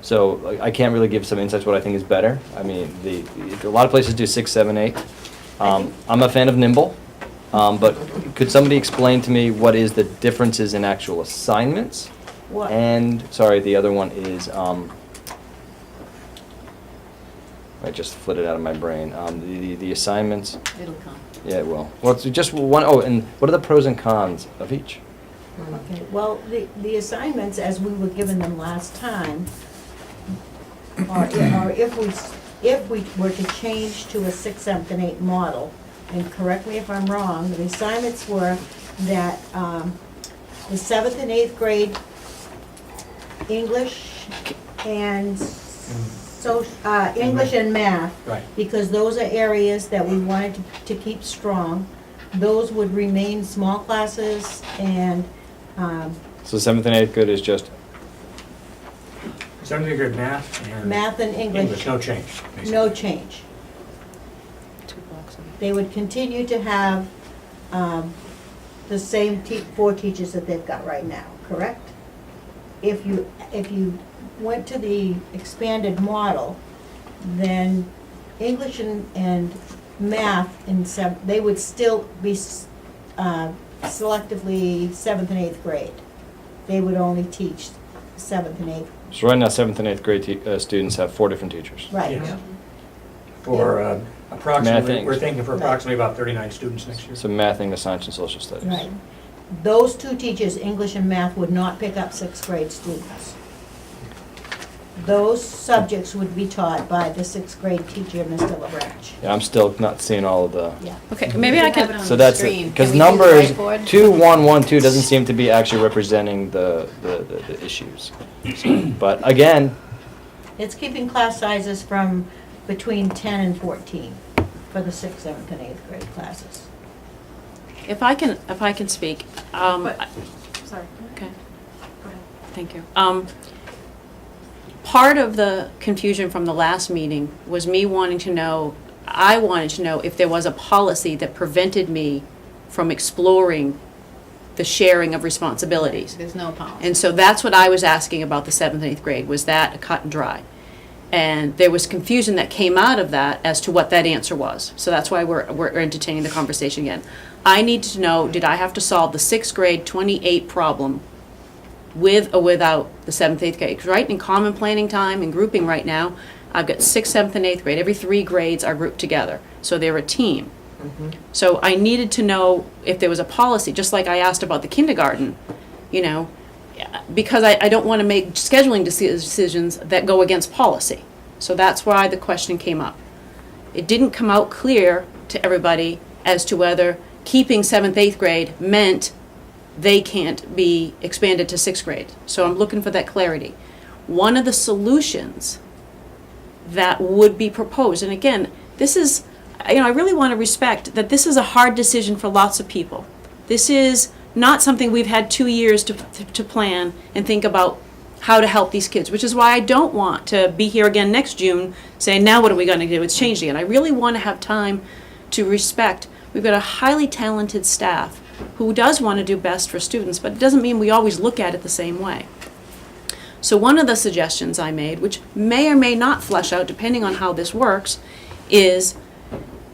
So I can't really give some insights what I think is better. I mean, a lot of places do 6, 7, 8. I'm a fan of Nimble. But could somebody explain to me what is the differences in actual assignments? What? And, sorry, the other one is, I just flit it out of my brain. The assignments. It'll come. Yeah, it will. Well, it's just one, and what are the pros and cons of each? Okay, well, the assignments, as we were given them last time, or if we were to change to a 6th, 7th, and 8th model, and correct me if I'm wrong, the assignments were that the 7th and 8th grade English and English and math. Right. Because those are areas that we wanted to keep strong. Those would remain small classes and, So 7th and 8th grade is just, 7th grade math and. math and English, no change. no change. They would continue to have the same 4 teachers that they've got right now, correct? If you went to the expanded model, then English and math they would still be selectively 7th and 8th grade. They would only teach 7th and 8th. so right now 7th and 8th grade students have 4 different teachers. Right. Yes. For approximately, Math, we're thinking for approximately about 39 students next year. So math, English, science, and social studies. Right. Those 2 teachers, English and math, would not pick up 6th grade students. Those subjects would be taught by the 6th grade teacher, Mr. LaBranch. Yeah, I'm still not seeing all of the. Yeah. Okay, maybe I can. So that's it, because numbers 2112 doesn't seem to be actually representing the issues. So, but again, It's keeping class sizes from between 10 and 14 for the 6th, 7th, and 8th grade classes. If I can speak. Sorry. Okay. Go ahead. Thank you. Part of the confusion from the last meeting was me wanting to know, I wanted to know if there was a policy that prevented me from exploring the sharing of responsibilities. There's no policy. And so that's what I was asking about the 7th and 8th grade, was that a cut and dry? And there was confusion that came out of that as to what that answer was. So that's why we're entertaining the conversation again. I needed to know, did I have to solve the 6th grade 28 problem with or without the 7th, 8th grade? 'Cause right in common planning time and grouping right now, I've got 6th, 7th, and 8th grade. Every 3 grades are grouped together. So they're a team. So I needed to know if there was a policy, just like I asked about the kindergarten, because I don't want to make scheduling decisions that go against policy. So that's why the question came up. It didn't come out clear to everybody as to whether keeping 7th, 8th grade meant they can't be expanded to 6th grade. So I'm looking for that clarity. One of the solutions that would be proposed, and again, this is, I really want to respect that this is a hard decision for lots of people. This is not something we've had 2 years to plan and think about how to help these kids, which is why I don't want to be here again next June saying, now what are we going to do? It's changed again. I really want to have time to respect. We've got a highly talented staff who does want to do best for students, but it doesn't mean we always look at it the same way. So one of the suggestions I made, which may or may not flesh out depending on how this works, is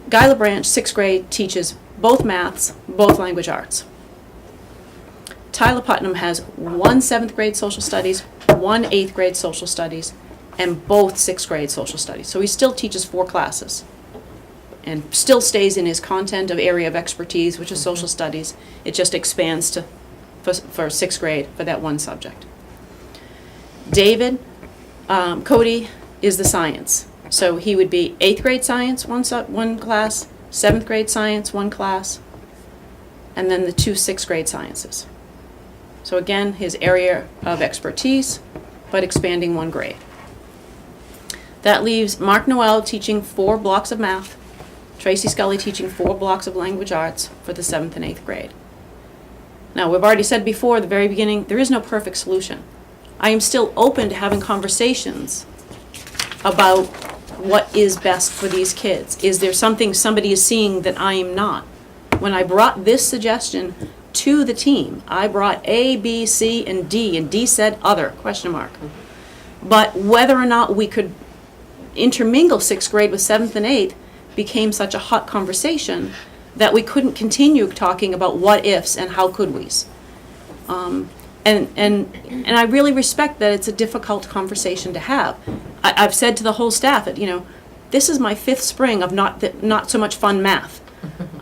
Guy LaBranch, 6th grade, teaches both maths, both language arts. Tyler Putnam has 1 7th grade social studies, 1 8th grade social studies, and both 6th grade social studies. So he still teaches 4 classes and still stays in his content of area of expertise, which is social studies. It just expands for 6th grade for that one subject. David, Cody is the science. So he would be 8th grade science, one class, 7th grade science, 1 class, and then the 2 6th grade sciences. So again, his area of expertise, but expanding 1 grade. That leaves Mark Noel teaching 4 blocks of math, Tracy Scully teaching 4 blocks of language arts for the 7th and 8th grade. Now, we've already said before at the very beginning, there is no perfect solution. I am still open to having conversations about what is best for these kids. Is there something somebody is seeing that I am not? When I brought this suggestion to the team, I brought A, B, C, and D said other, question mark. But whether or not we could intermingle 6th grade with 7th and 8th became such a hot conversation that we couldn't continue talking about what ifs and how could we's. And I really respect that it's a difficult conversation to have. I've said to the whole staff that, this is my 5th spring of not so much fun math.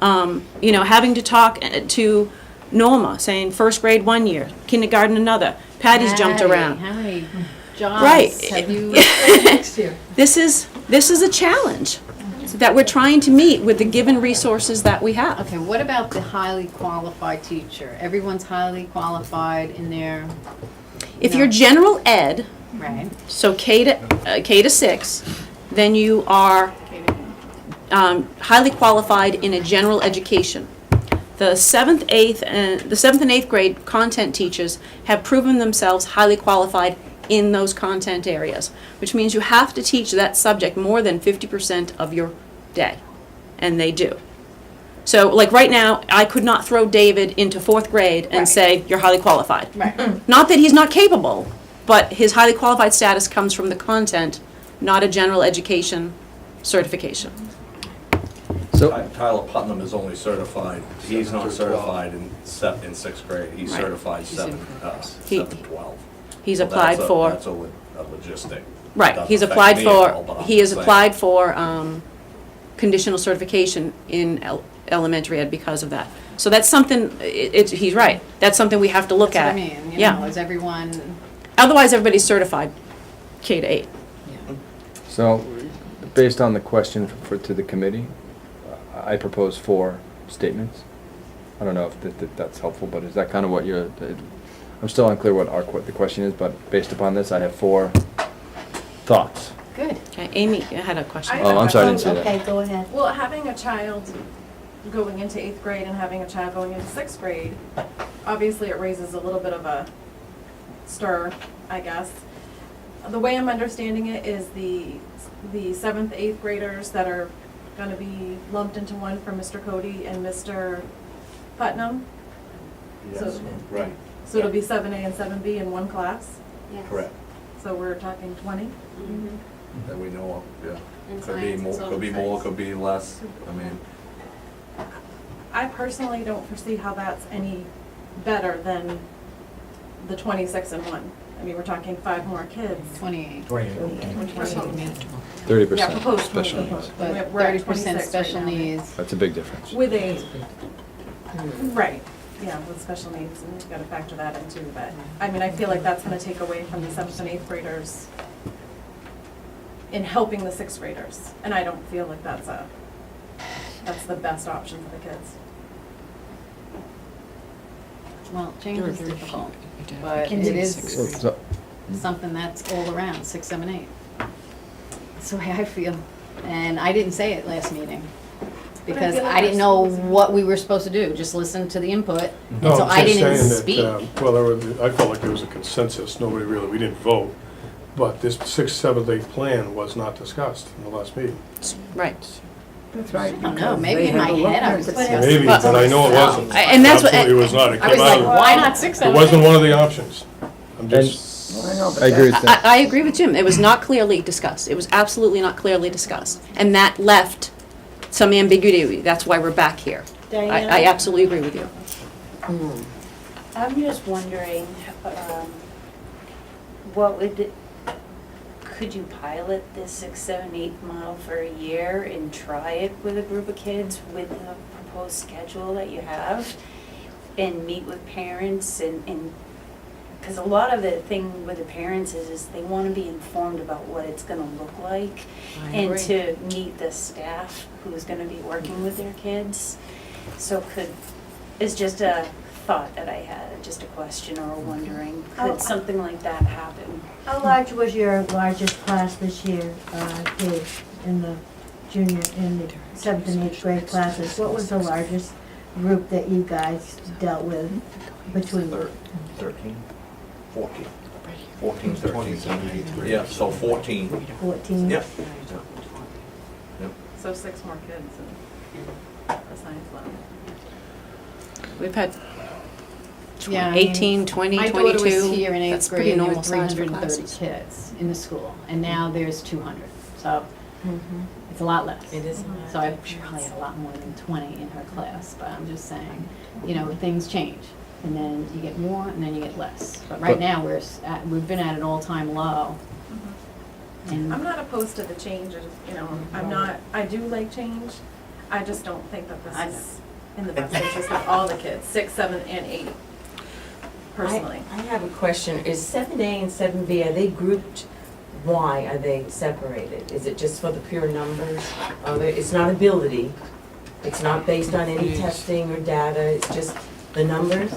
Having to talk to Norma, saying 1st grade 1 year, kindergarten another. Patty's jumped around. How many jobs Right. have you? Next year. This is a challenge that we're trying to meet with the given resources that we have. Okay, what about the highly qualified teacher? Everyone's highly qualified in their If No. you're general ed, Right. so K to 6, then you are highly qualified in a general education. The 7th and 8th grade content teachers have proven themselves highly qualified in those content areas, which means you have to teach that subject more than 50% of your day, and they do. So, like right now, I could not throw David into 4th grade and say, you're highly qualified. Right. Not that he's not capable, but his highly qualified status comes from the content, not a general education certification. So, Tyler Putnam is only certified, he's not certified in 6th grade, he's Right. certified He- 7-12. He's So applied for. That's a logistic. Right, Doesn't he's affect applied me at all, for, but I'm he has saying. applied for conditional certification in elementary ed because of that. So that's something, he's right, that's something we have to look That's at. what I mean, you Yeah. know, is everyone, Otherwise, everybody's certified K to 8. so, based on the question to the committee, I propose 4 statements. I don't know if that's helpful, but is that kind of what you're, I'm still unclear what the question is, but based upon this, I have 4 thoughts. good. Okay, Amy had a question. Oh, I'm sorry, I didn't see that. Okay, go ahead. Well, having a child going into 8th grade and having a child going into 6th grade, obviously it raises a little bit of a stir, I guess. The way I'm understanding it is the 7th, 8th graders that are gonna be lumped into one for Mr. Cody and Mr. Putnam. Yes, right, So it'll be 7A and 7B in one class, Yes. correct, so we're talking 20? Mhm. that we know of, yeah. And Could be science more, is all could be more, science. could be less, I mean, I personally don't foresee how that's any better than the 26 and 1. I mean, we're talking 5 more kids. 28. 30% Yeah, proposed special 20. needs. But We're at 30% 26 special right now. needs. That's a big difference. With a, right, yeah, with special needs, and you've got to factor that in too, but, I mean, I feel like that's gonna take away from the 7th and 8th graders in helping the 6th graders, and I don't feel like that's the best option for the kids. Well, change is difficult, but Can it you- is So- something that's all around, 6, 7, 8. That's the way I feel. And I didn't say it last meeting, because feel like I didn't our know schools are- what we were supposed to do, just listen to the input. No, So I'm I just didn't saying that, speak. well, I felt like there was a consensus, nobody really, we didn't vote, but this 6th, 7th, 8th plan was not discussed in the last meeting. Right. That's right. I don't know, because maybe they in my have a look head I at was it. discussing. Maybe, but I know it wasn't. And that's what- Absolutely was not, it I was came like, out, why not 6, it 7, 8? wasn't one of the options. I'm just, I know, but I agree with that's- that. I agree with Jim. It was not clearly discussed. It was absolutely not clearly discussed. And that left some ambiguity. That's why we're back here. Diana? I absolutely agree with you. I'm just wondering, could you pilot this 6, 7, 8 model for a year and try it with a group of kids with the proposed schedule that you have? And meet with parents and, because a lot of the thing with the parents is they want to be informed about what it's going to look like. And to meet the staff who's going to be working with their kids. So it's just a thought that I had, just a question or a wondering, could something like that happen? How large was your largest class this year, Dave, in the junior, in the 7th and 8th grade classes? What was the largest group that you guys dealt with between? 13, 14. 14, 13. Yeah, so 14. 14? Yep. So 6 more kids in the science lab. We've had Yeah, I mean, 18, 20, my 22. daughter was here in 8th That's pretty grade, and there were normal size for 330 classes. kids in the school, and now there's 200. So it's a lot less. It is. So I probably had a lot more than 20 in her class, but I'm just saying, you know, things change. And then you get more, and then you get less. But right now, we've been at an all-time low. And I'm not opposed to the change, you know, I do like change, I just don't think that this is in the best interest of all the kids, 6, 7, and 8, personally. I have a question. Is 7A and 7B, are they grouped? Why are they separated? Is it just for the pure numbers? It's not ability. It's not based on any testing or data. It's just the numbers?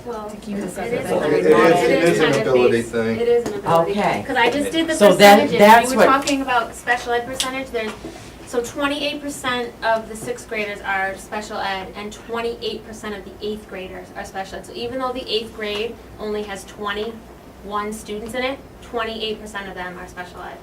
Well, To keep this it as is a an hybrid ability. model. It is an kind of ability based- thing. It is an ability. Okay. Because I just did the So percentages. that's We were what- talking about special ed percentage. So 28% of the sixth graders are special ed, and 28% of the eighth graders are special ed. So even though the eighth grade only has 21 students in it, 28% of them are special ed.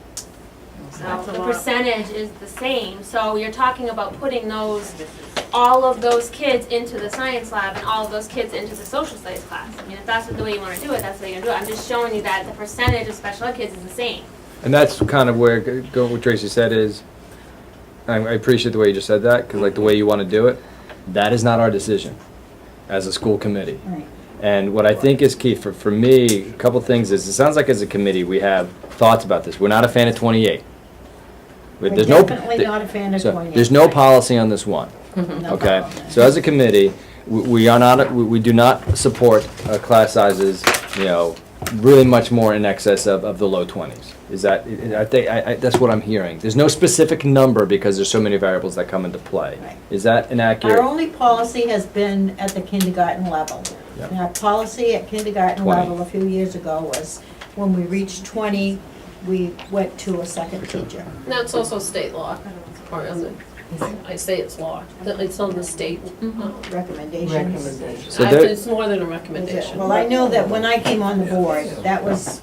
So That's a the lot. percentage is the same. So you're talking about putting all of those kids into the science lab and all of those kids into the social studies class. I mean, if that's the way you want to do it, that's the way you're going to do it. I'm just showing you that the percentage of special ed kids is the same. And that's kind of where, go what Tracy said is, I appreciate the way you just said that, because like the way you want to do it, that is not our decision as a school committee. Right. And what I think is key for me, a couple things is, it sounds like as a committee, we have thoughts about this. We're not a fan of 28. We're There's no- definitely not a fan of so 28. there's no policy on this one. No Okay, policy. so as a committee, we are not, we do not support class sizes, you know, really much more in excess of the low 20s. Is that, I think, that's what I'm hearing. There's no specific number because there's so many variables that come into play. Right. Is that inaccurate? Our only policy has been at the kindergarten level. Yep. And our policy at kindergarten 20. level a few years ago was when we reached 20, we went to a second teacher. That's also state law, or is it? I say it's law, it's on the state. Recommendations. So there- It's more than a recommendation. Well, I know that when I came on the board, that was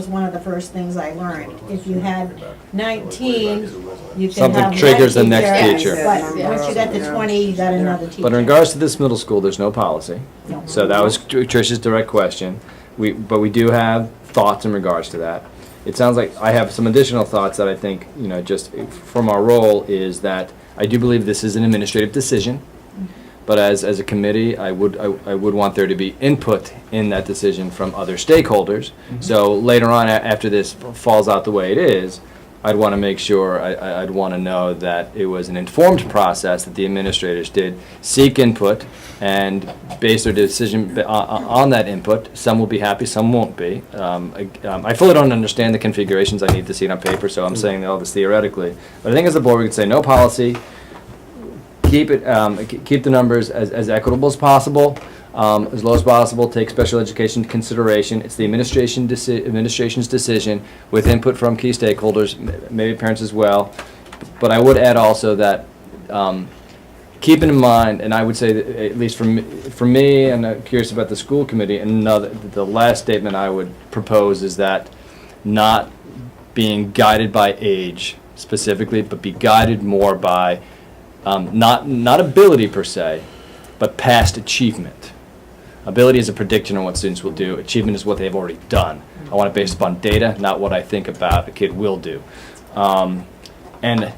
one of the first things I learned. If you had 19, you could Something have one triggers the next teacher. But once you got to 20, you got another teacher. But in regards to this middle school, there's no policy. No. So that was Trish's direct question. But we do have thoughts in regards to that. It sounds like I have some additional thoughts that I think, you know, just from our role is that I do believe this is an administrative decision. But as a committee, I would want there to be input in that decision from other stakeholders. So later on, after this falls out the way it is, I'd want to make sure, I'd want to know that it was an informed process, that the administrators did seek input and base their decision on that input. Some will be happy, some won't be. I fully don't understand the configurations. I need to see it on paper, so I'm saying all this theoretically. But I think as a board, we could say no policy. Keep it, keep the numbers as equitable as possible, as low as possible. Take special education into consideration. It's the administration's decision with input from key stakeholders, maybe parents as well. But I would add also that keeping in mind, and I would say that at least for me, and I'm curious about the school committee. The last statement I would propose is that not being guided by age specifically, but be guided more by not ability per se, but past achievement. Ability is a prediction on what students will do. Achievement is what they've already done. I want it based upon data, not what I think about a kid will do. And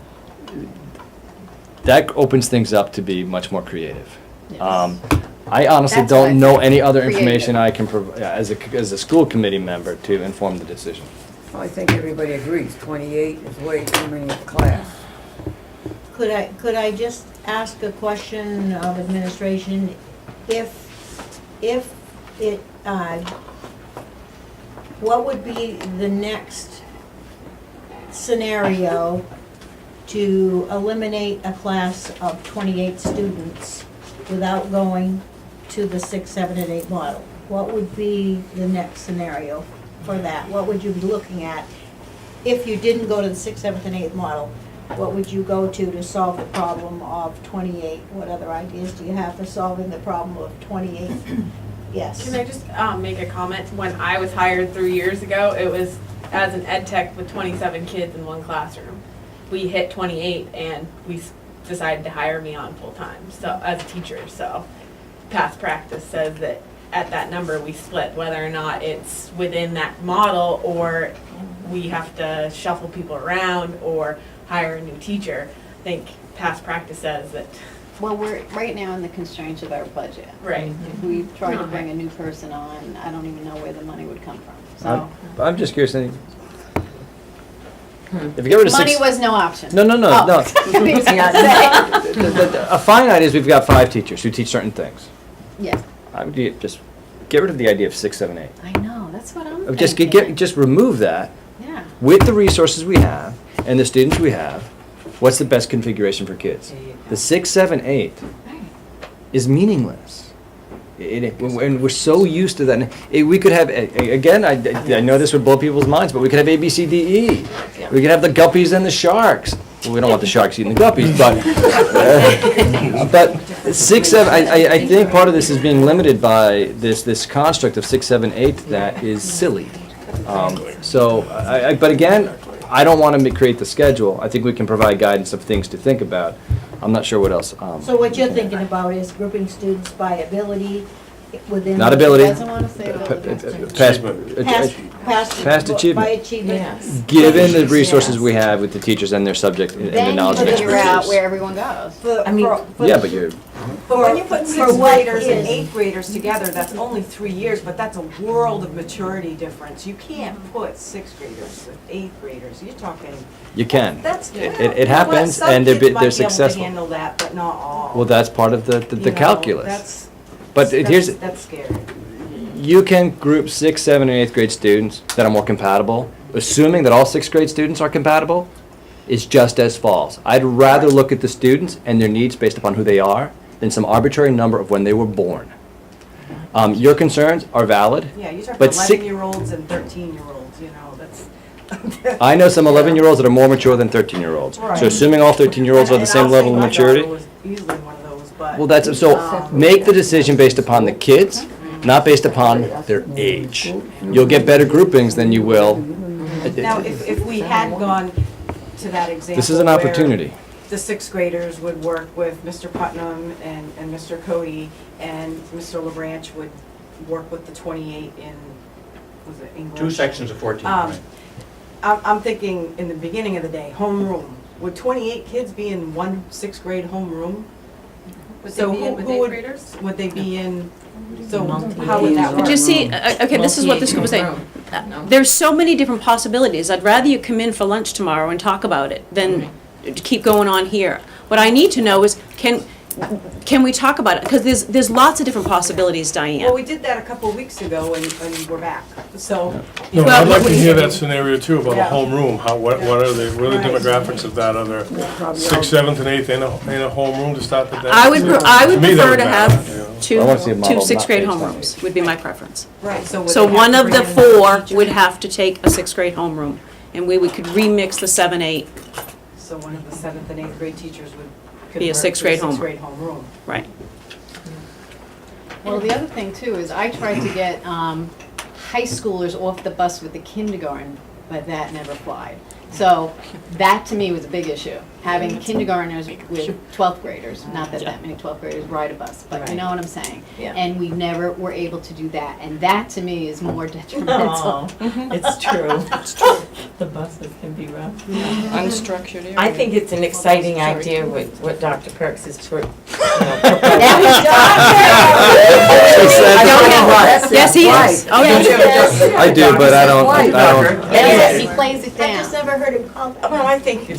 that opens things up to be much more creative. I honestly That's what I don't know think. any other Creative. information I can provide as a school committee member to inform the decision. Well, I think everybody agrees, 28 is way too many in class. Could I just ask a question of administration? If it, what would be the next scenario to eliminate a class of 28 students without going to the 6, 7, and 8 model? What would be the next scenario for that? What would you be looking at if you didn't go to the 6th, 7th, and 8th model? What would you go to solve the problem of 28? What other ideas do you have for solving the problem of 28? Yes. Can I just make a comment? When I was hired 3 years ago, it was as an ed tech with 27 kids in one classroom. We hit 28 and we decided to hire me on full time, so as a teacher. So past practice says that at that number we split, whether or not it's within that model or we have to shuffle people around or hire a new teacher. I think past practice says that. Well, we're right now in the constraints of our budget. Right. If we tried to bring a new person on, I don't even know where the money would come from. So I'm just curious. If you get rid of money six, was no option. No. Oh. A finite is we've got 5 teachers who teach certain things. Yes. I would just get rid of the idea of 6, 7, 8. I know, that's what I'm Just thinking. just remove that. Yeah. With the resources we have and the students we have, what's the best configuration for kids? The 6, 7, 8 is meaningless And we're so used to that. We could have, again, I know this would blow people's minds, but we could have A, B, C, D, E. We could have the guppies and the sharks. Well, we don't want the sharks eating the guppies, but 6, 7, I think part of this is being limited by this construct of 6, 7, 8 that is silly. But again, I don't want to create the schedule. I think we can provide guidance of things to think about. I'm not sure what else. So what you're thinking about is grouping students by ability within. Not ability. Doesn't want to say ability. Past achievement. By achievement. Yes. Given the resources we have with the teachers and their subject and the Then knowledge you and figure out expertise. where everyone goes. I mean, Yeah, but you're, But when you put For sixth what graders and is- eighth graders together, that's only 3 years, but that's a world of maturity difference. You can't put sixth graders with eighth graders. You're talking, you can. that's. It happens, and they're successful. Some kids might be able to handle that, but not all. Well, that's part of the You know, calculus. But here's, That's scary. you can group 6th, 7th, and 8th grade students that are more compatible, assuming that all 6th grade students are compatible, is just as false. I'd rather look at the students and their needs based upon who they are than some arbitrary number of when they were born. Your concerns are valid. Yeah, you're talking but 11-year-olds and 13-year-olds, you know, that's. I know some 11-year-olds that are more mature than 13-year-olds. Right. So assuming all 13-year-olds are the And same I'll level say of my maturity. daughter was easily one of those, but. Well, so make the decision based upon the kids, not based upon their age. You'll get better groupings than you will. Now, if we had gone to that example. This is an where opportunity. The sixth graders would work with Mr. Putnam and Mr. Cody, and Mr. LaBranch would work with the 28 in, was it English? 2 sections of 14, right? I'm thinking in the beginning of the day, homeroom. Would 28 kids be in one sixth grade homeroom? Would So they be in who with would- eighth graders? Would they be in, so how would that work? But you see, okay, this is what the school was saying. There's so many different possibilities. I'd rather you come in for lunch tomorrow and talk about it than to keep going on here. What I need to know is, can we talk about it? Because there's lots of different possibilities, Well, Diane. we did that a couple of weeks ago and we're back, so. No, Well, I'd like to hear that scenario too, about a Yeah. homeroom, what are the demographics of that, are there 6th, 7th, and 8th in a homeroom to start the day? I would To me, prefer that to matter, have you know. two I wanna see a model, sixth not grade based on homerooms, would be my preference. Right, so would So they have one to of the bring in another 4 teacher? would have to take a sixth grade homeroom, and we could remix the 7, 8, So one of the 7th and 8th grade teachers would. Be a convert sixth to grade sixth homeroom. grade homeroom. right. Well, the other thing too is I tried to get high schoolers off the bus with the kindergarten, but that never flied. So that to me was a big issue, having kindergartners with 12th graders, not that many 12th graders ride a bus, but you know what I'm saying? Yeah. And we never were able to do that, and that to me is more detrimental. It's true. It's true. The buses can be rough. Unstructured area. I think it's an exciting idea what Dr. Perks is Yes, he is. Oh, no. I do, but I don't. He plays it I down. just never heard him call that. Well, I think it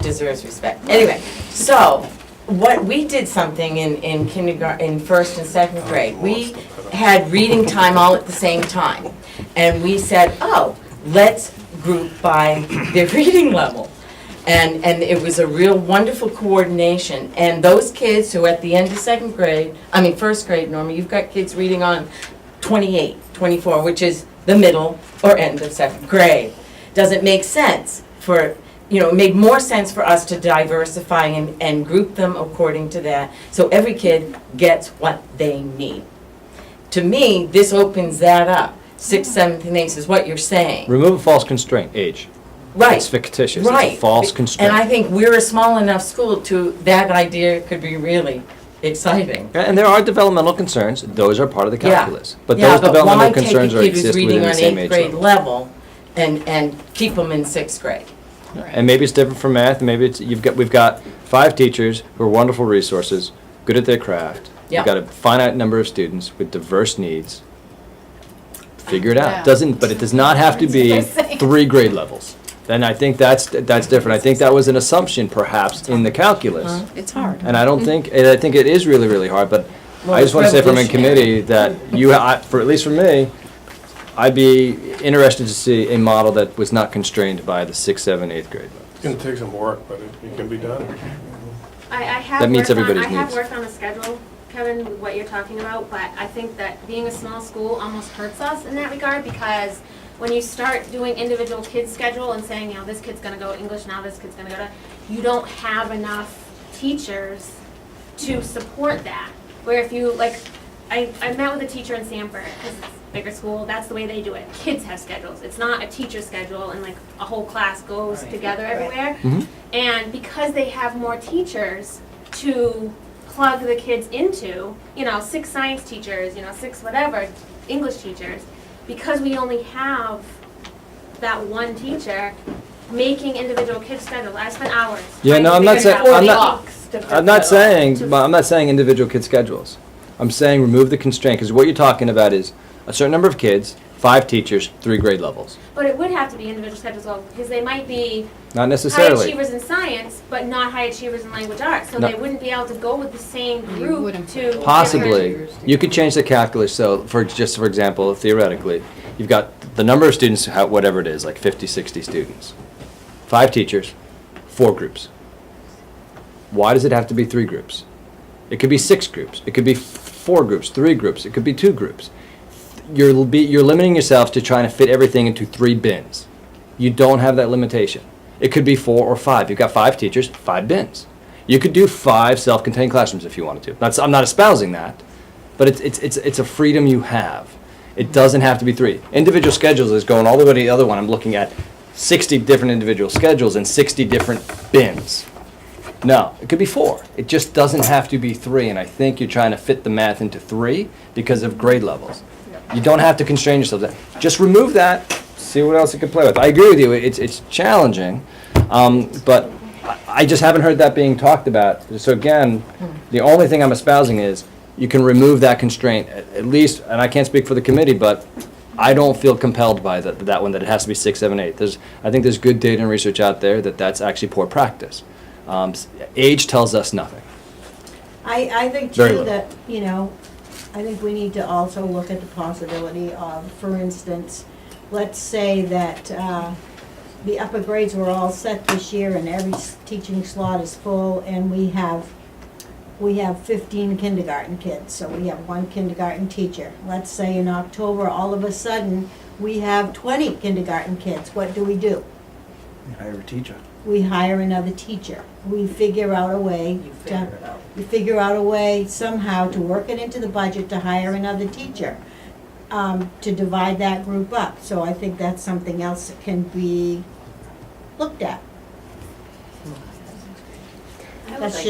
deserves respect. Anyway, so, we did something in kindergarten, in 1st and 2nd grade. We had reading time all at the same time. And we said, oh, let's group by their reading level. And it was a real wonderful coordination. And those kids who at the end of 1st grade, Norma, you've got kids reading on 28, 24, which is the middle or end of 2nd grade. Does it make sense for, it made more sense for us to diversify and group them according to that, so every kid gets what they need. To me, this opens that up. 6th, 7th, and 8th is what you're saying. Remove a false constraint, age. Right. It's fictitious. Right. It's a false constraint. And I think we're a small enough school that idea could be really exciting. Yeah, and there are developmental concerns. Those are part of the calculus. But Yeah, those developmental concerns why take a kid who's exist reading within the on same 8th age grade level. level and keep them in 6th grade? And maybe it's different from math. Maybe it's we've got 5 teachers who are wonderful resources, good at their craft. Yeah. We've got a finite number of students with diverse needs. Figure it out. Yeah. But it does not have to be 3 grade levels. Then I think that's different. I think that was an assumption perhaps in the calculus. It's hard. And I don't think, and I think it is really, really hard, but Well, I just it's want to say from a revolutionary. committee that at least for me, I'd be interested to see a model that was not constrained by the 6th, 7th, 8th grade. It's gonna take some work, but it can be done. I have That meets worked on- everybody's I have needs. worked on a schedule Kevin, with what you're talking about, but I think that being a small school almost hurts us in that regard, because when you start doing individual kids' schedule and saying, you know, this kid's gonna go English, now this kid's gonna go to, you don't have enough teachers to support that. Where if you, like, I met with a teacher in Sanford, because it's a bigger school, that's the way they do it. Kids have schedules. It's not a teacher schedule and like a whole class goes together everywhere. And because they have more teachers to plug the kids into, you know, 6 science teachers, you know, 6 whatever, English teachers, because we only have that one teacher making individual kids schedule. I spent hours. Yeah, trying no, to I'm not figure saying, out I'm blocks to not, put I'm not that saying, I'm not saying individual kid schedules. I'm saying remove the constraint, because what you're talking about is a certain number of kids, 5 teachers, 3 grade levels. But it would have to be individual schedules, though, because they might be Not high necessarily. achievers in science, but not high achievers in language arts. So No. they wouldn't be able to go with the same group to Possibly. You could change the calculus, so for example, theoretically, you've got the number of students, whatever it is, like 50, 60 students. 5 teachers, 4 groups. Why does it have to be 3 groups? It could be 6 groups. It could be 4 groups, 3 groups. It could be 2 groups. You're limiting yourself to trying to fit everything into 3 bins. You don't have that limitation. It could be 4 or 5. You've got 5 teachers, 5 bins. You could do 5 self-contained classrooms if you wanted to. I'm not espousing that, but it's a freedom you have. It doesn't have to be 3. Individual schedules is going all the way to the other one. I'm looking at 60 different individual schedules and 60 different bins. No, it could be 4. It just doesn't have to be 3, and I think you're trying to fit the math into 3 because of grade levels. You don't have to constrain yourself. Just remove that, see what else you can play with. I agree with you, it's challenging, but I just haven't heard that being talked about. So again, the only thing I'm espousing is you can remove that constraint, at least, and I can't speak for the committee, but I don't feel compelled by that one, that it has to be 6, 7, 8. I think there's good data and research out there that that's actually poor practice. Age tells us nothing. I think Very too little. that, you know, I think we need to also look at the possibility of, for instance, let's say that the upper grades were all set this year and every teaching slot is full, and we have 15 kindergarten kids, so we have 1 kindergarten teacher. Let's say in October, all of a sudden, we have 20 kindergarten kids. What do? Hire a teacher. We hire another teacher. We figure out a way. We figure out a way somehow to work it into the budget to hire another teacher, to divide that group up. So I think that's something else that can be looked at. That's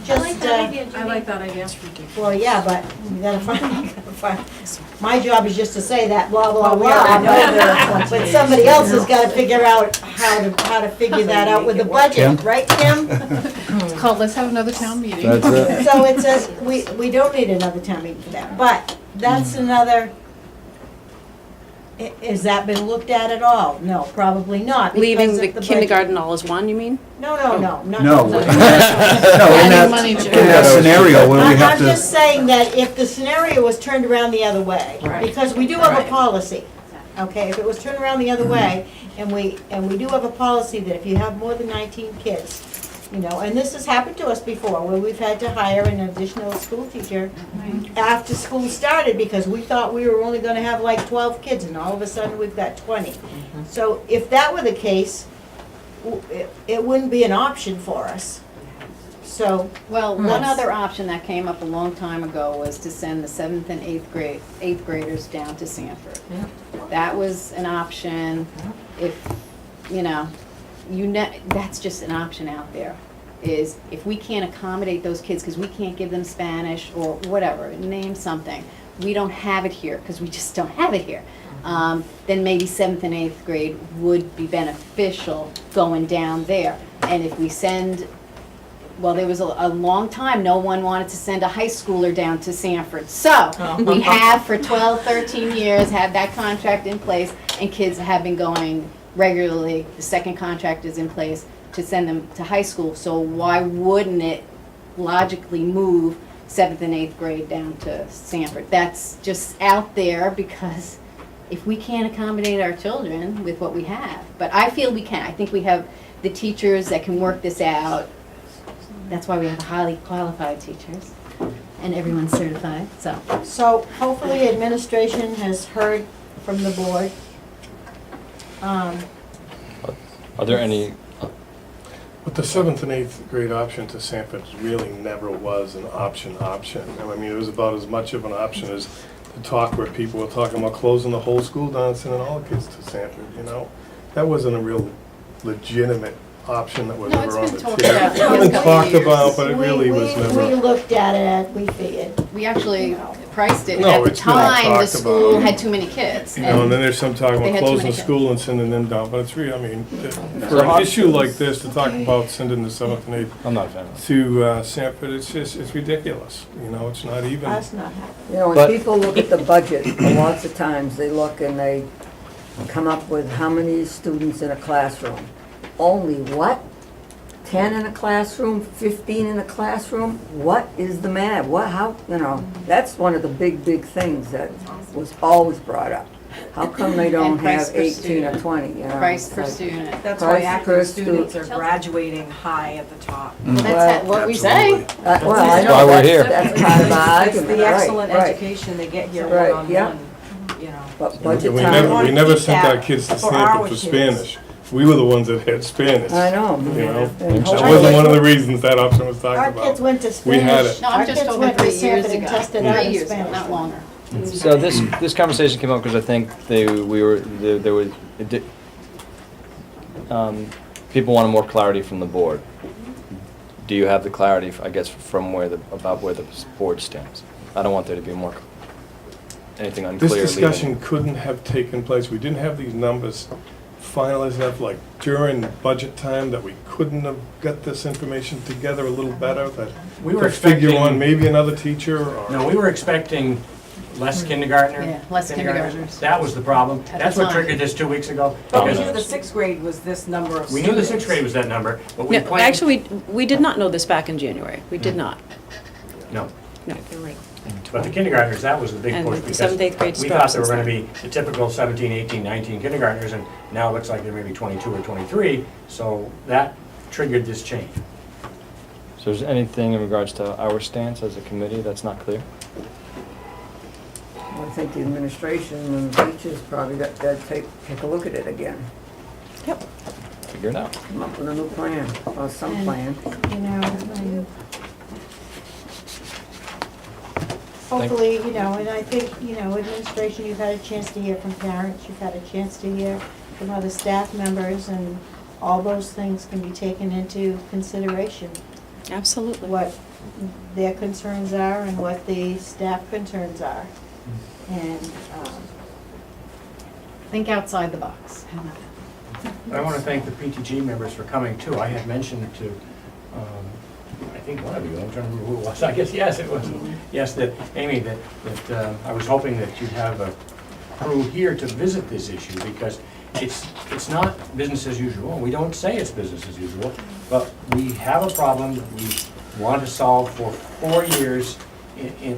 I like that idea, I like that idea. Well, yeah, but you gotta find, my job is just to say that, blah, blah, Well, we blah. already know that. But somebody else has gotta figure out how to figure that out with the budget, Kim? right, Kim? It's called, let's have another town meeting. That's it. So it's we don't need another town meeting for that, but that's another, has that been looked at at all? No, probably not. Leaving because the of budget. kindergarten all as one, you mean? No, not No, that. no, in that scenario where we have I'm to, just saying that if the scenario was turned around the other way, because we do have a policy, okay? If it was turned around the other way, and we do have a policy that if you have more than 19 kids, you know, and this has happened to us before, where we've had to hire an additional school teacher after school started, because we thought we were only gonna have like 12 kids, and all of a sudden we've got 20. So if that were the case, it wouldn't be an option for us. So. Well, one Yes. other option that came up a long time ago was to send the 7th and 8th graders down to Sanford. That was an option if, you know, that's just an option out there, is if we can't accommodate those kids because we can't give them Spanish or whatever, name something, we don't have it here because we just don't have it here, then maybe 7th and 8th grade would be beneficial going down there. And if we send, well, there was a long time, no one wanted to send a high schooler down to Sanford. So we have for 12, 13 years had that contract in place, and kids have been going regularly. The second contract is in place to send them to high school. So why wouldn't it logically move 7th and 8th grade down to Sanford? That's just out there because if we can't accommodate our children with what we have, but I feel we can. I think we have the teachers that can work this out. That's why we have highly qualified teachers. and everyone's certified, so. So hopefully administration has heard from the board. Are there any, But the 7th and 8th grade option to Sanford really never was an option. I mean, it was about as much of an option as the talk where people were talking about closing the whole school down and sending all the kids to Sanford, you know? That wasn't a real legitimate option that was No, ever it's on been the talked table. about. It's been Yeah. talked about, but it We- really was We never. looked at it, we figured. We actually priced it. No, At the it's been time, the talked school about. had too many kids. You know, and then there's some talk They about had too closing many the kids. school and sending them down, but it's really, I mean, for So an how- issue like this, to talk about sending the 7th and 8th I'm not a fan of it. to Sanford, it's ridiculous. You know, it's not even. That's not happening. You know, when But- people look at the budget, lots of times they look and they come up with how many students in a classroom. Only what? 10 in a classroom, 15 in a classroom? What is the matter? What, how, you know, that's one of the big things that was always brought up. How come they don't And price have per 18 or student. 20, you know? Price It's per like- student. That's why Price per active students student. are graduating high at the top. Well, that's what we say. Absolutely. Well, I That's know, why we're that's, here. that's part of our It's argument, the right, excellent right. education they get here Right, one-on-one, yeah. you know. But And budget we time. never, we never keep sent that our kids to for Stanford our for kids. Spanish. We were the ones that had Spanish. I know. You know, And that hopefully- wasn't one of the reasons that option was talked Our about. kids went to We had Spanish. it. No, I'm Our just kids talking went to 3 years Sanford and ago. tested out 3 in years ago, Spanish. not longer. So this conversation came up because I think there was, people wanted more clarity from the board. Do you have the clarity, I guess, from about where the board stands? I don't want there to be more, anything unclear. This leaving. discussion couldn't have taken place, we didn't have these numbers finalized enough, like during budget time, that we couldn't have got this information together a little better, that We were to figure expecting- on maybe another teacher or. No, we were expecting less kindergartner. Yeah, less kindergartners. That was the problem. At That's the what time. triggered this 2 weeks ago. But we because knew the 6th grade was this number of We students. knew the 6th grade was that number, but we No, planned. actually, we did not know this back in January. We did not. No. No, you're right. But the kindergartners, that was the big And push. the because 7th, 8th grade we starts thought there were since gonna then. be the typical 17, 18, 19 kindergartners, and now it looks like there may be 22 or 23, so that triggered this change. So is there anything in regards to our stance as a committee that's not clear? I think the administration and the teachers probably got to take a look at it again. Figure it out. Come up with a new plan, or some plan. You know, hopefully, you know, and I think, you know, administration, you've had a chance to hear from parents, you've had a chance to hear from other staff members, and all those things can be taken into consideration. Absolutely. What their concerns are and what the staff concerns are. And, Think outside the box. How about that? I want to thank the PTG members for coming too. I had mentioned to, I think one of you, I'm trying to remember who it was, I guess, yes, it was, yes, that, Amy, that I was hoping that you'd have a crew here to visit this issue, because it's not business as usual. We don't say it's business as usual, but we have a problem that we want to solve for 4 years,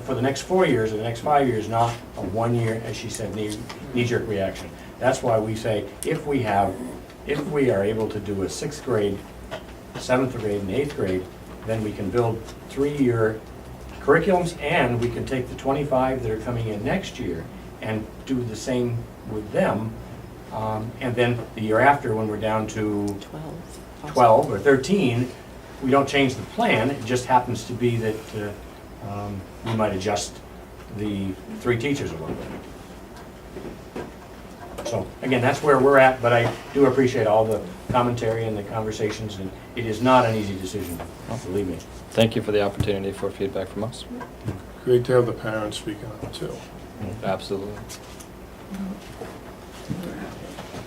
for the next 4 years or the next 5 years, not a 1 year, as she said, knee-jerk reaction. That's why we say, if we are able to do a 6th grade, 7th grade, and 8th grade, then we can build 3-year curriculums, and we can take the 25 that are coming in next year and do the same with them. And then the year after, when we're down to 12 or 13, we don't change the plan. It just happens to be that we might adjust the 3 teachers a little bit. So, again, that's where we're at, but I do appreciate all the commentary and the conversations, and it is not an easy decision, believe me. Thank you for the opportunity for feedback from us. Great to have the parents speaking up too. Absolutely.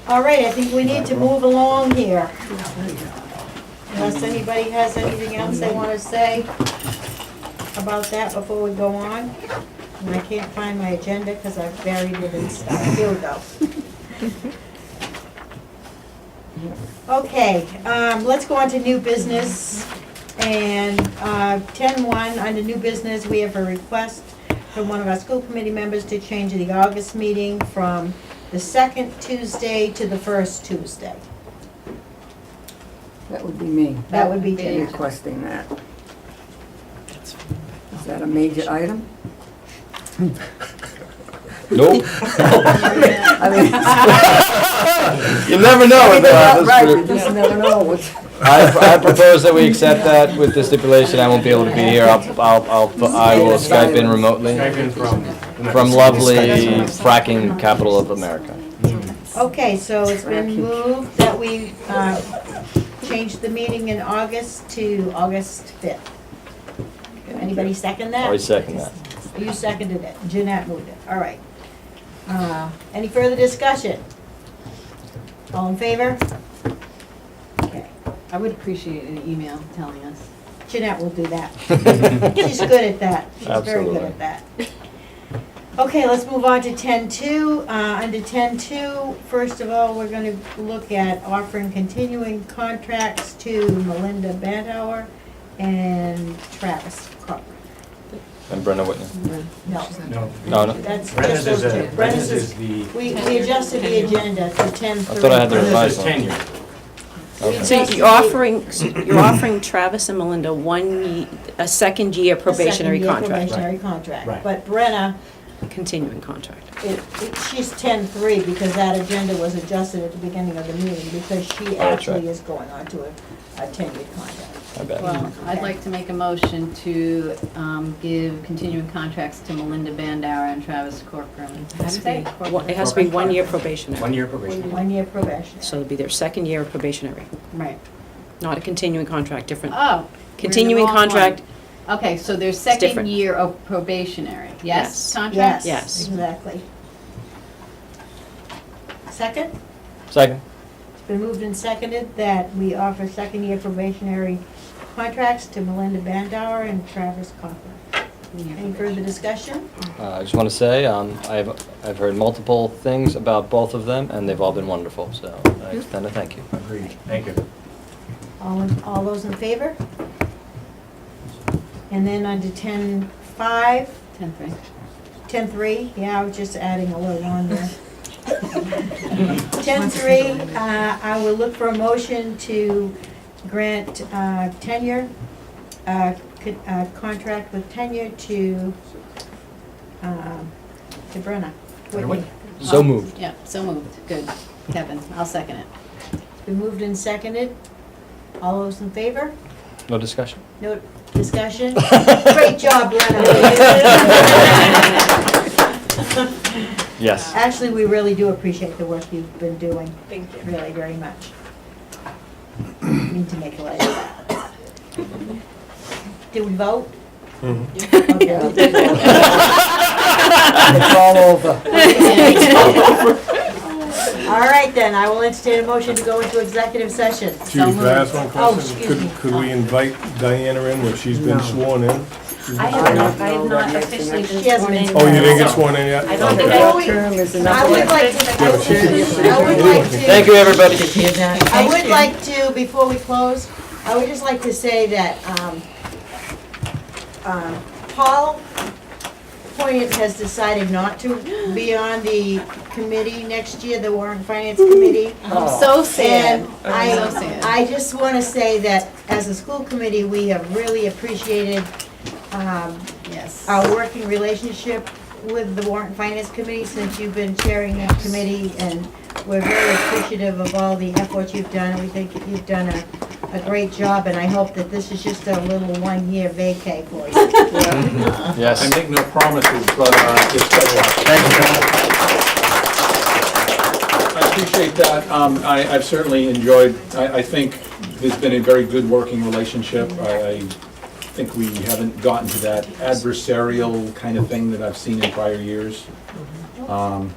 all right, I think we need to move along here. Unless anybody has anything else they want to say about that before we go on. And I can't find my agenda because I've buried it in stuff. Here we go. Okay, let's go on to new business. And 10-1, under new business, we have a request from one of our school committee members to change the August meeting from the second Tuesday to the first Tuesday. That would be me. That would be Jan. Requesting that. that a major item? Nope. I mean. You never know with That's this right, you group. just never know what's. I propose that we accept that with the stipulation I won't be able to be here. I will Skype in remotely Skype in from lovely fracking capital of America. Okay, so it's been moved that we change the meeting in August to August 5th. Anybody second that? I second that. You seconded it, Jeanette moved it, all right. Any further discussion? All in favor? Okay, I would appreciate an email telling us. Jeanette will do that. She's good at that, she's very good Absolutely. at that. Okay, let's move on to 10.2. Under 10.2, first of all, we're gonna look at offering continuing contracts to Melinda Bantauer and Travis Cochran. And Brenda Whitney. No. No, no. That's Brenda's just those two. Brenda's is the. We adjusted the agenda to 10.3. I thought I had the Brenda's revised is one. tenure. Okay. So you're offering Travis and Melinda a second year probationary contract, Probationary contract. Right. But Brenna, continuing contract. she's 10.3 because that agenda was adjusted at the beginning of the meeting because she that's actually right. is going on to a 10-year contract. I bet. Well, I'd like to make a motion to give continuing contracts to Melinda Bandauer and Travis Corcoran. How do you say it? It has to be 1 year probationary. 1 year probation. 1 year probation. So it'll be their second year of probationary, Right. not a continuing contract, different. Oh. we're in the Continuing wrong contract, one. Okay, so their second different. year of probationary, yes, Yes. contract? Yes. Exactly. Second? Second. It's been moved and seconded that we offer second-year probationary contracts to Melinda Bandauer and Travis Cochran. Any further discussion? I just want to say, I've heard multiple things about both of them, and they've all been wonderful, so I extend a thank you. Agreed. Thank you. All those in favor? And then under 10.5, 10-3. 10.3, yeah, I was just adding a little on there. 10.3, I will look for a motion to grant tenure, contract with tenure to Brenna Whitney. So moved. Yeah, so moved, good. Kevin, I'll second it. Been moved and seconded. All those in favor? No discussion? No discussion? Great job, Brenna. Yes. Actually, we really do appreciate the work you've been doing. Thank you. Really, very much. Need to make a light of that. Did we vote? Okay. It's all over. All right, then, I will entertain a motion to go into executive session. Chief, can I ask one Oh, question? excuse me. Could we invite Diana in when she's been sworn in? I have not officially been She hasn't sworn been in. Oh, you didn't get sworn in yet? I don't Okay. think Before we- Term is I enough. would like to, Thank you, everybody. I would like to, before we close, I would just like to say that, Paul Poignant has decided not to be on the committee next year, the Warren Finance Committee. I'm so sad. And So sad. I just want to say that as a school committee, we have really appreciated Yes. our working relationship with the Warren Finance Committee since you've been chairing that committee, and we're very appreciative of all the efforts you've done, and we think that you've done a great job, and I hope that this is just a little one-year vacay for you. Yes. I make no promises, but it's I appreciate that. I've certainly enjoyed, I think there's been a very good working relationship. I think we haven't gotten to that adversarial kind of thing that I've seen in prior years. And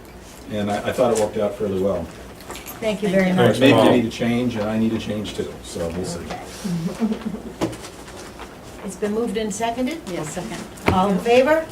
I thought it worked out fairly well. Thank you very much. Maybe you need to change, and I need to change too, so we'll see. It's been moved and seconded? Yes, second. All in favor?